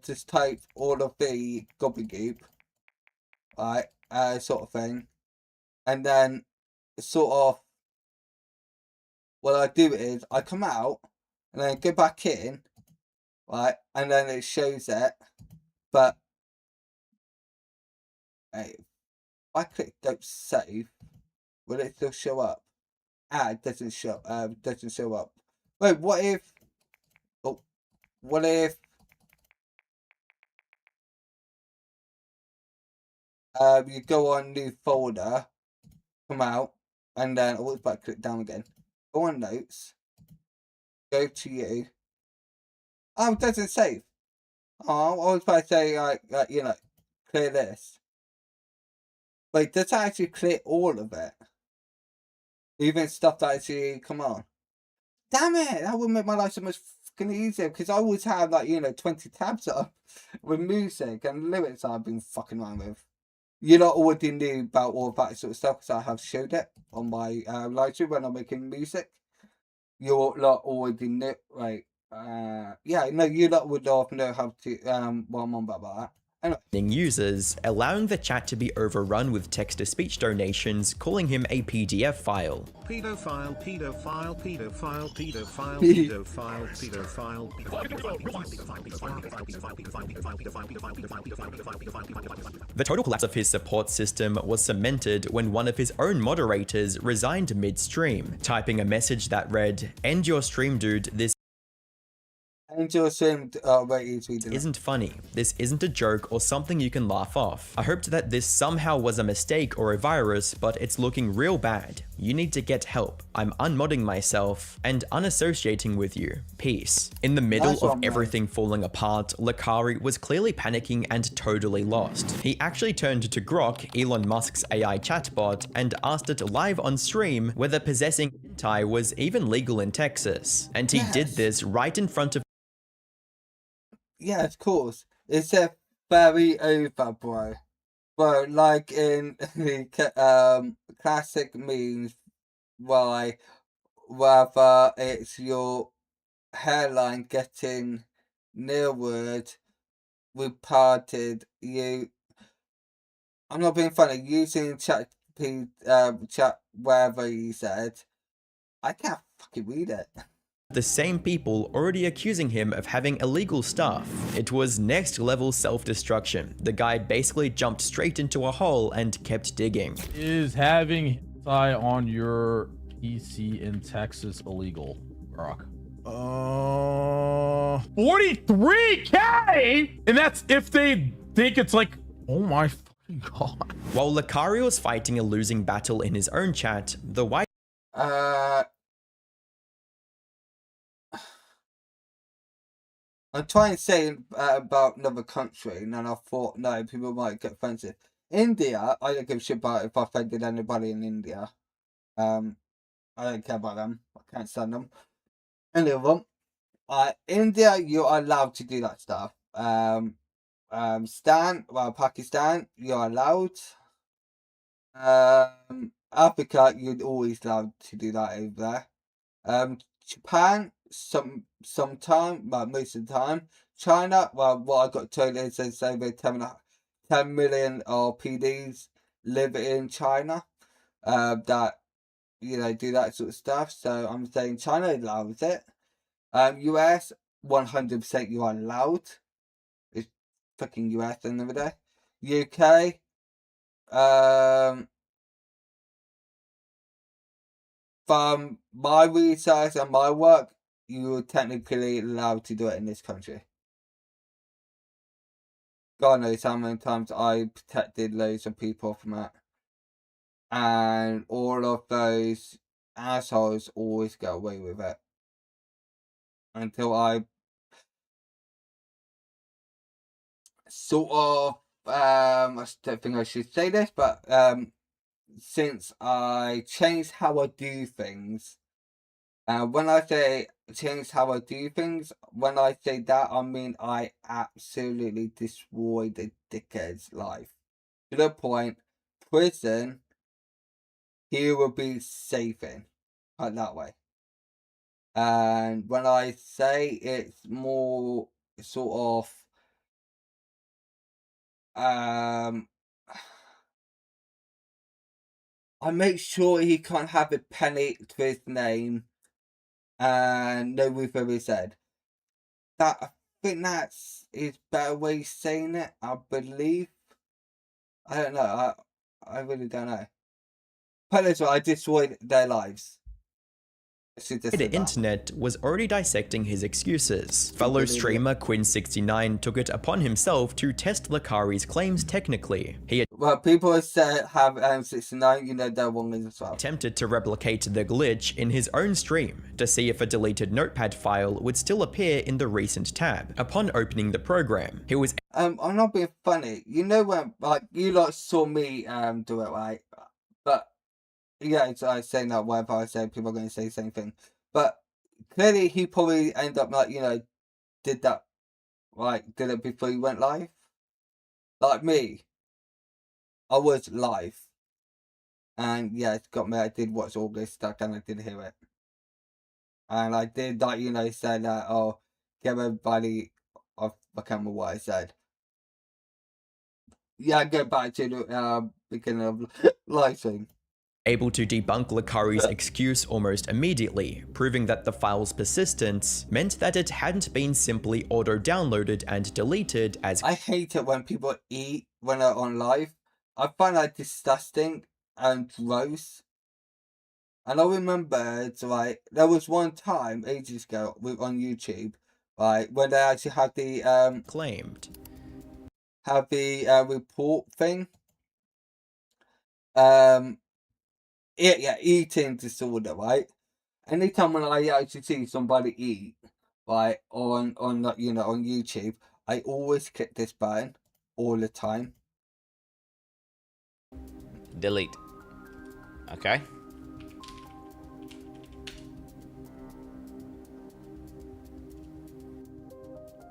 just type all of the gobbledygook, right, sort of thing, and then sort of what I do is I come out and then go back in, right, and then it shows it, but hey, if I click don't save, will it still show up? It doesn't show. Doesn't show up. Wait, what if? Oh, what if? You go on new folder, come out, and then always back click down again. Go on notes. Go to you. Oh, it doesn't save. Oh, I was about to say clear this. Wait, does that actually clear all of it? Even stuff that actually come on. Damn it! That would make my life so much fucking easier because I always have 20 tabs up with music and lyrics I've been fucking around with. You lot already knew about all that sort of stuff because I have showed it on my live stream when I'm making music. You lot already knew, right? Yeah, no, you lot would all know how to what I'm on about that. Anyway. Users, allowing the chat to be overrun with text-to-speech donations, calling him a PDF file. Pedophile, pedophile, pedophile, pedophile, pedophile, pedophile. The total collapse of his support system was cemented when one of his own moderators resigned mid-stream, typing a message that read, "End your stream, dude, this isn't funny. This isn't a joke or something you can laugh off. I hoped that this somehow was a mistake or a virus, but it's looking real bad. You need to get help. I'm unmodding myself and unassociating with you. Peace." In the middle of everything falling apart, Lakari was clearly panicking and totally lost. He actually turned to Grok, Elon Musk's AI chatbot, and asked it live on stream whether possessing hentai was even legal in Texas. And he did this right in front of yeah, of course. It's a very over, bro. Bro, like in the classic memes, why whether it's your hairline getting nearward, reparted, I'm not being funny, using chat wherever you said, I can't fucking read it. The same people already accusing him of having illegal stuff. It was next level self-destruction. The guy basically jumped straight into a hole and kept digging. Is having hentai on your PC in Texas illegal, Brock? 43K? And that's if they think it's like, oh my fucking god. While Lakari was fighting a losing battle in his own chat, the white I'm trying to say about another country, and then I thought, no, people might get offensive. India, I don't give a shit about if I offended anybody in India. I don't care about them. I can't stand them. Any of them. India, you are allowed to do that stuff. Pakistan, you're allowed. Africa, you're always allowed to do that over there. Japan, sometime, well, most of the time. China, well, what I got told is there's over 10 million PDs live in China that do that sort of stuff. So I'm saying China allows it. US, 100% you are allowed. It's fucking US at the end of the day. UK, from my research and my work, you're technically allowed to do it in this country. God knows how many times I protected loads of people from it. And all of those assholes always get away with it. Until I sort of, I don't think I should say this, but since I changed how I do things, when I say change how I do things, when I say that, I mean I absolutely destroyed the dickhead's life. To the point, prison, he will be safe in. Like that way. And when I say it's more sort of, I make sure he can't have a penny to his name and no roof over his head. That, I think that's his better way of saying it, I believe. I don't know, I really don't know. Put it this way, I destroyed their lives. The internet was already dissecting his excuses. Fellow streamer Quinn69 took it upon himself to test Lakari's claims technically. He Well, people have said have 69, you know they're wrong as well. attempted to replicate the glitch in his own stream to see if a deleted notepad file would still appear in the recent tab. Upon opening the program, he was I'm not being funny. You know when, like, you lot saw me do it, right? But yeah, it's, I say that whatever I say, people are going to say the same thing. But clearly, he probably ended up like, you know, did that, like, did it before he went live. Like me, I was live, and yeah, it's got me. I did watch all this stuff, and I did hear it, and I did like, you know, say that, oh, give everybody. I can't remember what I said. Yeah, go back to the beginning of live stream. able to debunk Lakari's excuse almost immediately, proving that the file's persistence meant that it hadn't been simply auto-downloaded and deleted as I hate it when people eat when they're on live. I find that disgusting and gross. And I remember, it's like, there was one time ages ago on YouTube, right, when they actually had the claimed. Report thing. Eating disorder, right? Anytime when I actually see somebody eat, right, on you know, on YouTube, I always click this button all the time. Delete. Okay.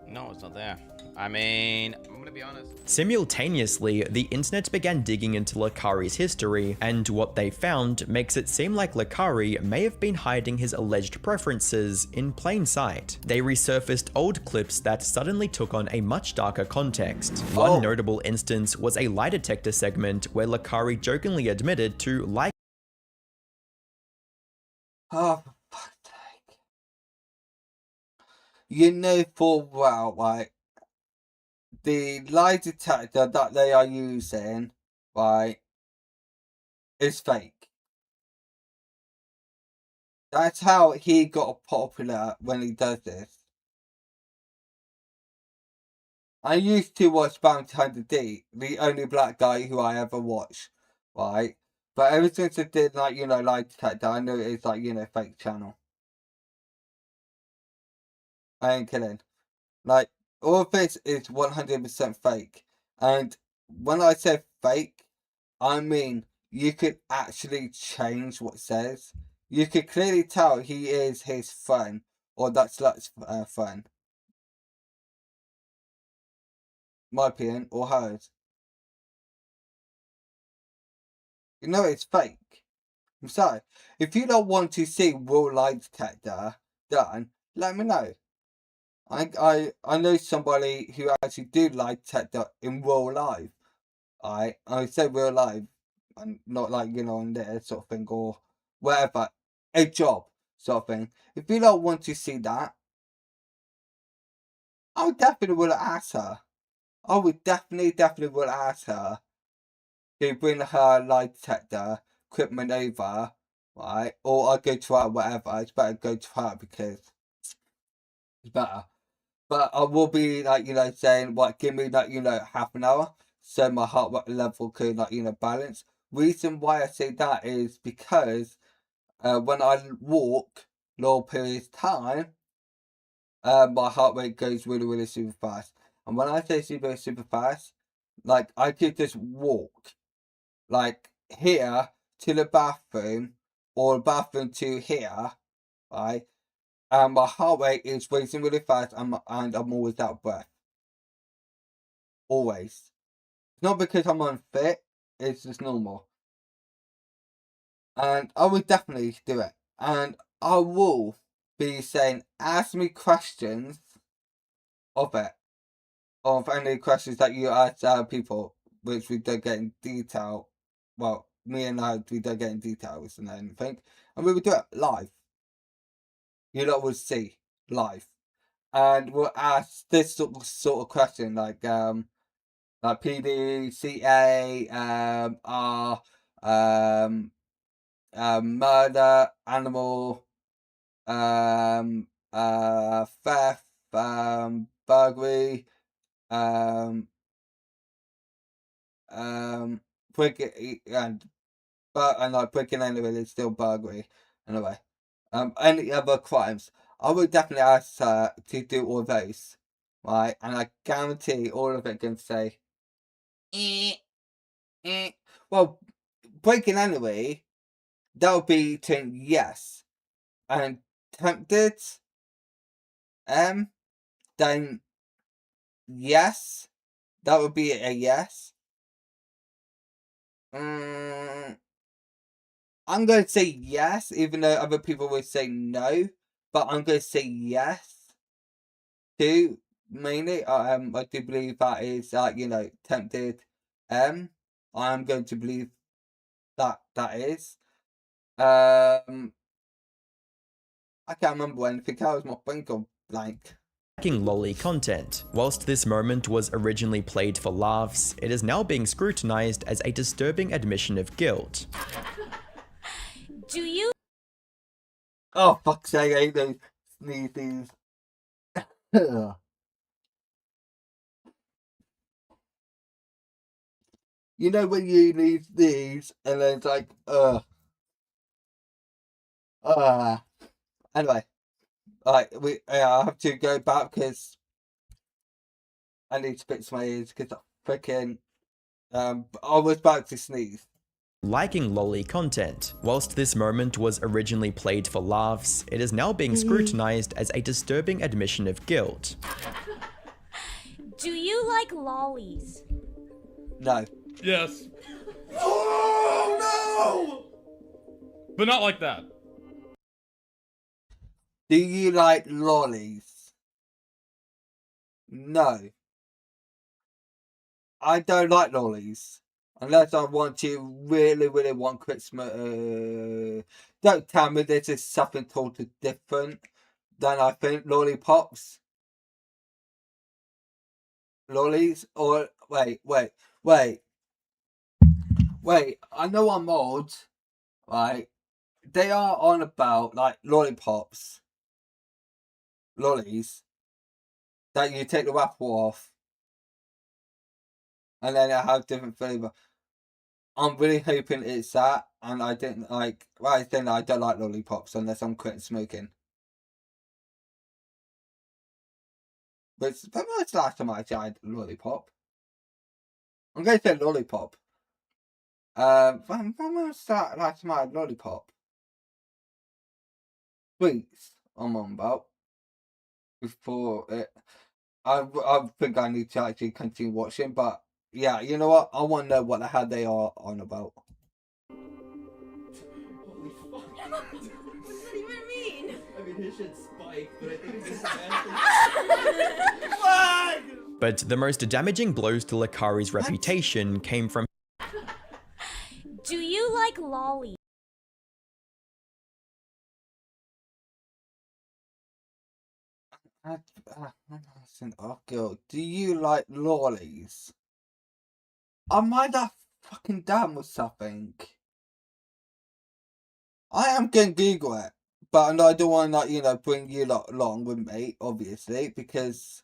No, it's not there. I mean, I'm gonna be honest. Simultaneously, the internet began digging into Lakari's history, and what they found makes it seem like Lakari may have been hiding his alleged preferences in plain sight. They resurfaced old clips that suddenly took on a much darker context. One notable instance was a lie detector segment where Lakari jokingly admitted to like. Oh, for fuck's sake. You know full well, right, the lie detector that they are using, right, is fake. That's how he got popular when he does this. I used to watch Bounty Hunter D, the only black guy who I ever watched, right? But ever since I did, like, you know, lie detector, I know it's like, you know, fake channel. I ain't kidding. Like, all of this is 100% fake. And when I say fake, I mean you could actually change what it says. You could clearly tell he is his friend, or that slut's friend. My opinion, or hers. You know it's fake. I'm sorry. If you don't want to see real lie detector done, let me know. I know somebody who actually do lie detector in real life. I say real life, and not like, you know, on there sort of thing or whatever, a job sort of thing. If you don't want to see that, I definitely will ask her. I would definitely will ask her to bring her lie detector equipment over, right? Or I go to her, whatever. It's better go to her because It's better. But I will be like, saying, what, give me like, half an hour so my heart rate level could like, balance. Reason why I say that is because when I walk long periods of time, my heart rate goes really, really super fast. And when I say super, super fast, like I could just walk like here to the bathroom or the bathroom to here, right? And my heart rate is racing really fast and I'm always out of breath. Always. Not because I'm unfit, it's just normal. And I would definitely do it. And I will be saying, ask me questions of it. Of any questions that you ask people, which we don't get in detail. Well, me and I, we don't get in details and anything. And we would do it live. You lot will see live. And we'll ask this sort of question, like PD, CA, R, murder, animal, theft, burglary, breaking and like breaking anyway is still burglary anyway. Any other crimes? I would definitely ask her to do all those, right? And I guarantee all of it can say, well, breaking anyway, that would be to yes, and tempted, then yes, that would be a yes. I'm going to say yes, even though other people would say no, but I'm going to say yes too. Mainly, I do believe that is tempted. I am going to believe that is. I can't remember anything else. My brain gone blank. Liking lolly content. Whilst this moment was originally played for laughs, it is now being scrutinized as a disturbing admission of guilt. Do you? Oh, fuck's sake, I hate those sneezes. You know when you leave these and then it's like, anyway, I have to go back because I need to fix my ears because I freaking, I was about to sneeze. Liking lolly content. Whilst this moment was originally played for laughs, it is now being scrutinized as a disturbing admission of guilt. Do you like lollies? No. Yes. Oh no! But not like that. Do you like lollies? No. I don't like lollies. Unless I want to really, really want Christmas. Don't tell me this is something totally different than I think lollipops. Lollies? Or, wait. I know I'm old, right? They are on about, like, lollipops. Lollies. That you take the wrapper off. And then it has different flavour. I'm really hoping it's that, and I didn't like. Well, I think I don't like lollipops unless I'm quitting smoking. But when was the last time I tried lollipop? I'm going to say lollipop. When was the last time I had lollipop? Sweets, I'm on about. Before it, I think I need to actually continue watching, but yeah, you know what? I want to know what the hell they are on about. Holy fuck. What does that even mean? I mean, his shit's spiked, but I think it's just But the most damaging blows to Lakari's reputation came from Do you like lollies? Oh, girl, do you like lollies? I might have fucking done with something. I am going to Google it, but I don't want to, like, you know, bring you lot along with me, obviously, because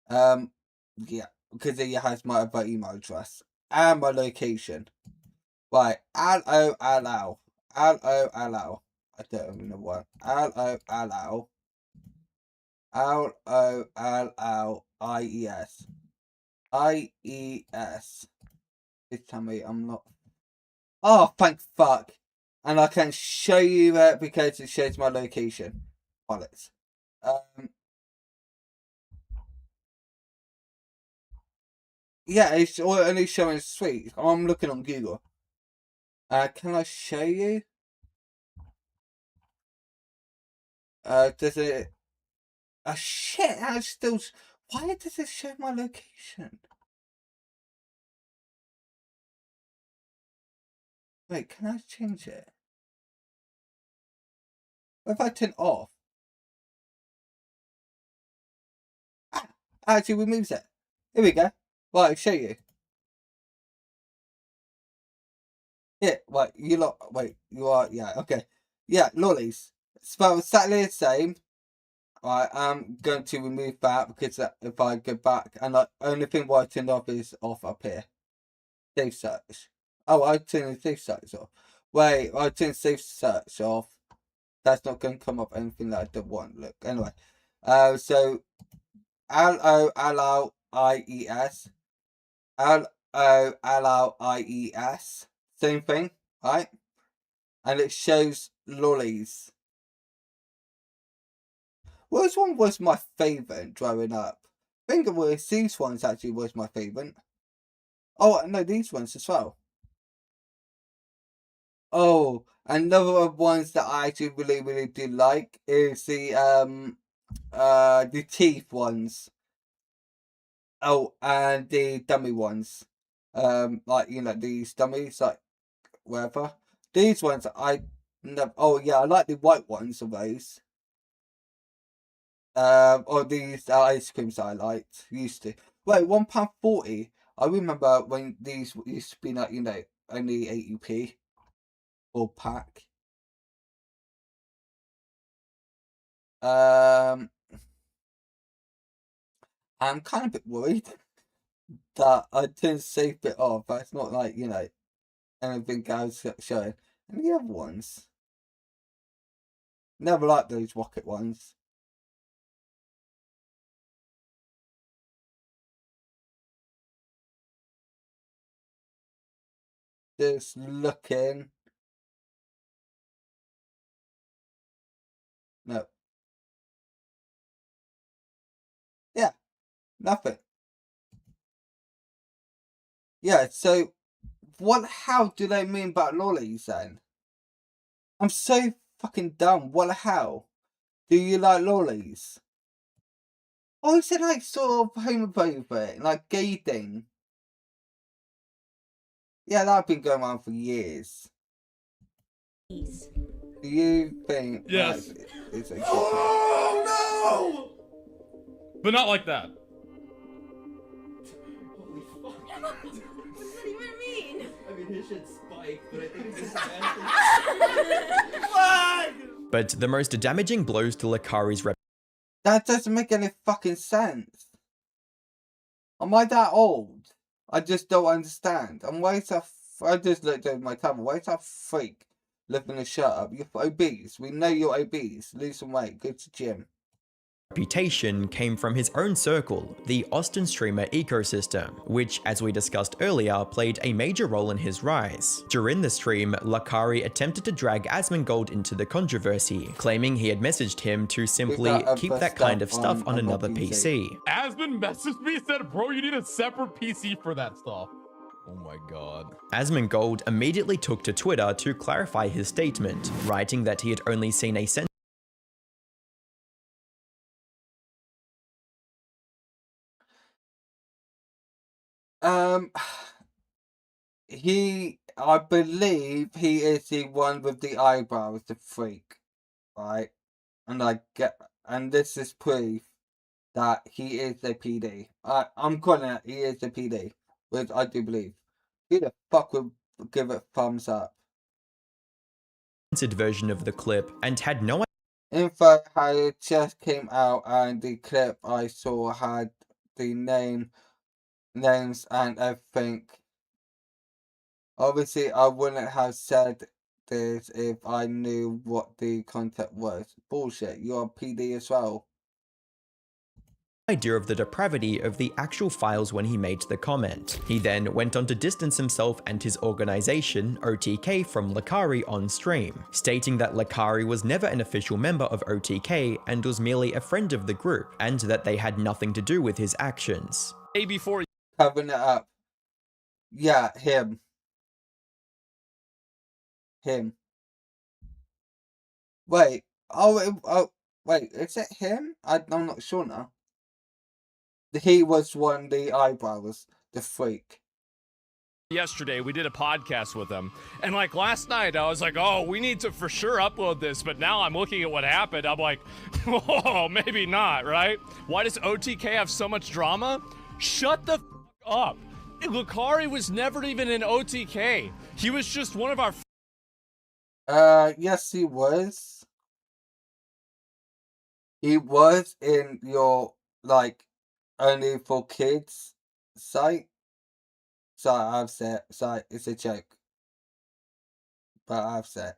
yeah, because he has my other email address and my location. Right, L-O-L-L. L-O-L-L. I don't even know what. L-O-L-L. L-O-L-L-I-E-S. I-E-S. Please tell me I'm not... Oh, thank fuck. And I can show you that because it shows my location. Bollocks. Yeah, it's only showing sweet. I'm looking on Google. Can I show you? Does it... Oh shit, that's still... Why does it show my location? Wait, can I change it? What if I turn off? Ah, actually removes it. Here we go. Right, I'll show you. Yeah, right, you lot, wait, you are, yeah, okay. Yeah, lollies. Spelled exactly the same. Right, I'm going to remove that because if I go back, and the only thing I turned off is off up here. Save search. Oh, I turned the save search off. Wait, I turned save search off. That's not going to come up anything that I don't want. Look, anyway. So L-O-L-L-I-E-S. L-O-L-L-I-E-S. Same thing, right? And it shows lollies. Which one was my favourite growing up? I think it was these ones actually was my favourite. Oh, no, these ones as well. Oh, another ones that I actually really do like is the teeth ones. Oh, and the dummy ones. Like, you know, these dummies, like, whatever. These ones, I never... Oh, yeah, I like the white ones of those. Or these ice creams I liked. Used to. Wait, £1.40. I remember when these used to be, like, you know, only 80p. Or pack. I'm kind of a bit worried that I turned save bit off, but it's not like, you know, anything else showing. And the other ones. Never liked those rocket ones. Just looking. No. Yeah, nothing. Yeah, so how do they mean about lollies then? I'm so fucking dumb. What the hell? Do you like lollies? Or is it like sort of homophobic, like gay thing? Yeah, that's been going on for years. Do you think Yes. that it's a Oh no! But not like that. Holy fuck. What does that even mean? I mean, his shit spiked, but I think it's just actually... But the most damaging blows to Lakari's reputation. That doesn't make any fucking sense. Am I that old? I just don't understand. And why is that... I just looked over my tablet. Why is that freak lifting his shirt up? You're obese. We know you're obese. Lose some weight. Go to gym. Reputation came from his own circle, the Austin streamer ecosystem, which, as we discussed earlier, played a major role in his rise. During the stream, Lakari attempted to drag Asmongold into the controversy, claiming he had messaged him to simply keep that kind of stuff on another PC. Asmon messaged me and said, bro, you need a separate PC for that stuff. Oh my god. Asmongold immediately took to Twitter to clarify his statement, writing that he had only seen a sentence I believe he is the one with the eyebrows, the freak, right? And this is proof that he is a PD. I'm calling it, he is a PD, which I do believe. Who the fuck would give it thumbs up? version of the clip and had no info had just came out, and the clip I saw had the names and everything. Obviously, I wouldn't have said this if I knew what the content was. Bullshit, you're a PD as well. Idea of the depravity of the actual files when he made the comment. He then went on to distance himself and his organization, OTK, from Lakari on stream, stating that Lakari was never an official member of OTK and was merely a friend of the group, and that they had nothing to do with his actions. Before Covering it up. Yeah, him. Wait. Wait, is it him? I'm not sure now. He was one of the eyebrows, the freak. Yesterday we did a podcast with him, and like last night I was like, oh, we need to for sure upload this, but now I'm looking at what happened, I'm like, oh, maybe not, right? Why does OTK have so much drama? Shut the f up. Lucari was never even in OTK. He was just one of our Yes, he was. He was in your, like, only for kids site. Sorry, I've said. Sorry, it's a joke. But I've said.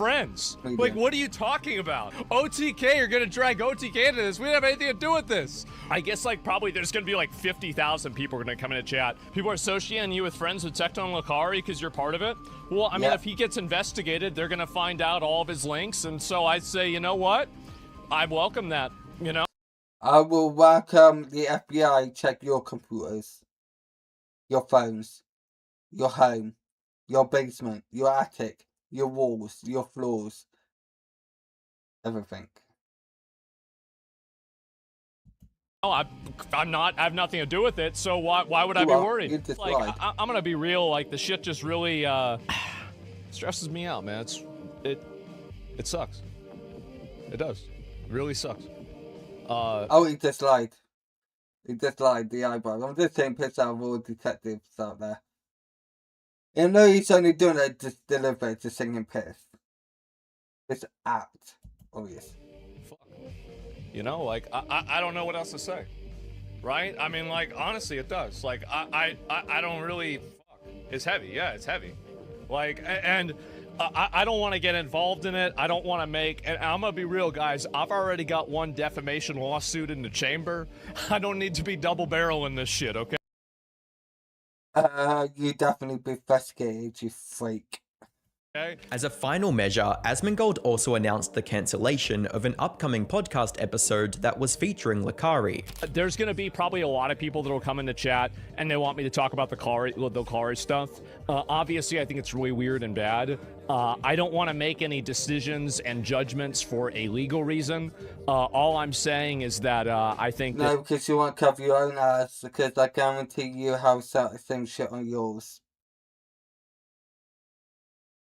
friends. Media. Like, what are you talking about? OTK are gonna drag OTK into this. We don't have anything to do with this. I guess, like, probably there's gonna be like 50,000 people are gonna come into chat. People are associating you with friends with Tecton Lakari because you're part of it. Well, I mean, if he gets investigated, they're gonna find out all of his links. And so I say, you know what? I welcome that, you know? I will welcome the FBI check your computers, your phones, your home, your basement, your attic, your walls, your floors, everything. Oh, I'm not. I have nothing to do with it. So why would I be worried? Like, I'm gonna be real. Like, the shit just really stresses me out, man. It sucks. It does. It really sucks. Oh, he just lied. He just lied. The eyebrows. I'm just saying, piss out of all detectives out there. You know he's only doing it just deliver to singing piss. It's apt, obvious. Fuck. You know, like, I don't know what else to say, right? I mean, like, honestly, it does. Like, I don't really. Fuck. It's heavy. Yeah, it's heavy. Like, and I don't want to get involved in it. I don't want to make. And I'm gonna be real, guys. I've already got one defamation lawsuit in the chamber. I don't need to be double barreling this shit. Okay. You definitely be investigated, you freak. Okay. As a final measure, Asmongold also announced the cancellation of an upcoming podcast episode that was featuring Lakari. There's going to be probably a lot of people that will come into chat and they want me to talk about the Lakari stuff. Obviously, I think it's really weird and bad. I don't want to make any decisions and judgments for a legal reason. All I'm saying is that I think No, because you won't cover your own ass, because I guarantee you have the same shit on yours.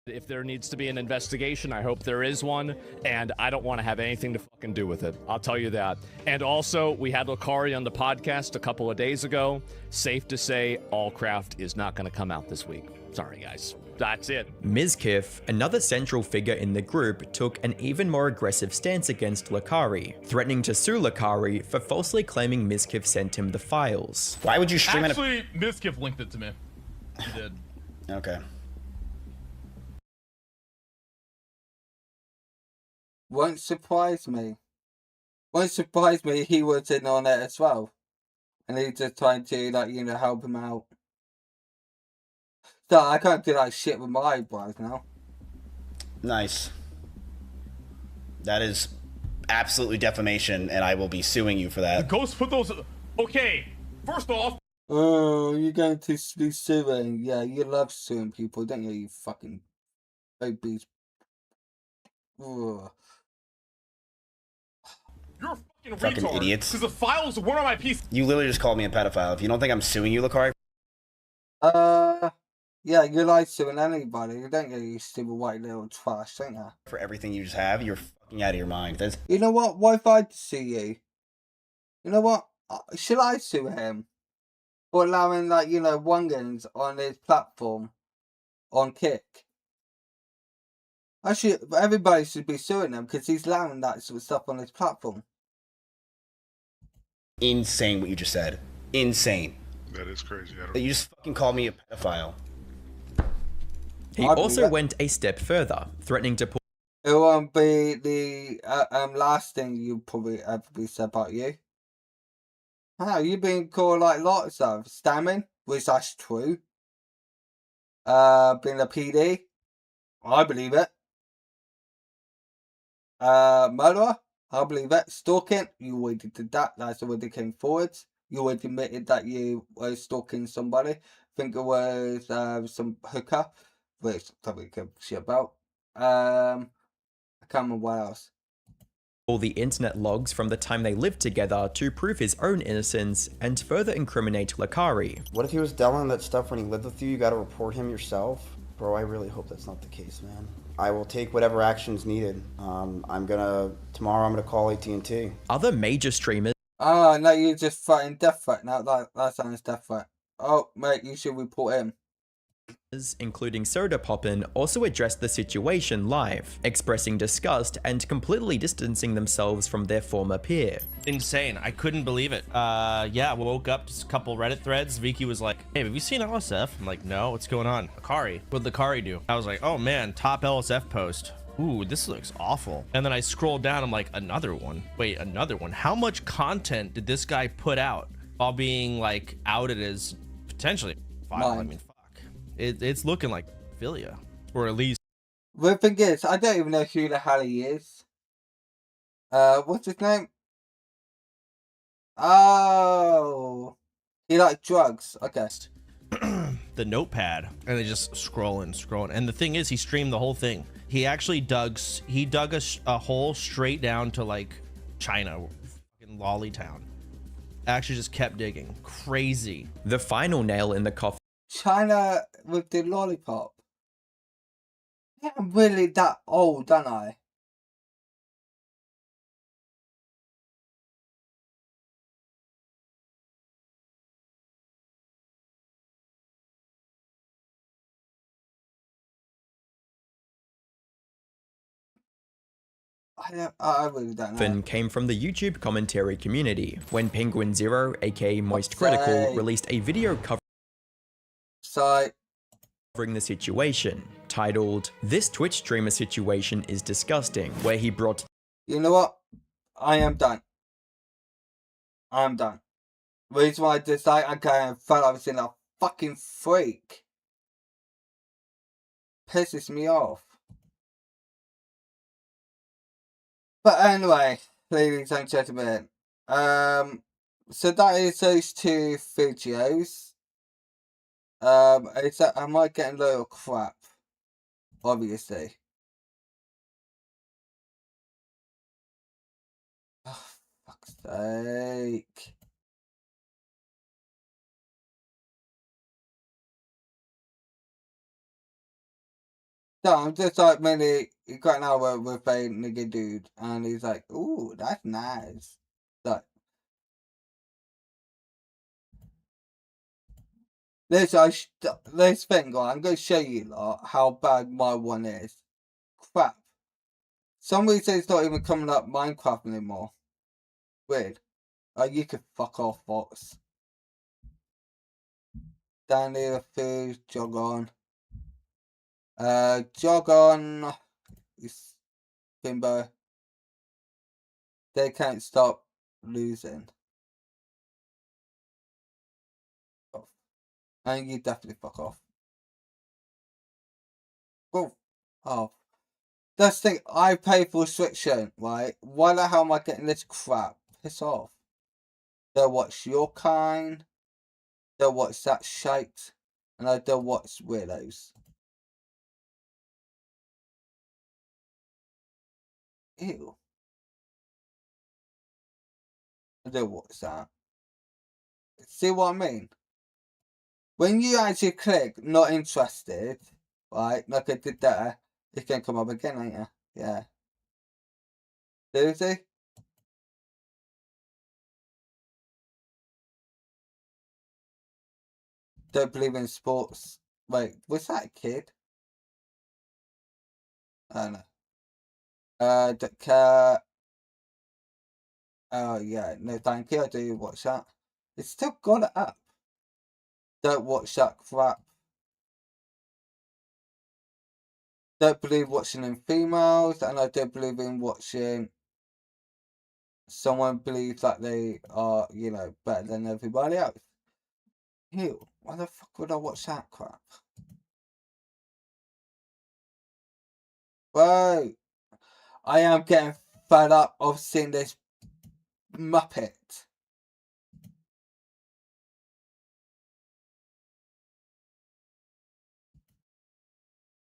if there needs to be an investigation, I hope there is one, and I don't want to have anything to fucking do with it. I'll tell you that. And also, we had Lakari on the podcast a couple of days ago. Safe to say, Allcraft is not going to come out this week. Sorry, guys. That's it. Mizkif, another central figure in the group, took an even more aggressive stance against Lakari, threatening to sue Lakari for falsely claiming Mizkif sent him the files. Why would you stream Actually, Mizkif linked it to me. He did. Okay. Won't surprise me. Won't surprise me he was in on it as well. And he's just trying to, like, you know, help him out. So I can't do that shit with my eyebrows now. Nice. That is absolutely defamation, and I will be suing you for that. Ghost put those... Okay, first off... Oh, you're going to be suing. Yeah, you love suing people, don't you, you fucking obese. Ugh. You're a Fucking retard. idiots. Because the files weren't on my PC. You literally just called me a pedophile. If you don't think I'm suing you, Lakari. Yeah, you like suing anybody, don't you, you stupid white little trash, don't you? For everything you just have, you're fucking out of your mind. That's... You know what? Why if I sue you? You know what? Should I sue him? For allowing, like, you know, wangans on his platform on Kick? Actually, everybody should be suing him because he's allowing that sort of stuff on his platform. Insane what you just said. Insane. That is crazy. That you just fucking called me a pedophile. He also went a step further, threatening to pull. It won't be the last thing you probably ever be said about you. How you've been called like lots of stamming, which that's true. Being a PD, I believe it. Murderer, I believe it. Stalking, you already did that. That's already came forward. You already admitted that you were stalking somebody. I think it was some hooker, which probably give a shit about. I can't remember what else. All the internet logs from the time they lived together to prove his own innocence and further incriminate Lakari. What if he was downloading that stuff when he lived with you? You gotta report him yourself? Bro, I really hope that's not the case, man. I will take whatever action's needed. Tomorrow I'm gonna call AT&T. Other major streamers. Oh, no, you're just fighting death threat. Now that sounds death threat. Oh, mate, you should report him. Including Soda Poppin, also addressed the situation live, expressing disgust and completely distancing themselves from their former peer. Insane. I couldn't believe it. Yeah, woke up, just a couple Reddit threads. Vicky was like, hey, have you seen LSF? I'm like, no, what's going on? Akari. What'd Akari do? I was like, oh man, top LSF post. Ooh, this looks awful. And then I scrolled down, I'm like, another one. Wait, another one. How much content did this guy put out while being like outed as potentially violent? I mean, fuck. It's looking like philia, or at least. The thing is, I don't even know who the hell he is. What's his name? Oh, he likes drugs. Okay. The notepad, and they just scrolling. And the thing is, he streamed the whole thing. He actually dug a hole straight down to like China, fucking Lolly Town. Actually, just kept digging. Crazy. The final nail in the coffin. China with the lollipop. Yeah, I'm really that old, don't I? I really don't know. Fin came from the YouTube commentary community when Penguin Zero, aka Moist Critical, released a video covering the situation, titled "This Twitch streamer situation is disgusting," where he brought. You know what? I am done. I'm done. The reason why I dislike, I kind of felt I was in a fucking freak. Pisses me off. But anyway, ladies and gentlemen, so that is those two videos. Am I getting a little crap? Obviously. Oh, fuck's sake. No, I'm just like mainly got an hour with a nigga dude, and he's like, "Ooh, that's nice." Like, this thing, I'm going to show you lot how bad my one is. Crap. Some reason it's not even coming up Minecraft anymore. Weird. Oh, you can fuck off, bots. Down here, food, jog on. Jog on. Bimbo. They can't stop losing. Oh. And you definitely fuck off. Oh. Oh. That's the thing, I pay for restriction, right? Why the hell am I getting this crap? Piss off. They'll watch your kind. They'll watch that shite. And I don't watch weirdos. Ew. I don't watch that. See what I mean? When you actually click not interested, right, like I did there, it's gonna come up again, ain't you? Yeah. Seriously? Don't believe in sports. Wait, was that a kid? No. Don't care. Oh yeah, no thank you, I do watch that. It's still got it up. Don't watch that crap. Don't believe watching in females, and I don't believe in watching someone believes that they are, you know, better than everybody else. Ew, why the fuck would I watch that crap? Bro, I am getting fed up of seeing this Muppet.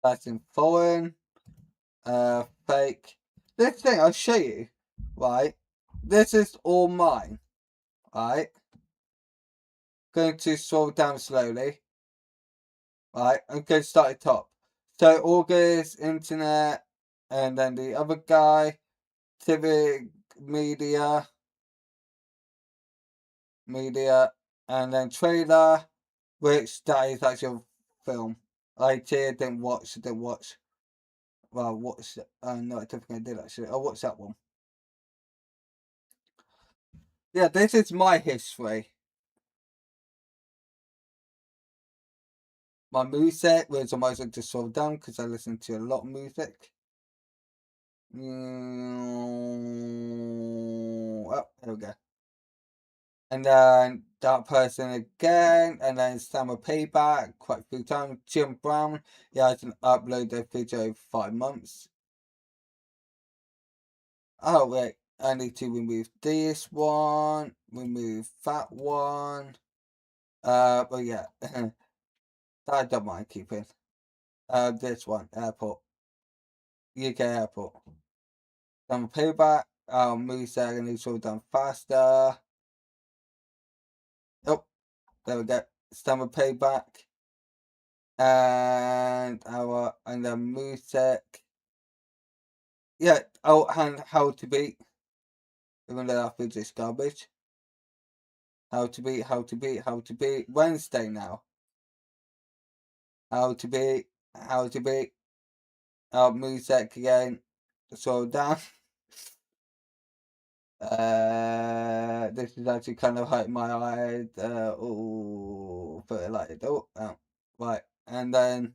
That's in foreign. Fake. This thing, I'll show you. Right? This is all mine. Right? Going to scroll down slowly. Right? I'm going to start at top. So, August, Internet, and then the other guy, Civic Media, and then Trailer, which that is actually a film. I didn't watch. Well, watch. No, I don't think I did actually. I watched that one. Yeah, this is my history. My music, which I might as well just scroll down because I listen to a lot of music. Oh, there we go. And then that person again, and then Summer Payback quite a few times. Jim Brown, he hasn't uploaded a video for 5 months. Oh wait, I need to remove this one, remove that one. But yeah, that I don't mind keeping. This one, airport, UK airport. Summer Payback. Move that and it's all done faster. Oh, there we go. Summer Payback. And then music. Yeah, oh, and How to Beat. Even though that feels just garbage. How to Beat. Wednesday now. How to Beat. Music again. Scroll down. This is actually kind of hurting my eyes. Oh, put it like oh, right, and then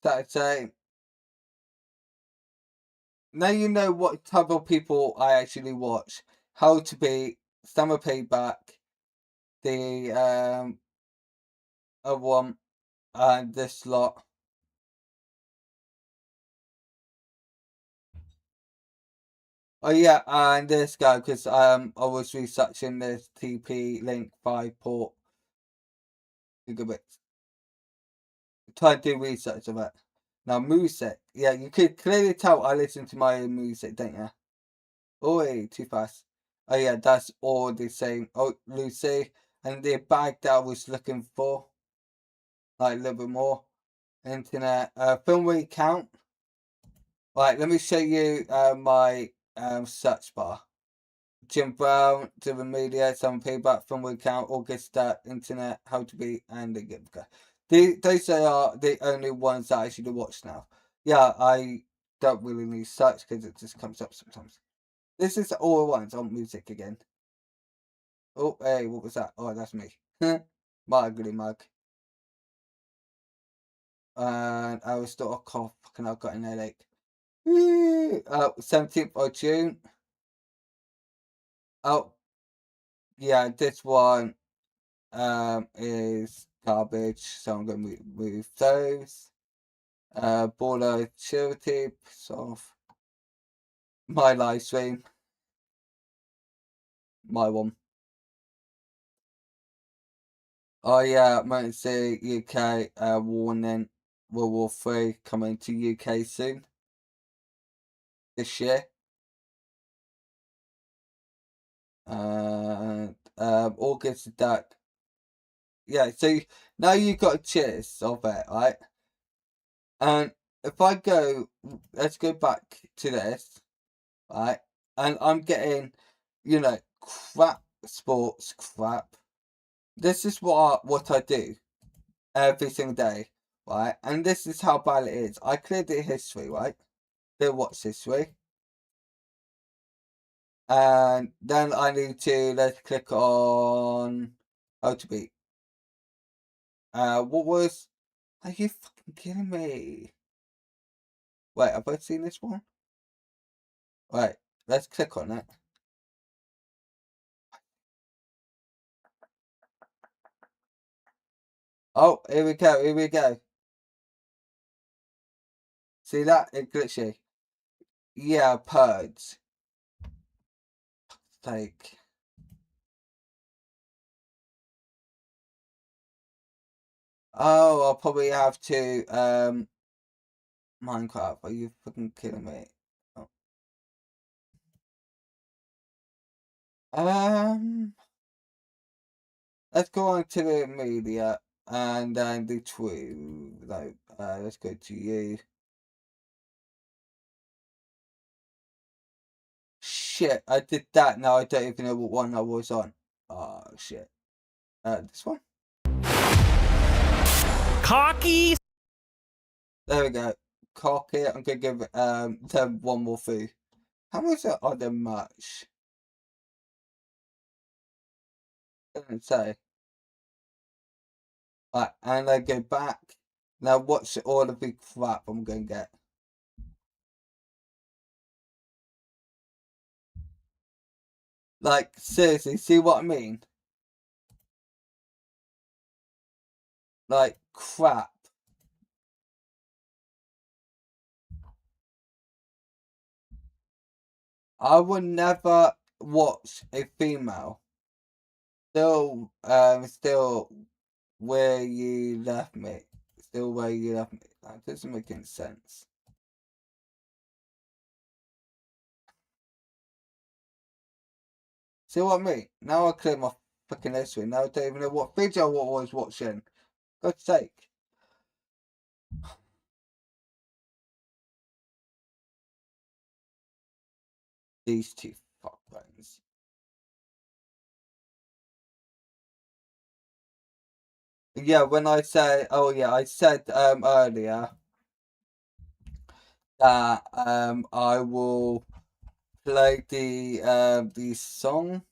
Saturday. Now you know what type of people I actually watch. How to Beat, Summer Payback, the other one, and this lot. Oh yeah, and this guy because I was researching this TP-Link 5 port gigabits. Try to do research of it. Now music, yeah, you could clearly tell I listen to my own music, don't you? Oh, hey, too fast. Oh yeah, that's all the same. Oh, Lucy, and the bag that I was looking for, like a little bit more. Internet, film recount. Right, let me show you my search bar. Jim Brown, Different Media, Some Payback, Film Recount, August Internet, How to Be, and the Give Go. Those are the only ones that I should watch now. Yeah, I don't really need search because it just comes up sometimes. This is all at once on music again. Oh, hey, what was that? Oh, that's me. My ugly mug. And I was still a cough. Fucking, I've got an headache. 17th of June. Oh, yeah, this one is garbage, so I'm going to move those. Baller Charity, sort of. My live stream. My one. Oh yeah, Emergency UK warning. World War 3 coming to UK soon. This year. August Duck. Yeah, so now you've got a gist of it, right? And if I go, let's go back to this, right? And I'm getting, you know, crap sports crap. This is what I do every single day, right? And this is how bad it is. I cleared the history, right? their watch history. And then I need to, let's click on how to beat. What was, are you fucking kidding me? Wait, have I seen this one? Right, let's click on it. Oh, here we go, here we go. See that? It's glitchy. Yeah, purge. Like, oh, I'll probably have to, Minecraft, are you fucking kidding me? Oh. Let's go on to the media and then the true. Like, let's go to you. Shit, I did that. Now I don't even know what one I was on. Oh shit. This one. Cocky. There we go. Cocky. I'm gonna give them one more food. How much are there much? Didn't say. Right, and I go back. Now watch all of the crap I'm gonna get. Like, seriously, see what I mean? Like, crap. I would never watch a female. Still where you left me. Still where you left me. That doesn't make any sense. See what I mean? Now I clear my fucking history. Now I don't even know what video I was watching. God's sake. These two fuckbones. Yeah, when I say, oh yeah, I said earlier that I will play the song.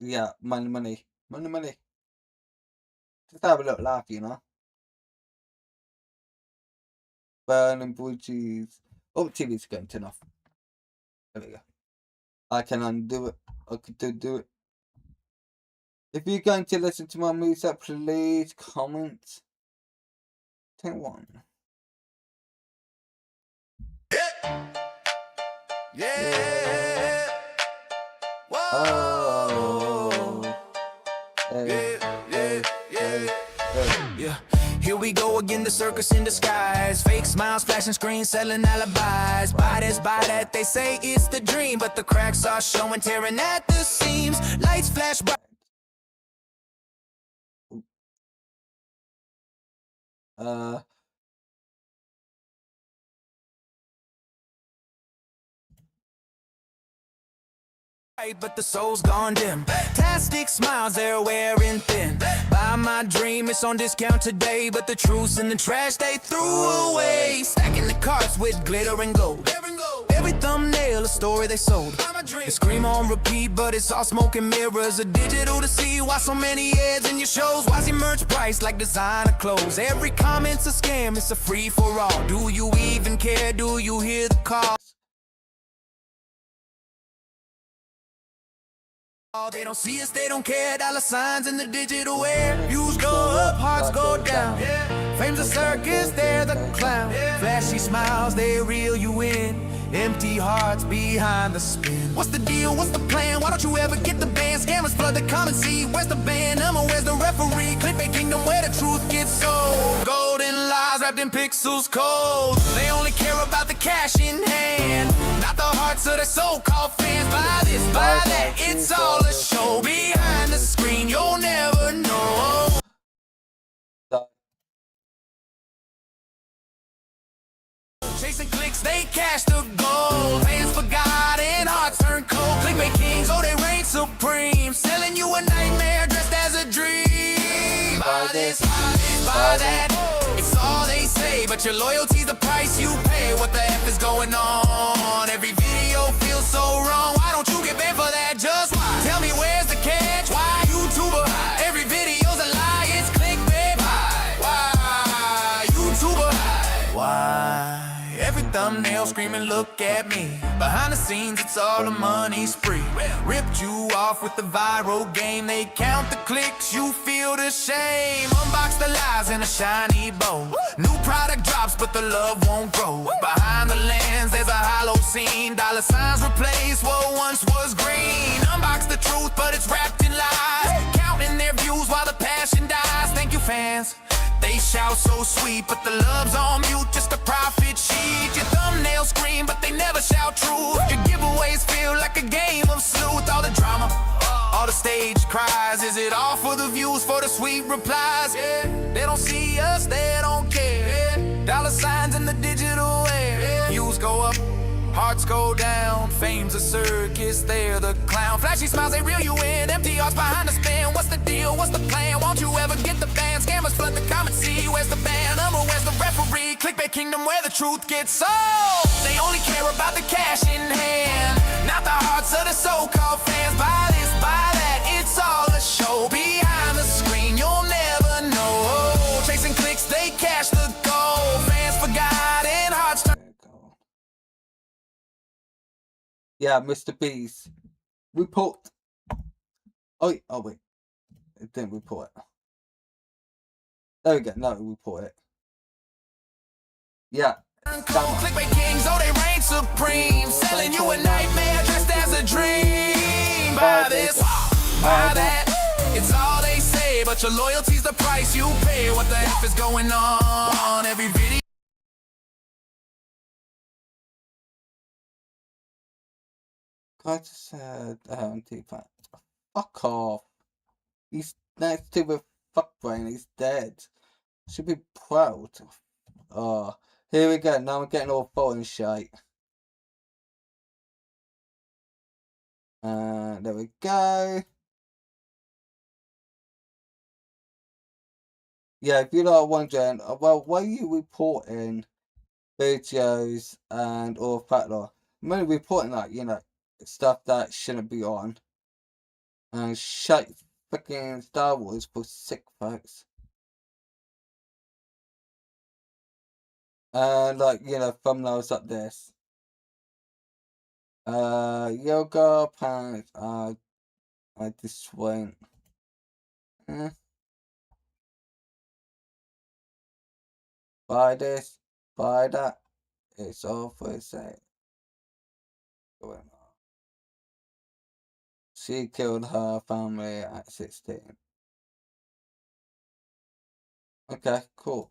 Yeah, money. Just have a little laugh, you know. Burning bridges. Oh, TV's going to turn off. There we go. I can undo it. I could do it. If you're going to listen to my music, please comment. Take one. Yeah. Oh. Hey. Yeah. Here we go again, the circus in disguise. Fake smiles, flashing screens, selling alibis. Buy this, buy that, they say it's the dream, but the cracks are showing, tearing at the seams. Lights flash bright. But the soul's gone dim. Plastic smiles, they're wearing thin. Buy my dream, it's on discount today, but the truth's in the trash they threw away. Stacking the carts with glitter and gold. Every thumbnail a story they sold. They scream on repeat, but it's all smoke and mirrors. A digital to see why so many ads in your shows. Why's your merch priced like designer clothes? Every comment's a scam, it's a free for all. Do you even care? Do you hear the call? They don't see us, they don't care. Dollar signs in the digital air. Views go up, hearts go down. Fame's a circus, they're the clown. Flashy smiles, they reel you in. Empty hearts behind the spin. What's the deal? What's the plan? Why don't you ever get the band? Scammers flood the comment see. Where's the band? Where's the referee? Clickbait kingdom where the truth gets sold. Golden lies wrapped in pixels cold. They only care about the cash in hand, not the hearts of their so-called fans. Buy this, buy that, it's all a show. Behind the screen, you'll never know. Chasing clicks, they cash the gold. Fans forgot and hearts turn cold. Clickbait kings, oh they reign supreme. Selling you a nightmare dressed as a dream. Buy this, buy buy that. It's all they say, but your loyalty's the price you pay. What the F is going on? Every video feels so wrong. Why don't you get banned for that? Just why? Tell me where's the catch? Why YouTuber? Every video's a lie. It's clickbait. Why YouTuber? Why? Every thumbnail screaming, look at me. Behind the scenes, it's all a money spree. Ripped you off with the viral game. They count the clicks, you feel the shame. Unbox the lies in a shiny bow. New product drops, but the love won't grow. Behind the lens, there's a hollow scene. Dollar signs replace what once was green. Unbox the truth, but it's wrapped in lies. Counting their views while the passion dies. Thank you, fans. They shout so sweet, but the love's on mute, just a profit sheet. Your thumbnails scream, but they never shout truth. Your giveaways feel like a game of sleuth. All the drama, all the stage cries. Is it all for the views, for the sweet replies? Yeah, they don't see us, they don't care. Yeah. Dollar signs in the digital air. Yeah. Views go up, hearts go down. Fame's a circus, they're the clown. Flashy smiles, they reel you in. Empty hearts behind the spin. What's the deal? What's the plan? Won't you ever get the ban? Scammers flood the comments, see where's the ban number? Where's the referee? Clickbait kingdom where the truth gets sold. They only care about the cash in hand, not the hearts of the so-called fans. Buy this, buy that, it's all a show. Behind the screen, you'll never know. Chasing clicks, they cash the gold. Fans forgotten, hearts turn. Yeah, Mr. Beast. Report. Oh wait. It didn't report it. There we go. No, report it. Yeah. Clickbait kings, oh they reign supreme. Selling you a nightmare dressed as a dream. Buy this, buy that. It's all they say, but your loyalty's the price you pay. What the F is going on? Every video. I just said, fuck off. He's next to the fuck brain, he's dead. Should be proud. Oh, here we go. Now I'm getting all foreign shite. There we go. Yeah, if you're not wondering, well, why are you reporting videos and all of that lot? I'm only reporting that, stuff that shouldn't be on. And shite fucking Star Wars for sick folks. Like, thumbnails like this. Yoga pants. I just won't. Buy this, buy that. It's all for sale. She killed her family at 16. Okay, cool.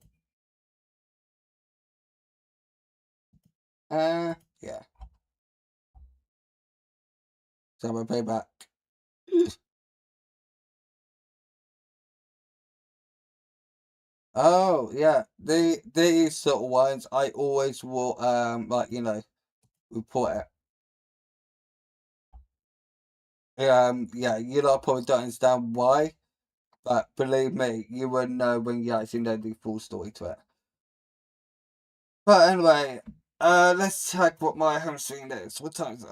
Yeah. So we'll pay back. Oh yeah, these sort of ones I always will report it. Yeah, you lot probably don't understand why, but believe me, you will know when you actually know the full story to it. But anyway, let's check what my home screen is. What time is it?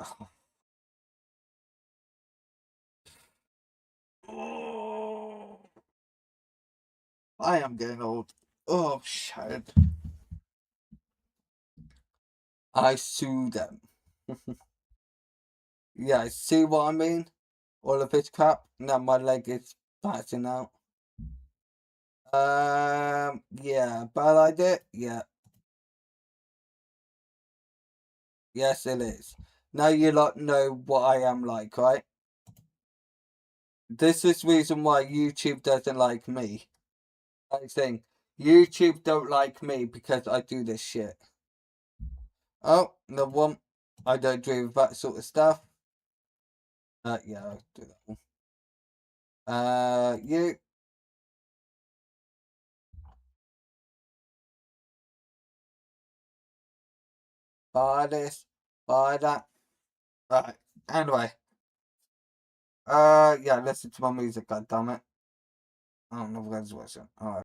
Oh, I am getting old. Oh shit. I sue them. Yeah, see what I mean? All of this crap. Now my leg is passing out. Yeah, bad idea? Yeah. Yes, it is. Now you lot know what I am like, right? This is the reason why YouTube doesn't like me. I think YouTube don't like me because I do this shit. Oh, no one. I don't do that sort of stuff. Yeah, I'll do that one. You. Buy this, buy that. Right, anyway. Yeah, listen to my music, goddammit. I don't know if that's working. Alright.